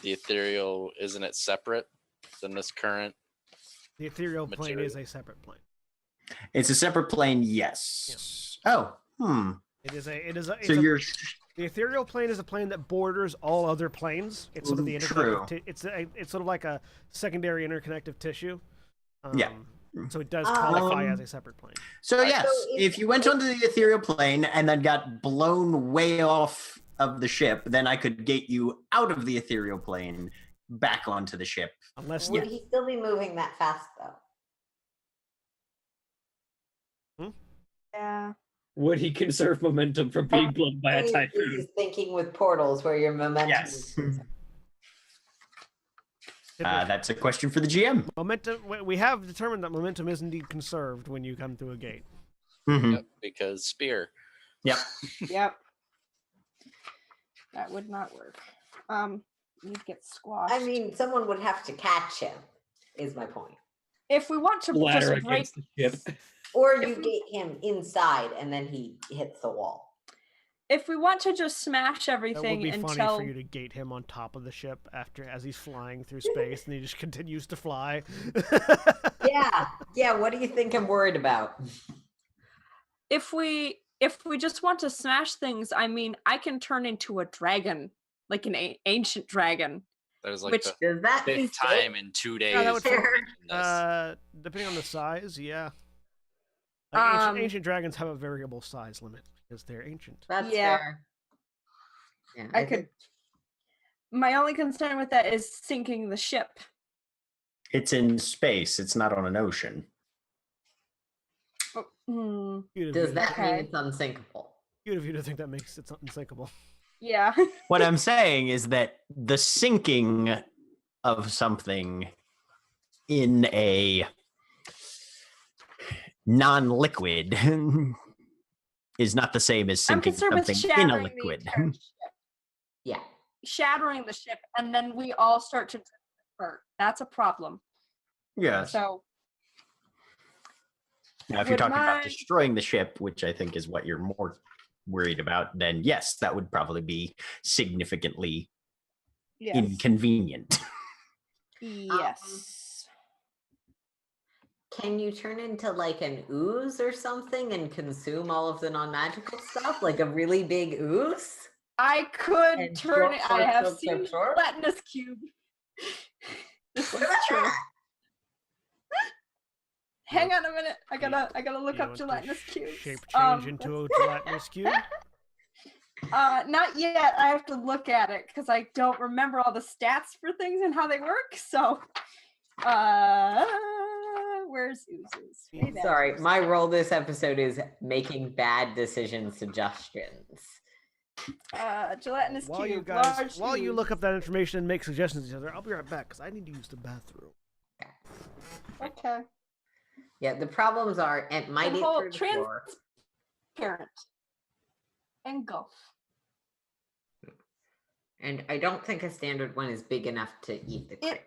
The ethereal, isn't it separate than this current? The ethereal plane Material. is a separate plane. It's a separate plane, yes. Oh, It is a. So you're The ethereal plane is a plane that borders all other planes. It's sort of the interconnective. True. It's sort of like a secondary interconnective tissue. Yeah. So it does qualify as a separate plane. So yes, so if you went onto the ethereal plane and then got blown way off of the ship, then I could gate you out of the ethereal plane back onto the ship. Unless Would he still be moving that fast though? yeah. Would he conserve momentum from being blown by a He's typhoon? thinking with portals where your momentum Yes. is. That's a question for the GM. momentum. We have determined that momentum is indeed conserved when you come through a gate. Mhm. Yep, because spear. Yep. Yep. That would not work. You'd get squashed. I mean, someone would have to catch him, is my point. if we want to Ladder just break, against the ship. Or you gate him inside and then he hits the wall. if we want to just smash That everything would be funny until for you to gate him on top of the ship as he's flying through space, and he just continues to fly. Yeah. What do you think I'm worried about? if we just want to smash things, I mean, I can turn into a dragon, like an ancient dragon. There's like Which- the Does that fifth time in 2 days. that would we've fit. mentioned this. Depending on the size, yeah. Like ancient dragons have a variable size limit because they're ancient. That's Yeah. fair. Yeah, I could. think- My only concern with that is sinking the ship. It's in space. It's not on an ocean. Cute of Does you that to- mean Okay. it's unsinkable? Cute of you to think that makes it unsinkable. Yeah. What I'm saying is that the sinking of something in a non-liquid is not the same as I'm sinking concerned with something in a shattering the liquid. entire ship. Yeah. Shattering the ship, and then we all start to hurt. That's a problem. Yes. So Now, if you're would talking about my- destroying the ship, which I think is what you're more worried about, then yes, that would probably be significantly yes. inconvenient. Yes. Can you turn into like an ooze or something and consume all of the non-magical stuff? Like a really big ooze? I could And turn it. I have short, seen short. Gelatinous Cube. This What is about true. that? Hang on a minute. I gotta look You up want to gelatinous cubes. Shape change into a gelatinous cube. Not yet. I have to look at it because I don't remember all the stats for things and how they work. So, where's oozes? Way back. Sorry, my role this episode is making bad decision suggestions. Gelatinous While cube. you guys, large while you cube. look up that information and make suggestions to each other, I'll be right back because I need to use the bathroom. Okay. Yeah, the problems are it might And eat whole through the floor. transparent. Engulf. And I don't think a standard one is big enough to eat the crate.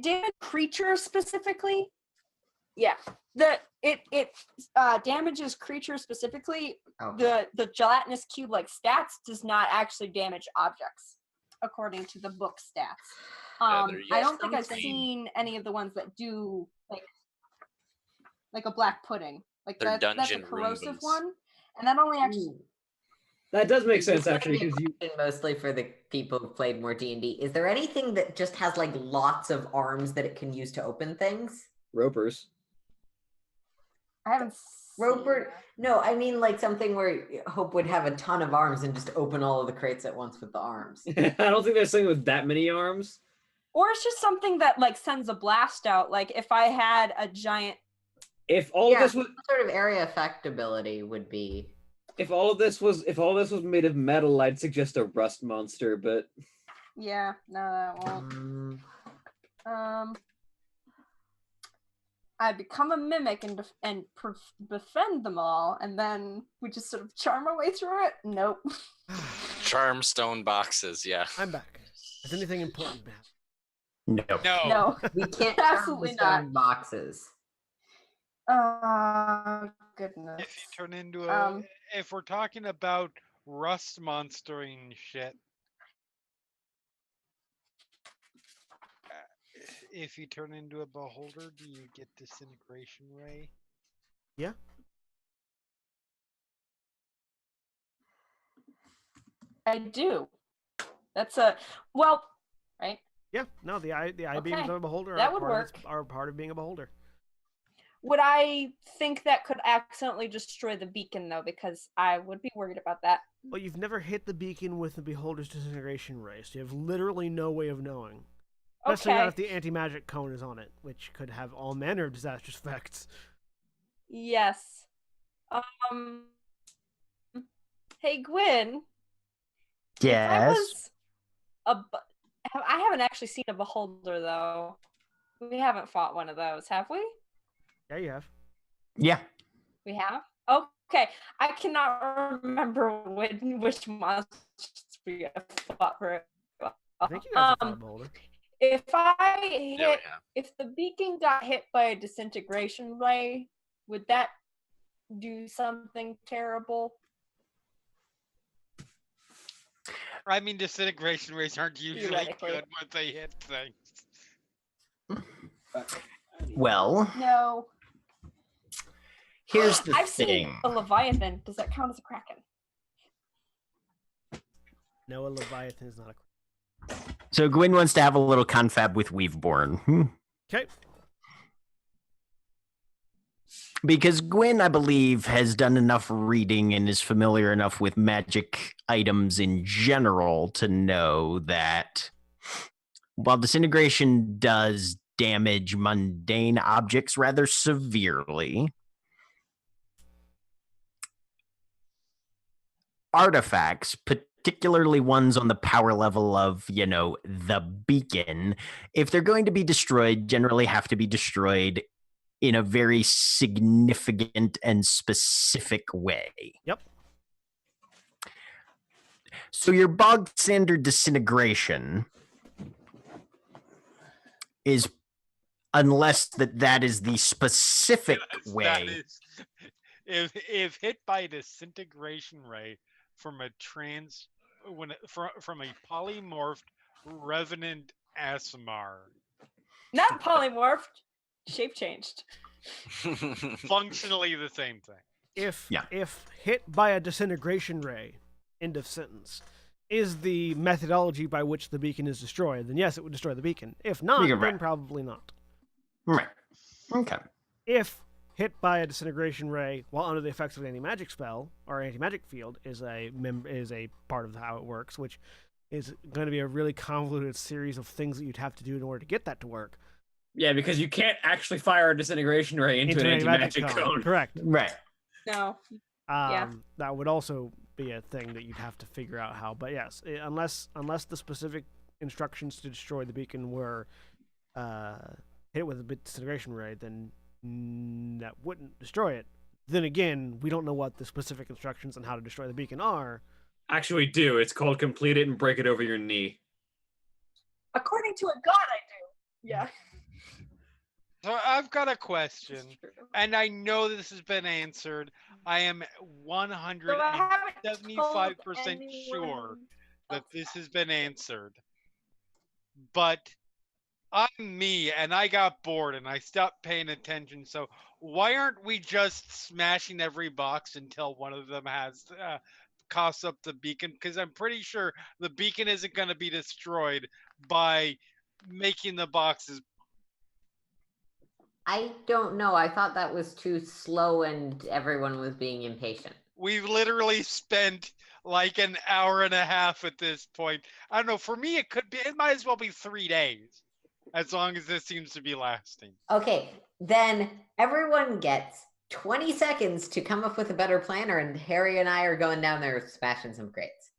Damage creature specifically. Yeah. It damages creature specifically. Okay. The gelatinous cube like stats does not actually damage objects according to the book stats. Yeah, they're I don't think I've something. seen any of the ones that do like a black pudding. Like They're that's a dungeon corrosive Roombas. one, and that only actually Ooh. That does make sense, This might actually, be a because you. question mostly for the people who've played more D&D. Is there anything that just has like lots of arms that it can use to open things? Ropers. I haven't Roper? No, I mean like something where Hope would have a ton of arms and just open all of the crates at once with the arms. I don't think there's something with that many arms. Or it's just something that like sends a blast out. Like if I had a giant. If all of this was, some sort of area effect ability would be. if all of this was made of metal, I'd suggest a rust monster, but Yeah, no, that won't. I become a mimic and befriend them all, and then we just sort of charm our way through it. Nope. Charm stone boxes, yeah. I'm back. Is anything important, Matt? No. No. We can't Absolutely charm the not. stone boxes. Goodness. If you turn into a, if we're talking about rust monstering shit, if you turn into a beholder, do you get disintegration ray? Yeah. I do. That's a well, right? Yeah. No, the eye beams Okay, of a beholder that are would part of work. are part of being a beholder. Would I think that could accidentally destroy the beacon though? Because I would be worried about that. Well, you've never hit the beacon with the beholder's disintegration ray, so you have literally no way of knowing. Especially not Okay. if the anti-magic cone is on it, which could have all manner of disastrous effects. Yes. Hey Gwyn. If I Yes. was I haven't actually seen a beholder though. We haven't fought one of those, have we? Yeah, you have. Yeah. We have? Okay. I cannot remember which monsters we have fought for. I think you guys have fought a beholder. If I hit, Yeah, we have. if the beacon got hit by a disintegration ray, would that do something terrible? I mean, disintegration rays aren't usually Theoretically. good when they hit things. Well, No. here's the I've thing. seen a Leviathan. Does that count as a Kraken? No, a Leviathan is not a. So Gwyn wants to have a little confab with Weaveborn. Okay. Because Gwyn, I believe, has done enough reading and is familiar enough with magic items in general to know that while disintegration does damage mundane objects rather severely, artifacts, particularly ones on the power level of, the beacon, if they're going to be destroyed, generally have to be destroyed in a very significant and specific way. Yep. So your bog standard disintegration is, unless that is the specific That way. is, if hit by a disintegration ray from a from a polymorphed revenant Asimar, Not polymorphed. Shape changed. functionally the same thing. If Yeah. hit by a disintegration ray, end of sentence, is the methodology by which the beacon is destroyed, then yes, it would destroy the beacon. If not, You're then right. probably not. Right. Okay. If hit by a disintegration ray while under the effects of an anti-magic spell or anti-magic field is a part of how it works, which is going to be a really convoluted series of things that you'd have to do in order to get that to work. Yeah, because you can't actually fire a disintegration ray into an anti-magic cone. Correct. Right. No. Yeah. That would also be a thing that you'd have to figure out how. But yes, unless the specific instructions to destroy the beacon were hit with a disintegration ray, then that wouldn't destroy it. Then again, we don't know what the specific instructions on how to destroy the beacon are. Actually, we do. It's called complete it and break it over your knee. According to a god, I do. Yeah. So I've got a question, and I know this has been answered. I am So I haven't 175% told sure anyone that else this has been answered. But I'm me, and I got bored, and I stopped paying attention. So why aren't we just smashing every box until one of them has costs up the beacon? Because I'm pretty sure the beacon isn't going to be destroyed by making the boxes. I don't know. I thought that was too slow and everyone was being impatient. We've literally spent like an hour and a half at this point. I don't know. For me, it might as well be 3 days, as long as this seems to be lasting. Okay, then everyone gets 20 seconds to come up with a better plan, and Harry and I are going down there smashing some crates.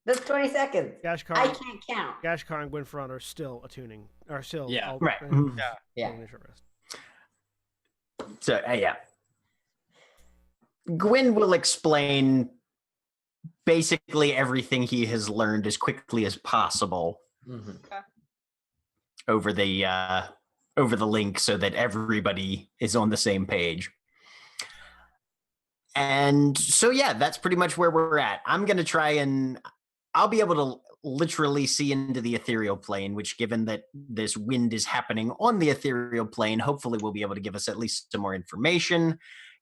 That's 20 seconds. Gashkar, I can't count. Gashkar and Gwynfront are still attuning, are still Yeah. Right. Yeah. taking a short rest. So, yeah. Gwyn will explain basically everything he has learned as quickly as possible over the link so that everybody is on the same page. And so, yeah, that's pretty much where we're at. I'm going to try and I'll be able to literally see into the ethereal plane, which, given that this wind is happening on the ethereal plane, hopefully will be able to give us at least some more information.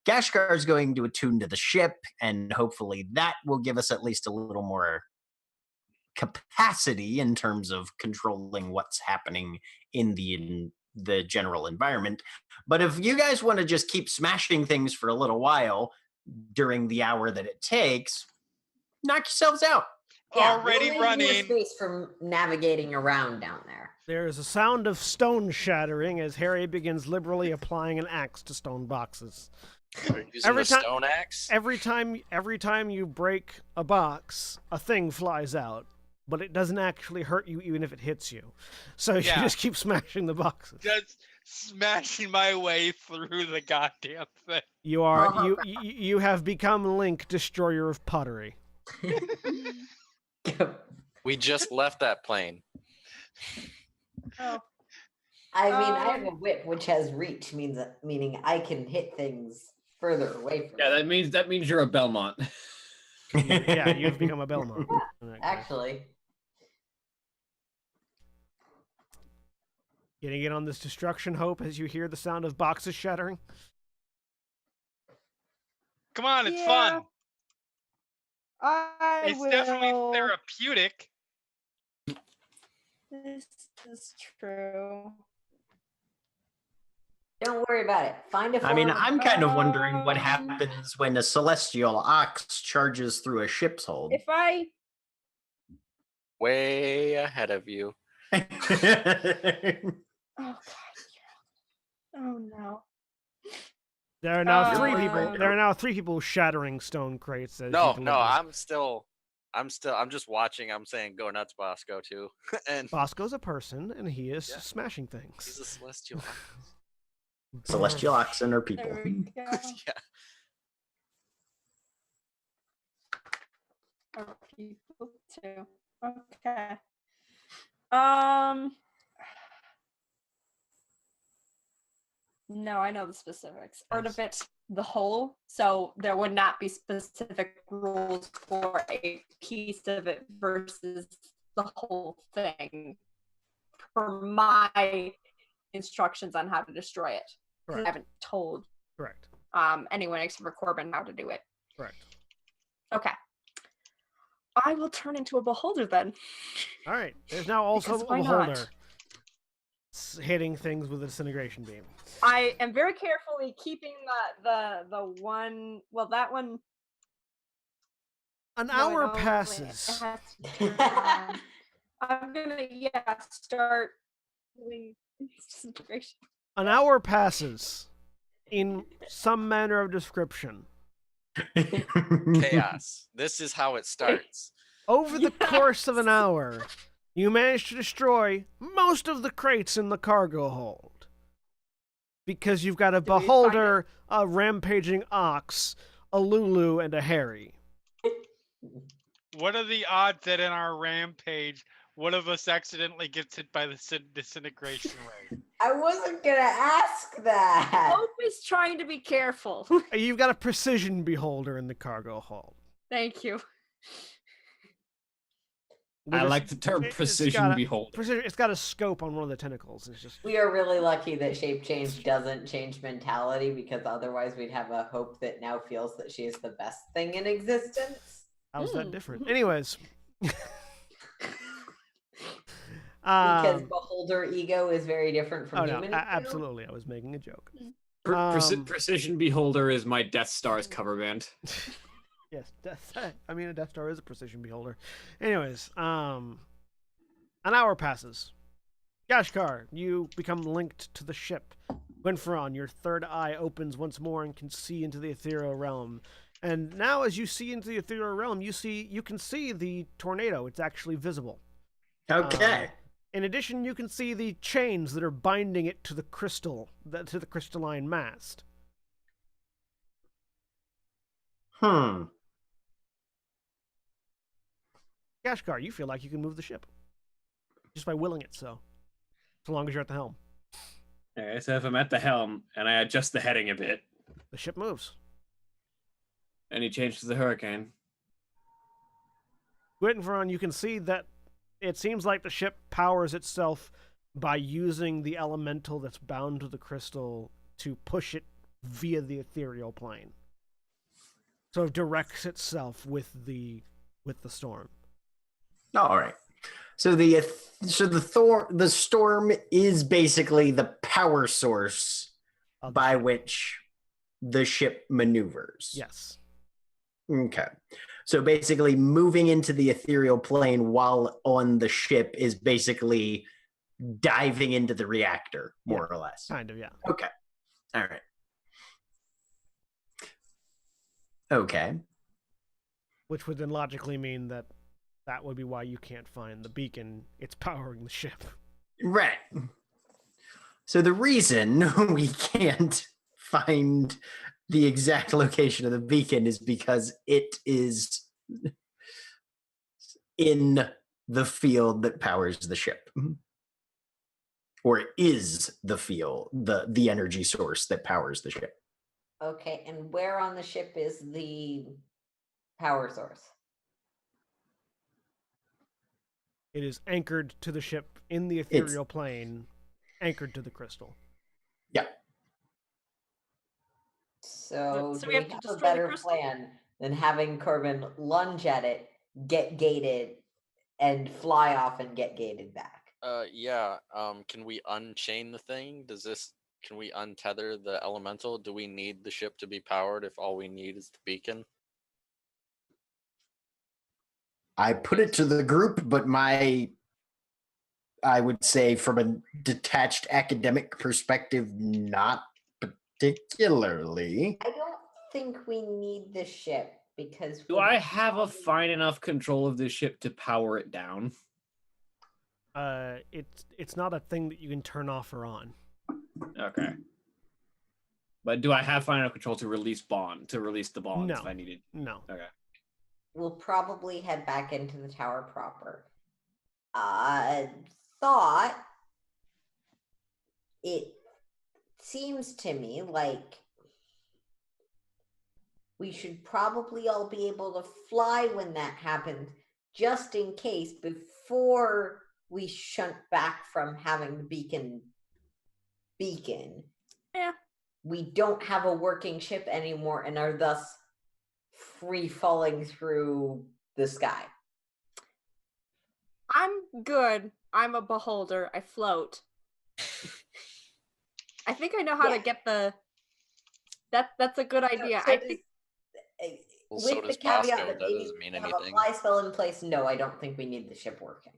Gashkar is going to attune to the ship, and hopefully that will give us at least a little more capacity in terms of controlling what's happening in the general environment. But if you guys want to just keep smashing things for a little while during the hour that it takes, knock yourselves out. Yeah, Already we'll leave more running. space from navigating around down there. There is a sound of stone shattering as Harry begins liberally applying an axe to stone boxes. Using Every the time- stone axe. Every time you break a box, a thing flies out, but it doesn't actually hurt you even if it hits you. So you Yeah. just keep smashing the boxes. Just smashing my way through the goddamn thing. You are you have become Link, destroyer of pottery. We just left that plane. Oh. I mean, I have a whip which has reach, meaning I can hit things further away from Yeah, me. that means you're a Belmont. Yeah, you've become a Belmont. in that case. Actually. Getting in on this destruction hope as you hear the sound of boxes shattering. Come on, it's Yeah, fun. I It's will. definitely therapeutic. This is true. Don't worry about it. Find a I mean, form of- I'm kind of wondering what happens when a celestial ox charges through a ship's hold. If I Way ahead of you. oh god. Oh no. There are now three Um, people. There are now 3 people shattering stone crates. As No, you can no, witness. I'm just watching. I'm saying go nuts, Bosco, too. And Bosco's a person, and he is Yeah. smashing he's things. a celestial. Celestial oxen are people. There we go. Yeah. Are people too. Okay. No, I know the specifics. Part of it's the whole, so there would not be specific rules for a piece of it versus the whole thing. For my instructions on how to destroy it, I Correct. haven't told Correct. anyone except for Corbin how to do it. Correct. Okay. I will turn into a beholder then. All right. There's now also Because a why beholder not? hitting things with a disintegration beam. I am very carefully keeping the one. Well, that one. An no, it hour only passes. has to turn on. I'm gonna start doing disintegration. An hour passes in some manner of description. Chaos. This is how it starts. Over the course of an hour, you manage to destroy most of the crates in the cargo hold. Because you've got a Did we find beholder, a rampaging ox, a Lulu, and a Harry. What are the odds that in our rampage, one of us accidentally gets hit by the disintegration ray? I wasn't gonna ask that. Hope is trying to be careful. You've got a precision beholder in the cargo hold. Thank you. I like the term precision beholder. It's got a scope on one of the tentacles. It's just. We are really lucky that shape change doesn't change mentality, because otherwise we'd have a hope that now feels that she is the best thing in existence. How's that different? Anyways. Because beholder ego is very different from human ego. Absolutely. I was making a joke. Precision beholder is my Death Star's cover band. Yes, a Death Star is a precision beholder. Anyways, an hour passes. Gashkar, you become linked to the ship. Gwynfron, your third eye opens once more and can see into the ethereal realm. And now, as you see into the ethereal realm, you can see the tornado. It's actually visible. Okay. In addition, you can see the chains that are binding it to the crystalline mast. Gashkar, you feel like you can move the ship just by willing it so long as you're at the helm. Okay, so if I'm at the helm and I adjust the heading a bit, the ship moves. Any change to the hurricane? Gwynfron, you can see that it seems like the ship powers itself by using the elemental that's bound to the crystal to push it via the ethereal plane. So it directs itself with the storm. All right. So the storm is basically the power source by which the ship maneuvers. Yes. Okay. So basically moving into the ethereal plane while on the ship is basically diving into the reactor, more or less. Kind of, yeah. Okay. All right. Okay. Which would then logically mean that would be why you can't find the beacon. It's powering the ship. Right. So the reason we can't find the exact location of the beacon is because it is in the field that powers the ship. Or is the field, the energy source that powers the ship. Okay, and where on the ship is the power source? It is anchored to the ship in the ethereal plane, anchored to the crystal. Yeah. So do we have a better plan than having Corbin lunge at it, get gated, and fly off and get gated back? Yeah. Can we unchain the thing? Can we untether the elemental? Do we need the ship to be powered if all we need is the beacon? I put it to the group, but I would say from a detached academic perspective, not particularly. I don't think we need the ship because... Do I have a fine enough control of this ship to power it down? It's not a thing that you can turn off or on. Okay. But do I have fine enough control to release the bonds if I needed? No. Okay. We'll probably head back into the tower proper. Thought it seems to me like we should probably all be able to fly when that happens, just in case, before we shunt back from having the beacon. Yeah. We don't have a working ship anymore and are thus free falling through the sky. I'm good. I'm a beholder. I float. I think I know how to get the... That's a good idea. So I think... With the caveat that they need to have a fly spell in place, no, I don't think we need the ship working.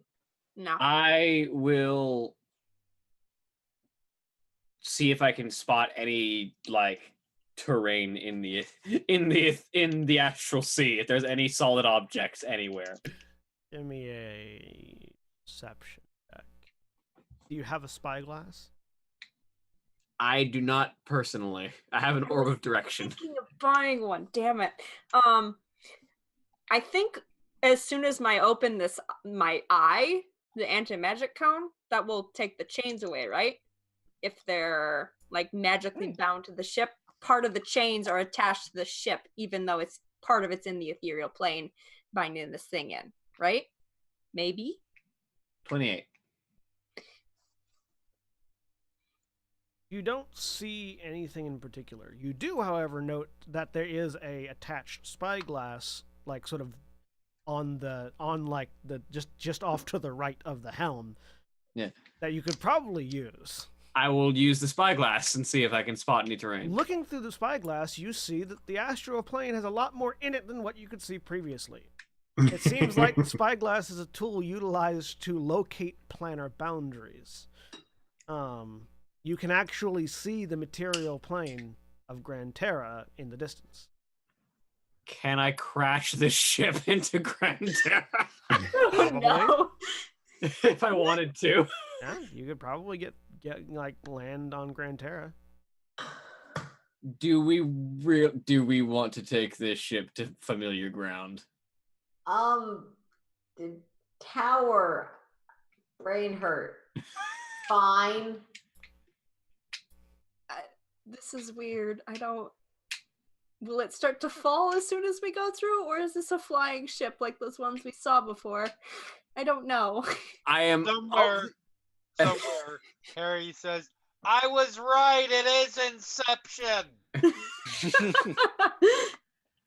No. I will see if I can spot any terrain in the astral sea, if there's any solid objects anywhere. Give me a perception check. Do you have a spyglass? I do not personally. I have an orb of direction. Thinking of buying one. Damn it. I think as soon as my eye, the anti-magic cone, that will take the chains away, right? If they're magically bound to the ship, part of the chains are attached to the ship, even though it's in the ethereal plane, binding this thing in, right? Maybe. 28. You don't see anything in particular. You do, however, note that there is a attached spyglass, like sort of just off to the right of the helm. Yeah. That you could probably use. I will use the spyglass and see if I can spot any terrain. Looking through the spyglass, you see that the astral plane has a lot more in it than what you could see previously. It seems like the spyglass is a tool utilized to locate planar boundaries. You can actually see the material plane of Gran Terra in the distance. Can I crash this ship into Gran Terra? Oh, no. If I wanted to. Yeah, you could probably get land on Gran Terra. Do we want to take this ship to familiar ground? The tower, brain hurt. Fine. This is weird. Will it start to fall as soon as we go through, or is this a flying ship like those ones we saw before? I don't know. I am somewhere. Harry says, "I was right. It is Inception."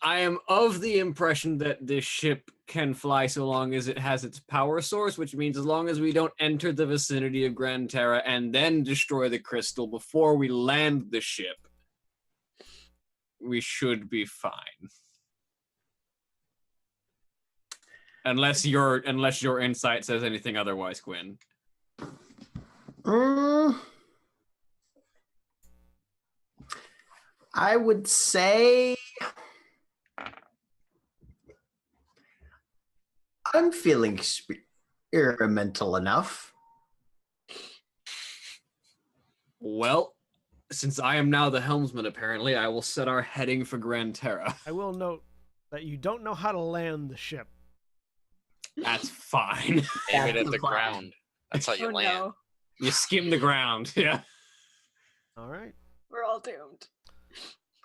I am of the impression that this ship can fly so long as it has its power source, which means as long as we don't enter the vicinity of Gran Terra and then destroy the crystal before we land the ship, we should be fine. Unless your insight says anything otherwise, Quinn. I would say I'm feeling experimental enough. Well, since I am now the helmsman, apparently, I will set our heading for Gran Terra. I will note that you don't know how to land the ship. That's fine. Aim it at That's the fine. ground. That's how you Oh, land. no. You skim the ground, yeah. All right. We're all doomed.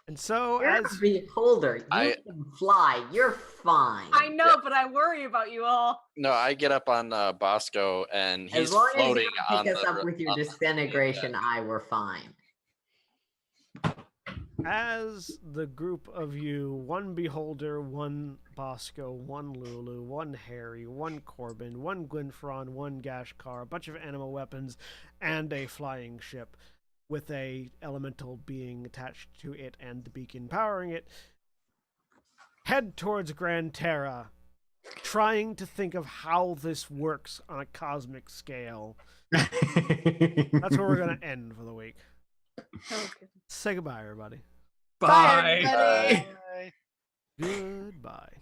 And so, You're as a beholder. You can fly. You're fine. I know, but I worry about you all. No, I get up on Bosco, and he's As long as you floating don't on pick us the up with your on the- disintegration eye, we're fine. as the group of you, one Beholder, one Bosco, one Lulu, one Harry, one Corbin, one Gwynfron, one Gashkar, a bunch of animal weapons, and a flying ship with a elemental being attached to it and the beacon powering it, head towards Gran Terra, trying to think of how this works on a cosmic scale. That's where we're going to end for the week. Okay. Say goodbye, everybody. Bye. everybody. Bye. Goodbye.